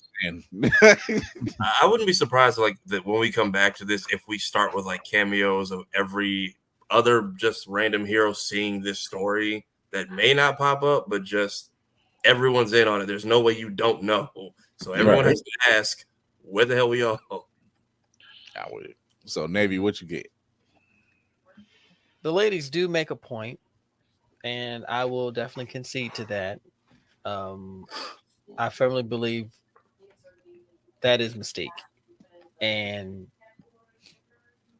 I wouldn't be surprised like that when we come back to this if we start with like cameos of every other just random hero seeing this story that may not pop up, but just everyone's in on it. There's no way you don't know. So everyone has to ask, where the hell we all? I would. So Navy, what you get? The ladies do make a point, and I will definitely concede to that. I firmly believe that is Mystique. And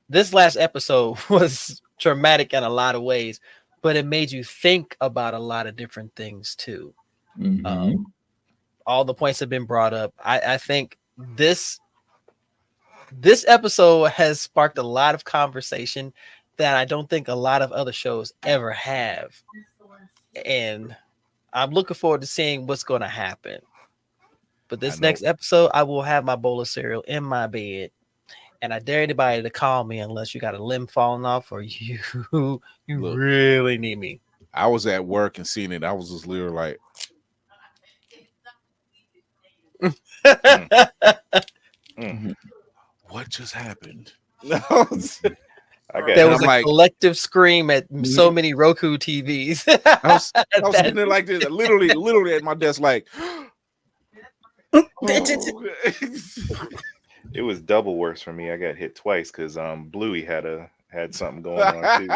this last episode was traumatic in a lot of ways, but it made you think about a lot of different things too. All the points have been brought up. I think this episode has sparked a lot of conversation that I don't think a lot of other shows ever have. And I'm looking forward to seeing what's going to happen. But this next episode, I will have my bowl of cereal in my bed. And I dare anybody to call me unless you got a limb falling off or you really need me. I was at work and seeing it. I was just literally like, what just happened? There was a collective scream at so many Roku TVs. I was sitting there like this, literally at my desk, like. It was double worse for me. I got hit twice because Bluey had something going on too.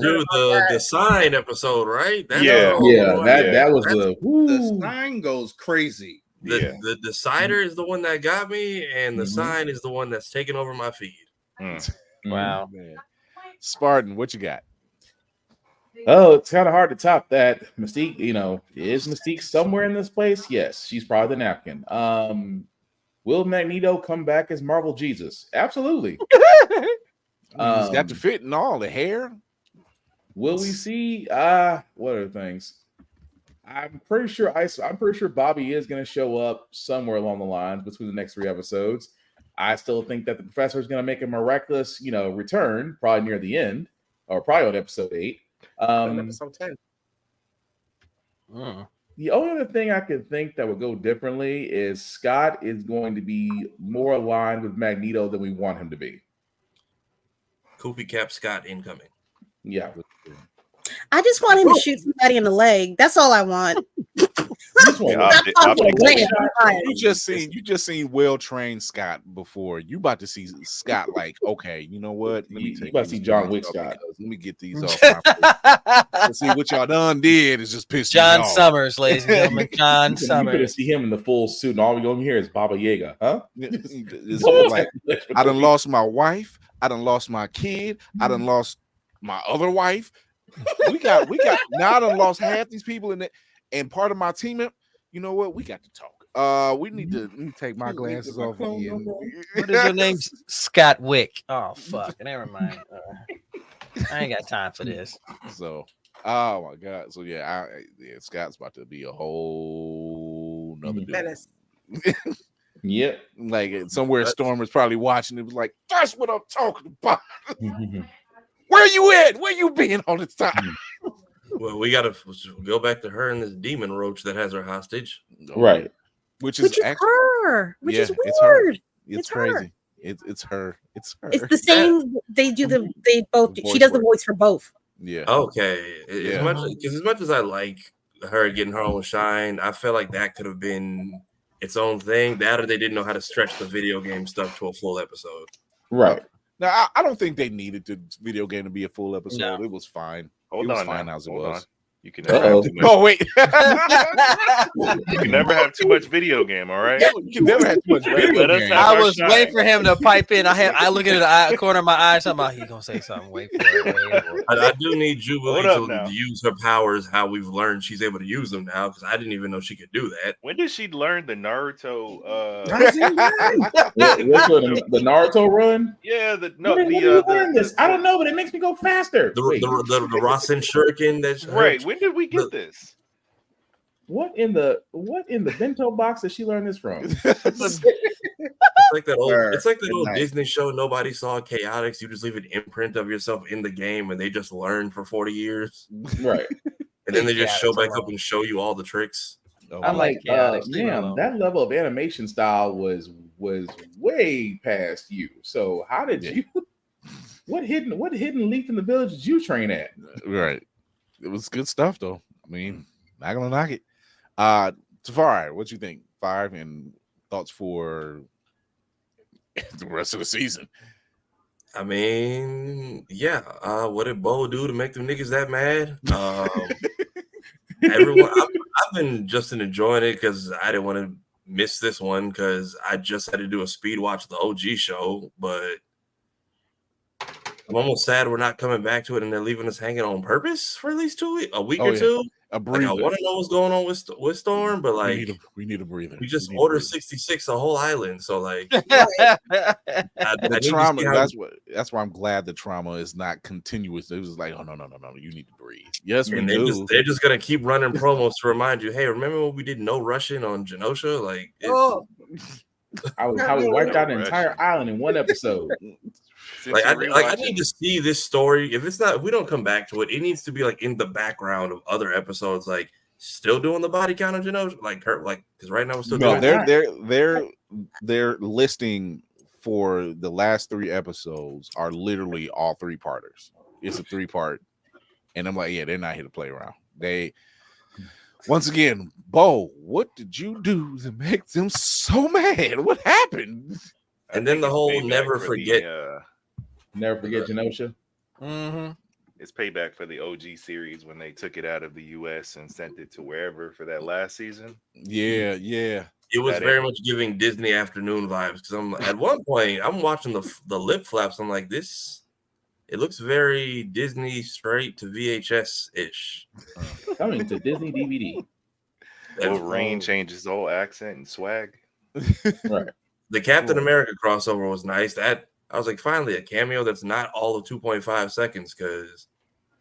Dude, the sign episode, right? That was the sign goes crazy. The decider is the one that got me, and the sign is the one that's taking over my feed. Wow, man. Spartan, what you got? Oh, it's kind of hard to top that. Mystique, is Mystique somewhere in this place? Yes, she's probably the napkin. Will Magneto come back as Marvel Jesus? Absolutely. He's got the fit and all the hair. Will we see? What are the things? I'm pretty sure Bobby is going to show up somewhere along the lines between the next 3 episodes. I still think that the professor is going to make a miraculous, return probably near the end, or probably on episode 8. Episode 10. The only other thing I could think that would go differently is Scott is going to be more aligned with Magneto than we want him to be. Koopy Cap Scott incoming. Yeah. I just want him to shoot somebody in the leg. That's all I want. You just seen well-trained Scott before. You about to see Scott like, okay, you know what? Let me take. You about to see John Wick Scott. Let me get these off my plate. See what y'all done did is just piss John me off. Summers, ladies and gentlemen. John Summers. You could see him in the full suit, and all we're gonna hear is Baba Yaga, huh? It's like, I done lost my wife. I done lost my kid. I done lost my other wife. We got now I done lost half these people in it. And part of my team, you know what? We got to talk. We need to let me take my glasses off again. What is your name? Scott Wick. Oh fuck. Never mind. I ain't got time for this. So, oh my god. So yeah, Scott's about to be a whole nother dude. Yep. Like somewhere Storm is probably watching. It was like, that's what I'm talking about. Where you at? Where you been all this time? Well, we got to go back to her and this demon roach that has her hostage. Right. Which is actually, her. Which is it's weird. It's crazy. It's her. It's her. It's the same. They both. She does the voice for both. Yeah. Okay. As much as I like her getting her own shine, I feel like that could have been its own thing. That or they didn't know how to stretch the video game stuff to a full episode. Right. Now I don't think they needed the video game to be a full episode. No. It was fine. Hold it was on fine now. as it Hold was. on. You can never have too much. Oh wait. You can never have too much video game. All right. You can never have too much video game. I was waiting for him to pipe in. I look at the corner of my eye. Something he's gonna say something. Wait for it. I do need Jubilee to use her powers. How we've learned she's able to use them now, because I didn't even know she could do that. When did she learn the Naruto? The Naruto run? Yeah. I don't know, but it makes me go faster. The Rasen Shuriken. That's right. When did we get this? What in the bento box did she learn this from? It's like that old Disney show nobody saw, Chaotix. You just leave an imprint of yourself in the game, and they just learn for 40 years, right? And then they just show back up and show you all the tricks. I'm like, damn, that level of animation style was way past you. So how did you? What hidden leaf in the village did you train at? Right. It was good stuff, though. I mean, not gonna knock it. Tafari, what you think? 5 and thoughts for the rest of the season? I mean, yeah. What did Bo do to make them niggas that mad? Everyone, I've been just enjoying it because I didn't want to miss this one because I just had to do a speed watch of the OG show, but I'm almost sad we're not coming back to it and they're leaving us hanging on purpose for at least a week or two. A breather. Like, I want to know what's going on with Storm, but like we need a breather. We just ordered 66 a whole island, so like the trauma. That's why I'm glad the trauma is not continuous. It was like, oh no, you need to breathe. Yes, we do. They're just gonna keep running promos to remind you, hey, remember when we did no Russian on Genosha? Like, I was wiped out an entire island in one episode. I need to see this story. If we don't come back to it, it needs to be like in the background of other episodes, like still doing the body count on Genosha, because right now we're still doing. They're listing for the last 3 episodes are literally all 3-parters. It's a 3-part, and I'm like, yeah, they're not here to play around. They once again, Bo, what did you do to make them so mad? What happened? And then the whole never forget Genosha. Mm-hmm. It's payback for the OG series when they took it out of the US and sent it to wherever for that last season. Yeah. It was very much giving Disney afternoon vibes because at one point I'm watching the lip flaps. I'm like, it looks very Disney straight to VHS ish. Coming to Disney DVD. Wolverine changed his whole accent and swag. Right. The Captain America crossover was nice. That I was like, finally a cameo that's not all of 2.5 seconds. Because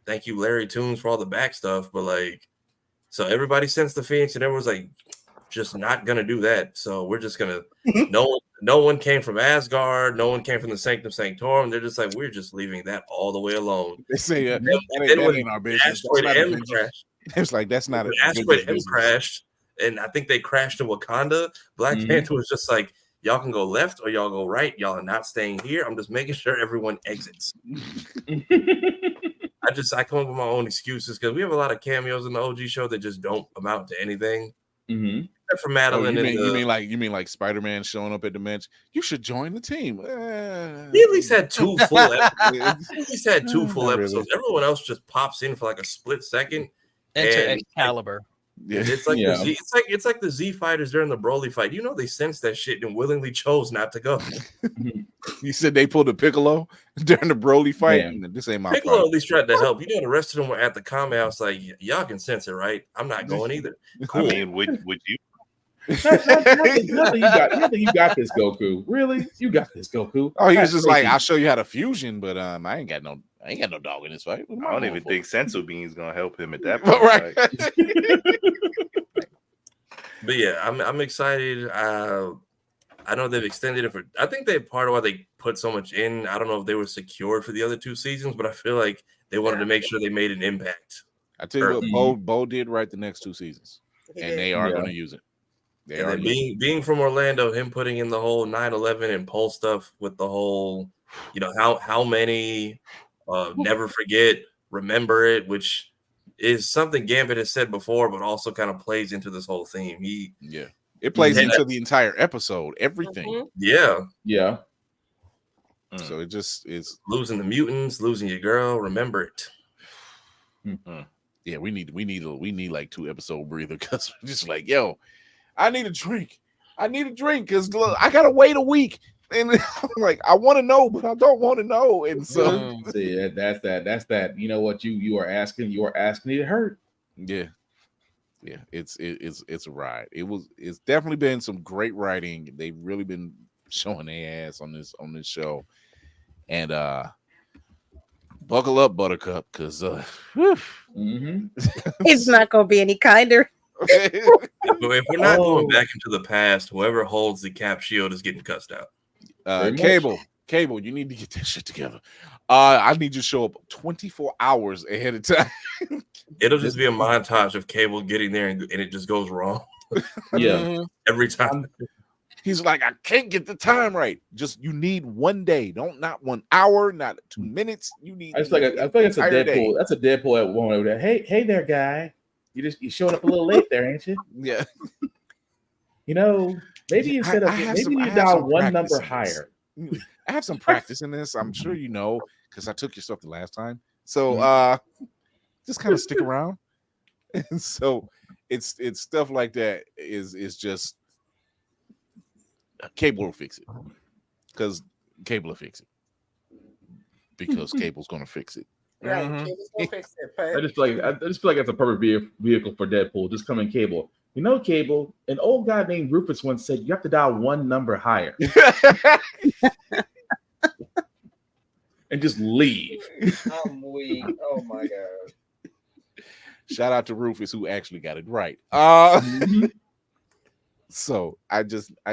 thank you, Larry Tunes, for all the back stuff. But like, so everybody sensed the Phoenix, and everyone's like, just not gonna do that. So we're just gonna. No one came from Asgard. No one came from the Sanctum Sanctorum. They're just like, we're just leaving that all the way alone. They say that ain't our business. Asteroid M crashed. It's like that's not. Asteroid M crashed, and I think they crashed in Wakanda. Black Panther was just like, y'all can go left or y'all go right. Y'all are not staying here. I'm just making sure everyone exits. I come up with my own excuses because we have a lot of cameos in the OG show that just don't amount to anything. Mm-hmm. Except for Madeline. You mean like Spider-Man showing up at the bench? You should join the team. He at least had 2 full episodes. He at least had 2 full episodes. Really. Everyone else just pops in for like a split second. Enter And Excalibur. Yeah. it's like the Z, it's like the Z fighters during the Broly fight. You know they sensed that shit and willingly chose not to go. You said they pulled a Piccolo during the Broly fight. Man. This ain't my Piccolo fight. at least tried to help. You know the rest of them were at the comment house like, y'all can sense it, right? I'm not going either. Cool. I mean, would you? Nothing you got this, Goku. Really? You got this, Goku. Oh, he was just like, I'll show you how to fusion, but I ain't got no dog in this fight. I don't even think Sensu Bean's gonna help him at that point. Right. But yeah, I'm excited. I know they've extended it for. I think they part of why they put so much in. I don't know if they were secured for the other 2 seasons, but I feel like they wanted to make sure they made an impact. I tell you what, Bo did write the next 2 seasons, and they are going to use it. And then being from Orlando, him putting in the whole 9/11 and Pulse stuff with the whole, how many never forget, remember it, which is something Gambit has said before, but also kind of plays into this whole theme. It plays into the entire episode, everything. Yeah. So it just is losing the mutants, losing your girl. Remember it. Yeah, we need like 2 episode breather because we're just like, yo, I need a drink because I gotta wait a week, and I'm like, I want to know, but I don't want to know, and so see, that's that. You know what you are asking it to hurt. Yeah, it's a ride. It's definitely been some great writing. They've really been showing their ass on this show, and buckle up, Buttercup, because it's not gonna be any kinder. If we're not going back into the past, whoever holds the cap shield is getting cussed out. Cable, you need to get that shit together. I need you to show up 24 hours ahead of time. It'll just be a montage of Cable getting there and it just goes wrong. Yeah. Every time. He's like, I can't get the time right. Just you need 1 day, not 1 hour, not 2 minutes. You need. I feel like it's a Deadpool. Day. That's a Deadpool at one over there. Hey there, guy. You showed up a little late there, ain't you? Yeah. Maybe instead of maybe you dial 1 number higher. I have some practice in this. I'm sure you know because I took your stuff the last time. So just kind of stick around. And so it's stuff like that is just Cable will fix it because Cable will fix it because Cable's gonna fix it. Right, Cable's gonna fix it. But I just feel like that's a perfect vehicle for Deadpool. Just come in, Cable. Cable, an old guy named Rufus once said you have to dial 1 number higher. And just leave. I'm weak. Oh my god. Shout out to Rufus who actually got it right. So I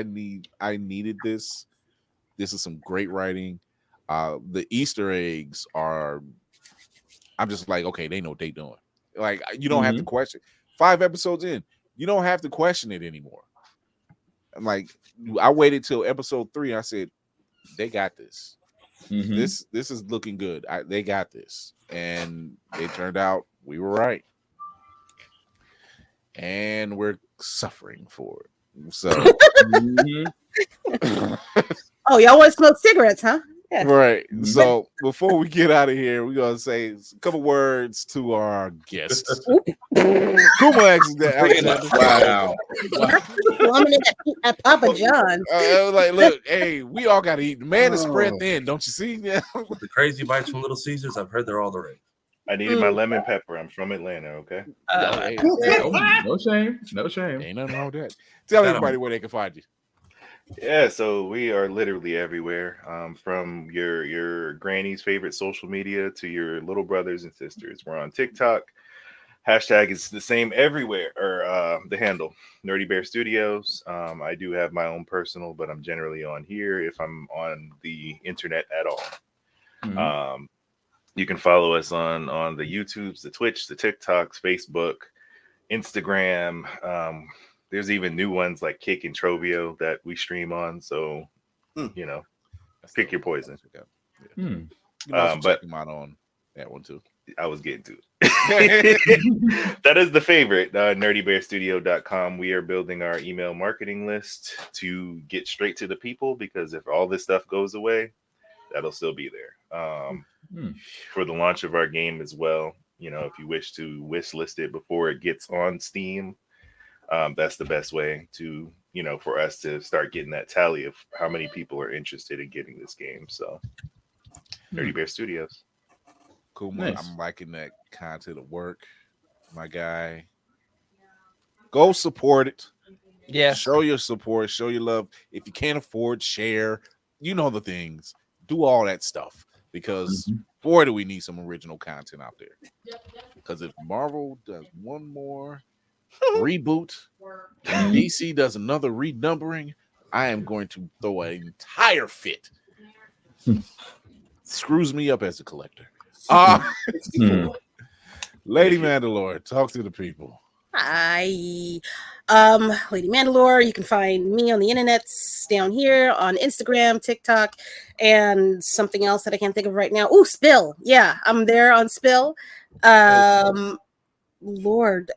needed this. This is some great writing. The Easter eggs are. I'm just like, okay, they know what they doing. Like you don't have to question. 5 episodes in, you don't have to question it anymore. I'm like, I waited till episode 3. I said, they got this. This is looking good. They got this, and it turned out we were right, and we're suffering for it. So, oh, y'all want to smoke cigarettes, huh? Yeah. Right. So before we get out of here, we're gonna say a couple words to our guests. Kuma actually, wow. At Papa John's. Like, look, hey, we all gotta eat. The man is spread thin, don't you see? The crazy bites from Little Caesars, I've heard they're all the rage. I needed my lemon pepper. I'm from Atlanta, okay? No shame. Ain't nothing wrong with that. Tell everybody where they can find you. Yeah, so we are literally everywhere, from your granny's favorite social media to your little brothers and sisters. We're on TikTok. Hashtag is the same everywhere, or the handle, Nerdy Bear Studios. I do have my own personal, but I'm generally on here if I'm on the internet at all. You can follow us on the YouTubes, the Twitch, the TikToks, Facebook, Instagram. There's even new ones like Kick and Trovio that we stream on. So, pick your poison. But check them out on that one too. I was getting to it. That is the favorite, nerdybearstudio.com. We are building our email marketing list to get straight to the people, because if all this stuff goes away, that'll still be there. For the launch of our game as well, you know, if you wish to wish list it before it gets on Steam, that's the best way to, you know, for us to start getting that tally of how many people are interested in getting this game. So Nerdy Bear Studios. Cool, man. Nice. I'm liking that content of work, my guy. Go support it. Yeah. Show your support. Show your love. If you can't afford, share. You know the things. Do all that stuff, because boy, do we need some original content out there. Because if Marvel does one more reboot and DC does another renumbering, I am going to throw an entire fit. Screws me up as a collector. Lady Mandalore, talk to the people. Hi, Lady Mandalore. You can find me on the internets down here on Instagram, TikTok, and something else that I can't think of right now. Oh, Spill. Yeah, I'm there on Spill. Lord,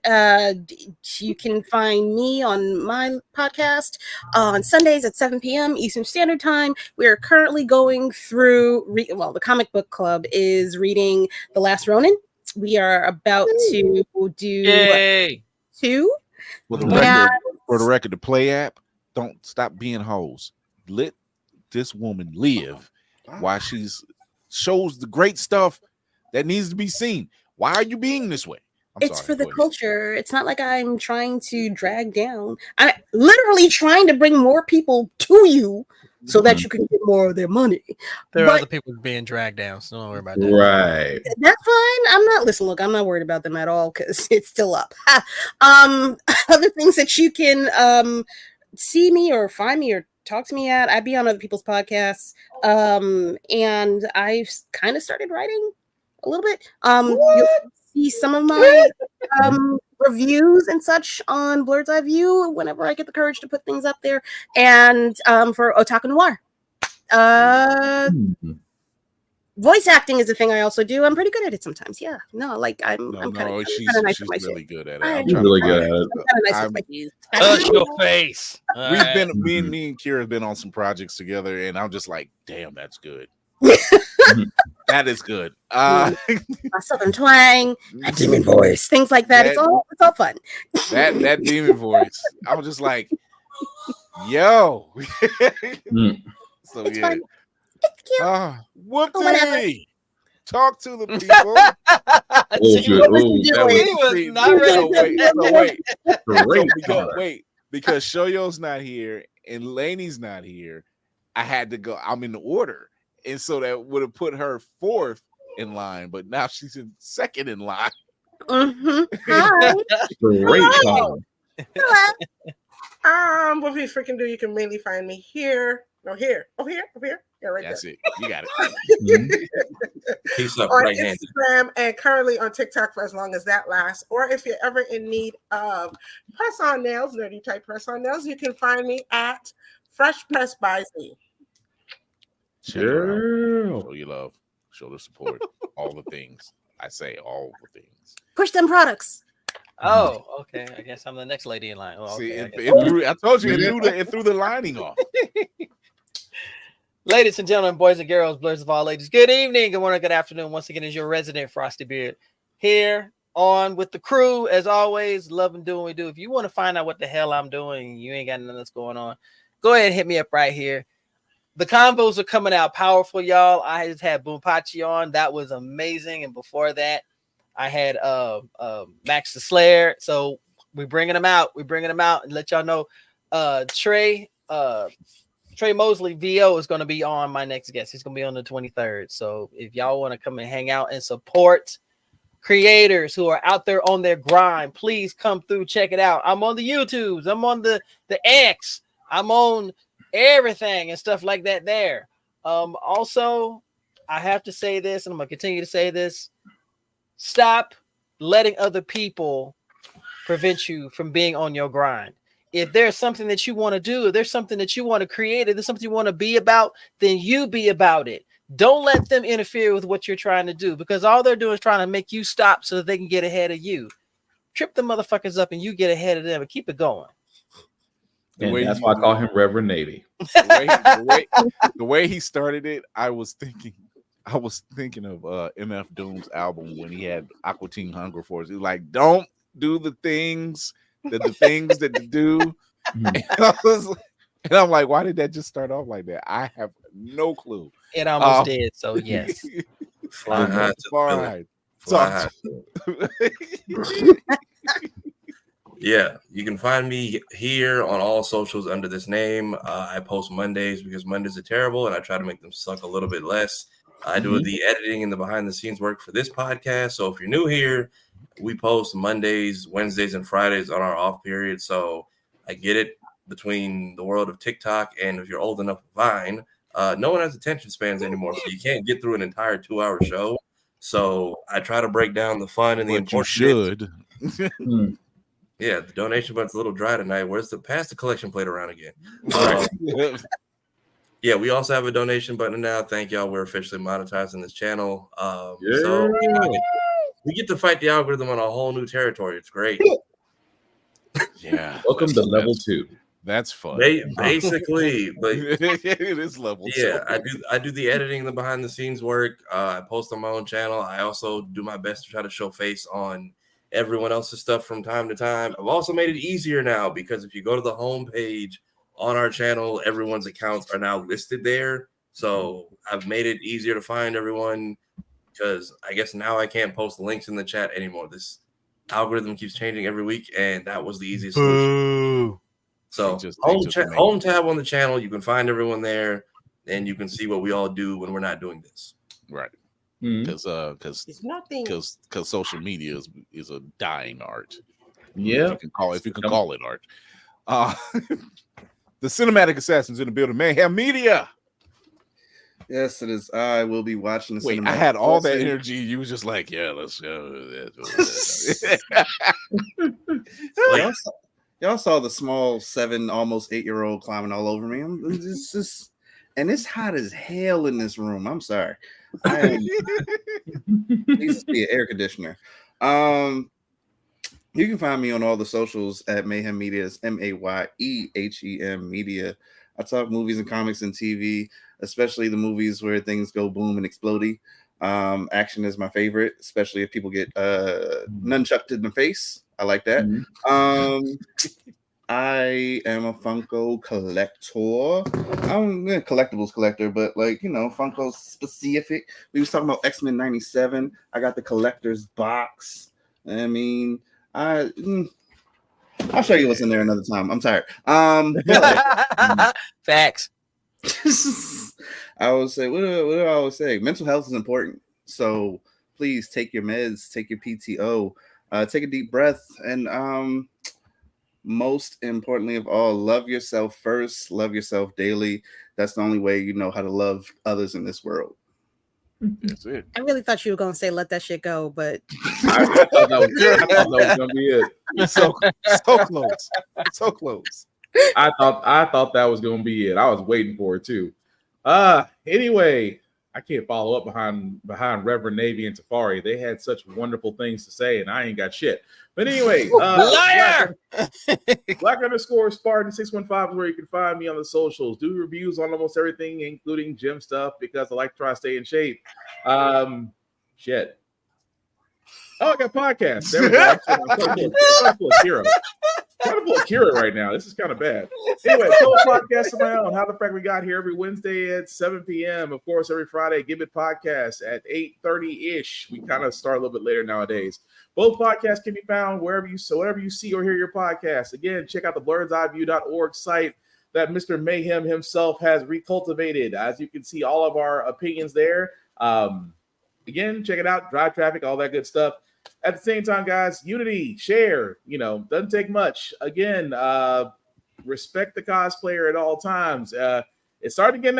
you can find me on my podcast on Sundays at 7 p.m. Eastern Standard Time. We are currently going through, the comic book club is reading The Last Ronin. We are about to do 2. For the record, the Play app, don't stop being hoes. Let this woman live while she's shows the great stuff that needs to be seen. Why are you being this way? It's for the culture. It's not like I'm trying to drag down. I'm literally trying to bring more people to you so that you can get more of their money. There are other people being dragged down, so don't worry about that. Right. That's fine. I'm not worried about them at all, because it's still up. Other things that you can see me or find me or talk to me at, I be on other people's podcasts. And I've kind of started writing a little bit. You'll see some of my reviews and such on Blurred's Eye View whenever I get the courage to put things up there. And for Otaku Noir. Voice acting is a thing I also do. I'm pretty good at it sometimes. Yeah. No, like I'm kind of she's nice really good at it. I'm really good at it. I'm nice with my Touch your face. Me and Kira have been on some projects together, and I'm just like, damn, that's good. That is good. My southern twang, my demon voice, things like that. It's all fun. That demon voice. I was just like, yo. So it's yeah. fun. It's cute. Whoopsie. Talk to the people. Wait, because Shoyo's not here and Lainey's not here. I had to go. I'm in the order. And so that would have put her 4th in line, but now she's in 2nd in line. Hi. Great. Hello. What we freaking do? You can mainly find me here. No, here. Over here. Yeah, right That's there. It. You got it. He's up On right-handed. Instagram and currently on TikTok for as long as that lasts. Or if you're ever in need of press-on nails, nerdy type press-on nails, you can find me at Fresh Press by Z. Show your love. Show the support. All the things. I say all the things. Push them products. Oh, okay. I guess I'm the next lady in line. Oh, See, okay, I told you it threw the lining off. Ladies and gentlemen, boys and girls, blurs of all ages, good evening, good morning, good afternoon. Once again, is your resident Frosty Beard here on with the crew. As always, love and do what we do. If you want to find out what the hell I'm doing, you ain't got nothing that's going on, go ahead and hit me up right here. The combos are coming out powerful, y'all. I just had Boompachi on. That was amazing. And before that, I had Max the Slayer. So we're bringing them out. And let y'all know Trey Mosley VO is going to be on my next guest. He's going to be on the 23rd. So if y'all want to come and hang out and support creators who are out there on their grind, please come through, check it out. I'm on the YouTubes. I'm on the X. I'm on everything and stuff like that there. Also, I have to say this, and I'm going to continue to say this. Stop letting other people prevent you from being on your grind. If there's something that you want to do, if there's something that you want to create, if there's something you want to be about, then you be about it. Don't let them interfere with what you're trying to do, because all they're doing is trying to make you stop so that they can get ahead of you. Trip the motherfuckers up and you get ahead of them and keep it going. And that's why I call him Reverend Navy. The way he started it, I was thinking of MF Doom's album when he had Aqua Teen Hunger Force. He was like, don't do the things that they do. And I'm like, why did that just start off like that? I have no clue. It almost did, so yes. Fly high to the Yeah, you can find me here on all socials under this name. I post Mondays because Mondays are terrible, and I try to make them suck a little bit less. I do the editing and the behind-the-scenes work for this podcast. So if you're new here, we post Mondays, Wednesdays, and Fridays on our off period. So I get it between the world of TikTok and if you're old enough, Vine. No one has attention spans anymore, so you can't get through an entire 2-hour show. So I try to break down the fun and the important. You should. Yeah, the donation button's a little dry tonight. Pass the collection plate around again? Yeah, we also have a donation button now. Thank y'all. We're officially monetizing this channel. So we get to fight the algorithm on a whole new territory. It's great. Yeah. Welcome to level 2. That's fun. Basically, but it is level 2. Yeah, I do the editing, the behind the scenes work. I post on my own channel. I also do my best to try to show face on everyone else's stuff from time to time. I've also made it easier now because if you go to the home page on our channel, everyone's accounts are now listed there. So I've made it easier to find everyone because I guess now I can't post links in the chat anymore. This algorithm keeps changing every week, and that was the easiest solution. So home tab on the channel, you can find everyone there, and you can see what we all do when we're not doing this. Right. Because social media is a dying art. Yeah, if you can call it art. The cinematic assassins in the building. Mayhem Media. Yes, it is. I will be watching the. Wait, I had all that energy. You was just like, yeah, let's go. Y'all saw the small 7, almost 8-year-old climbing all over me. And it's hot as hell in this room. I'm sorry. Needs to be an air conditioner. You can find me on all the socials at Mayhem Media. It's MAYEHEM Media. I talk movies and comics and TV, especially the movies where things go boom and explodey. Action is my favorite, especially if people get nunchucked in the face. I like that. I am a Funko collector. I'm a collectibles collector, but Funko specific. We was talking about X-Men 97. I got the collector's box. I mean, I'll show you what's in there another time. I'm tired. Facts. I always say, what do I always say? Mental health is important. So please take your meds, take your PTO, take a deep breath, and most importantly of all, love yourself first, love yourself daily. That's the only way you know how to love others in this world. That's it. I really thought you were going to say, let that shit go, but I thought that was going to be it. So close. So close. I thought that was going to be it. I was waiting for it too. Anyway, I can't follow up behind Reverend Navy and Tafari. They had such wonderful things to say, and I ain't got shit. But anyway, liar! Black_Spartan 615 is where you can find me on the socials. Do reviews on almost everything, including gym stuff, because I like to try to stay in shape. Shit. Oh, I got podcasts. There we go. I'm trying to pull Kira right now. This is kind of bad. Anyway, full podcast of my own. How the Frack We Got here every Wednesday at 7 p.m. Of course, every Friday, Give It Podcast at 8:30-ish. We kind of start a little bit later nowadays. Both podcasts can be found wherever you see or hear your podcast. Again, check out the blurredsedeyeview.org site that Mr. Mayhem himself has recultivated. As you can see, all of our opinions there. Again, check it out. Drive traffic, all that good stuff. At the same time, guys, unity, share, doesn't take much. Again, respect the cosplayer at all times. It's starting to get in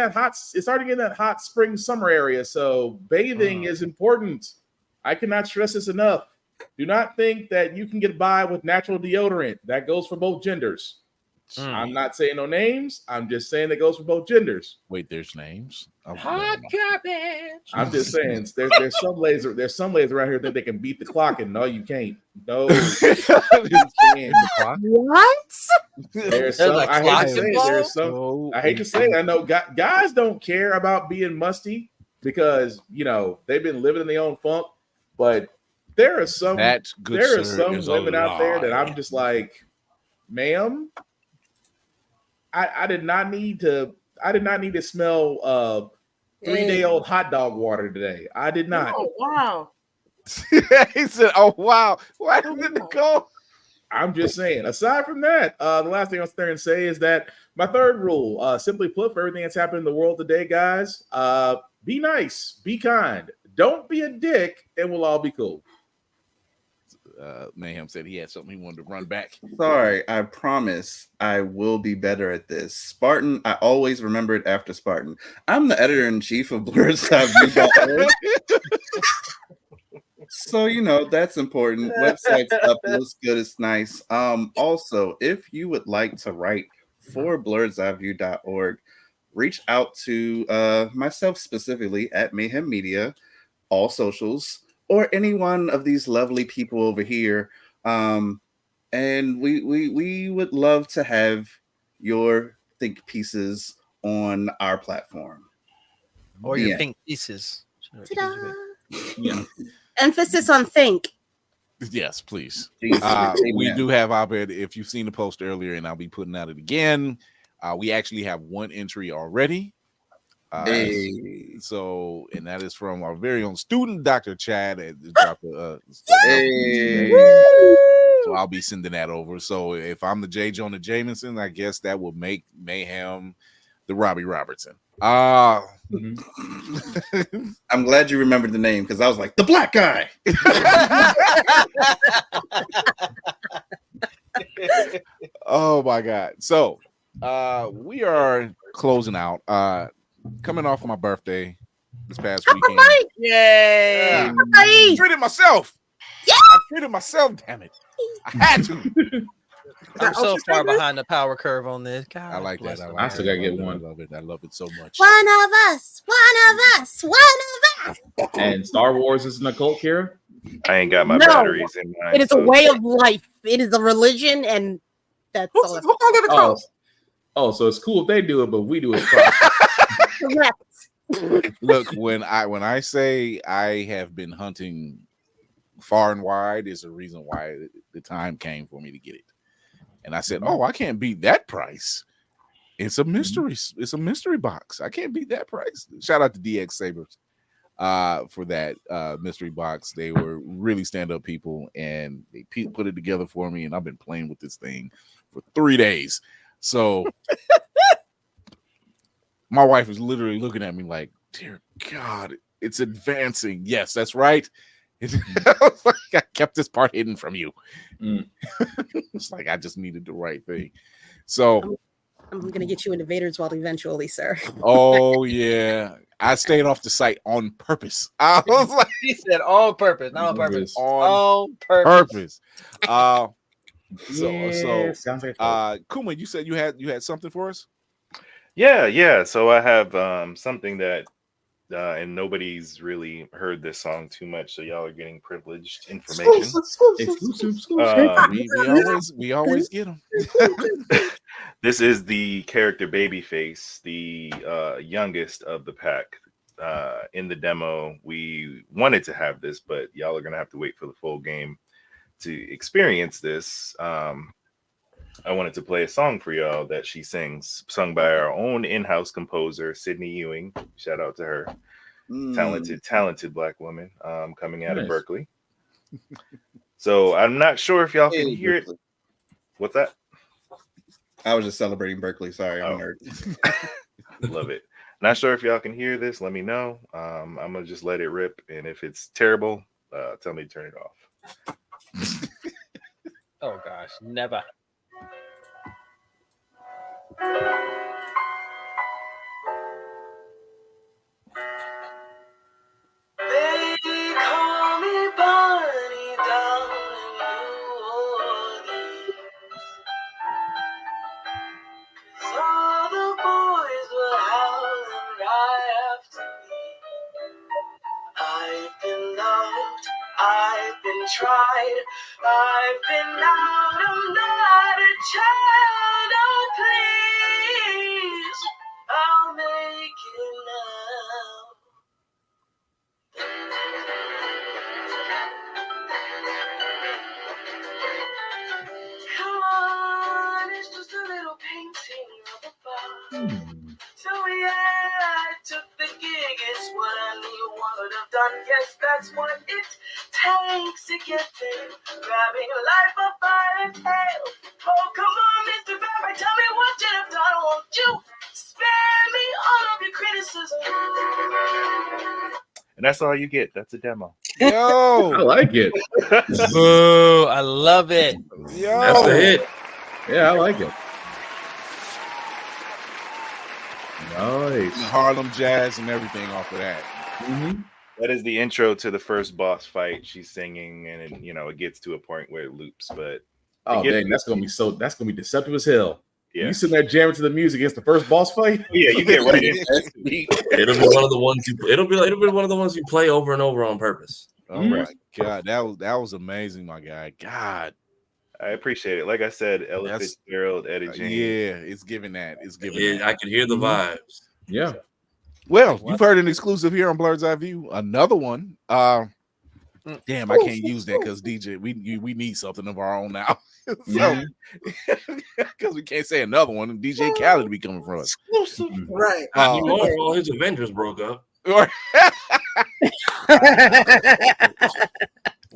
that hot spring summer area. So bathing is important. I cannot stress this enough. Do not think that you can get by with natural deodorant. That goes for both genders. I'm not saying no names. I'm just saying it goes for both genders. Wait, there's names. Oh, Hot garbage. I'm just saying there's some ladies around here that they can beat the clock, and no, you can't. No, you can't. What? There's some. a I hate clock to say it, involved? there's some. I hate to say it. I know guys don't care about being musty because they've been living in their own funk, but there are some. That, good there are sir, some is a women out there that lie. I'm just like, ma'am, I did not need to. I did not need to smell 3-day-old hot dog water today. I did not. Oh, wow. He said, "Oh wow, why did it go?" I'm just saying. Aside from that, the last thing I'm there and say is that my third rule, simply put, for everything that's happened in the world today, guys, be nice, be kind, don't be a dick, and we'll all be cool. Mayhem said he had something he wanted to run back. Sorry, I promise I will be better at this. Spartan, I always remember it after Spartan. I'm the editor-in-chief of blurredsideview.org. So, that's important. Website's up, looks good, it's nice. Also, if you would like to write for blurredsideview.org, reach out to myself specifically at Mayhem Media, all socials, or any one of these lovely people over here. And we would love to have your think pieces on our platform. Or your pink pieces. Ta-da. Yeah. Emphasis on think. Yes, please. Jesus, We amen. do have op-ed. If you've seen the post earlier, and I'll be putting out it again. We actually have one entry already. Hey. So, and that is from our very own student, Dr. Chad. Hey. So I'll be sending that over. So if I'm the J. Jonah Jameson, I guess that will make Mayhem the Robbie Robertson. I'm glad you remembered the name because I was like, the black guy. Oh my God. So we are closing out. Coming off my birthday this past weekend. Yay! I treated myself. Yeah. I treated myself, damn it. I had to. I'm so far behind the power curve on this. God, I like bless that. them. I still gotta get one. I love it. I love it so much. One of us. One of us. One of us. And Star Wars is an occult, Kira? I ain't got my No. batteries in mine. It is a way of life. It is a religion, and that's all. Who called it a cult? Oh, so it's cool if they do it, but we do it proper. Correct. Look, when I say I have been hunting far and wide, is a reason why the time came for me to get it. And I said, "Oh, I can't beat that price. It's a mystery. It's a mystery box. I can't beat that price." Shout out to DX Sabers for that mystery box. They were really stand-up people, and they put it together for me. And I've been playing with this thing for 3 days. So my wife was literally looking at me like, "Dear God, it's advancing." Yes, that's right. I kept this part hidden from you. It's like I just needed the right thing. So I'm gonna get you into Vader's World eventually, sir. oh yeah, I stayed off the site on purpose. I was like, He said on purpose, not on purpose. on purpose. purpose. Yeah, sounds like Kuma, you said you had something for us? Yeah. So I have something that and nobody's really heard this song too much, so y'all are getting privileged information. exclusive. We always get them. This is the character Babyface, the youngest of the pack. In the demo, we wanted to have this, but y'all are gonna have to wait for the full game to experience this. I wanted to play a song for y'all that she sings, sung by our own in-house composer, Sydney Ewing. Shout out to her. Talented Black woman coming out of Berkeley. So I'm not sure if y'all can hear it. What's that? I was just celebrating Berkeley. Sorry, I'm a nerd. Love it. Not sure if y'all can hear this. Let me know. I'm gonna just let it rip, and if it's terrible, tell me to turn it off. Oh gosh, never. They call me Bonnie down in New Orleans. tried. I've been out, I'm not a child. Oh, please, I'll make it now. Come on, it's just a little painting of a bar. So yeah, I took the gig. It's what I knew I would have done. Yes, that's what it takes to get there. Grabbing life up by the tail. Oh, come on, Mr. Fabric, tell me what you have done. Won't you spare me all of your criticism? And that's all you get. That's a demo. Yo, I like it. Boo! I love it. yo, That's a hit. Yeah, I like it. Nice. Harlem Jazz and everything off of that. Mhm. That is the intro to the first boss fight. She's singing, and it, it gets to a point where it loops. But Oh, gets- dang, that's gonna be deceptive as hell. yeah, You sitting there jamming to the music against the first boss fight? yeah, you get right into that beat. It'll be one of the ones it'll be one of the ones you play over and over on purpose. Oh my God, that was amazing, my guy. God, I appreciate it. Like I said, Ella That's- Fitzgerald, Eddie James. yeah, it's giving that. It's giving Yeah, that. I can hear the vibes. Yeah. Well, you've heard an exclusive here on Blur's Eye View. Another one. Damn, I can't use that because DJ, we need something of our own now. So, because we can't say another one, and DJ Khaled will be coming from us. Right. Not anymore. All his Avengers broke up.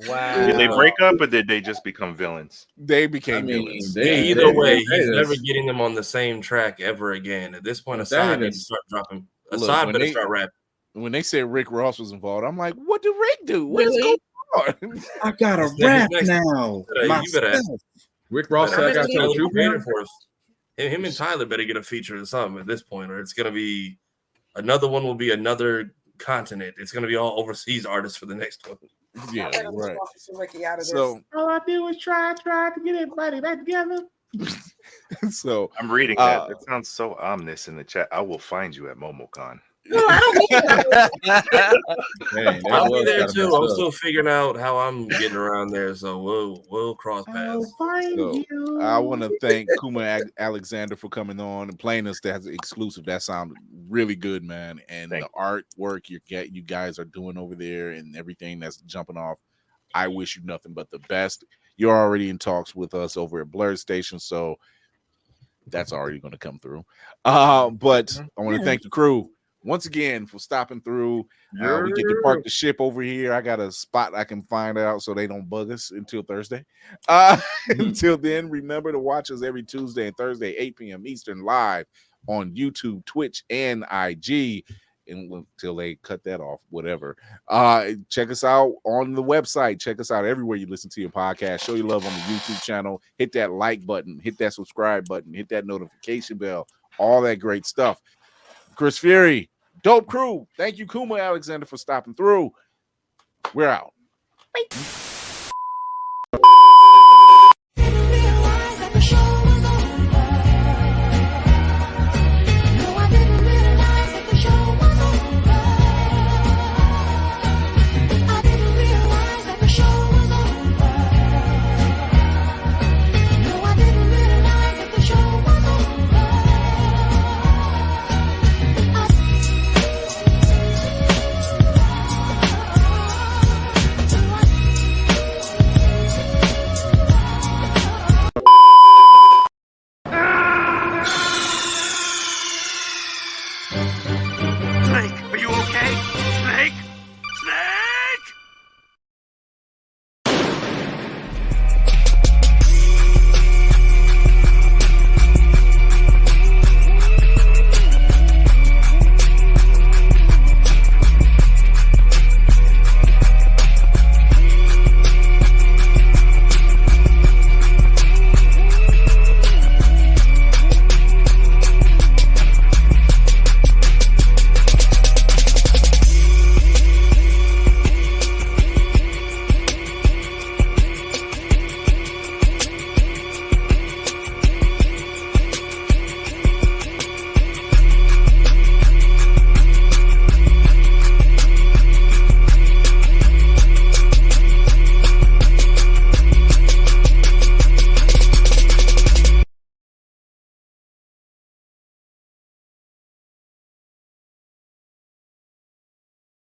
Wow. Did they break up or did they just become villains? They became I mean, villains. Either way, he's hey, never that's- getting them on the same track ever again. At this point, That Assad ain't needs a- to start dropping. Look, Assad when better they- start rapping. When they said Rick Ross was involved, I'm like, what did Rick do? What is Really? going on? I got a This nigga's rap next. now. You better ask. Rick Ross said I got Tyler told Creator Force. Him and Tyler better get a feature or something at this point, or it's gonna be another one. Will be another continent. It's gonna be all overseas artists for the next one. Yeah, right. Ricky out of So, all I do is try to get everybody back together. so I'm reading that. That sounds so ominous in the chat. I will find you at MomoCon. No, I don't think that. Dang, that I'll be was there kinda too. messed I'm up. still figuring out how I'm getting around there, so we'll cross paths. So I want to thank Kuma Alexander for coming on and playing us that exclusive. That sounded really good, man. And Thank the artwork you guys are doing over there and everything that's jumping off, I wish you nothing but the best. You're already in talks with us over at Blur Station, so that's already going to come through. But I want to thank the crew once again for stopping through. We get to park the ship over here. I got a spot I can find out so they don't bug us until Thursday. Until then, remember to watch us every Tuesday and Thursday, 8 p.m. Eastern, live on YouTube, Twitch, and IG. Until they cut that off, whatever. Check us out on the website. Check us out everywhere you listen to your podcast. Show your love on the YouTube channel. Hit that like button. Hit that subscribe button. Hit that notification bell. All that great stuff. Chris Fury, dope crew. Thank you, Kuma Alexander, for stopping through. We're out. Bye.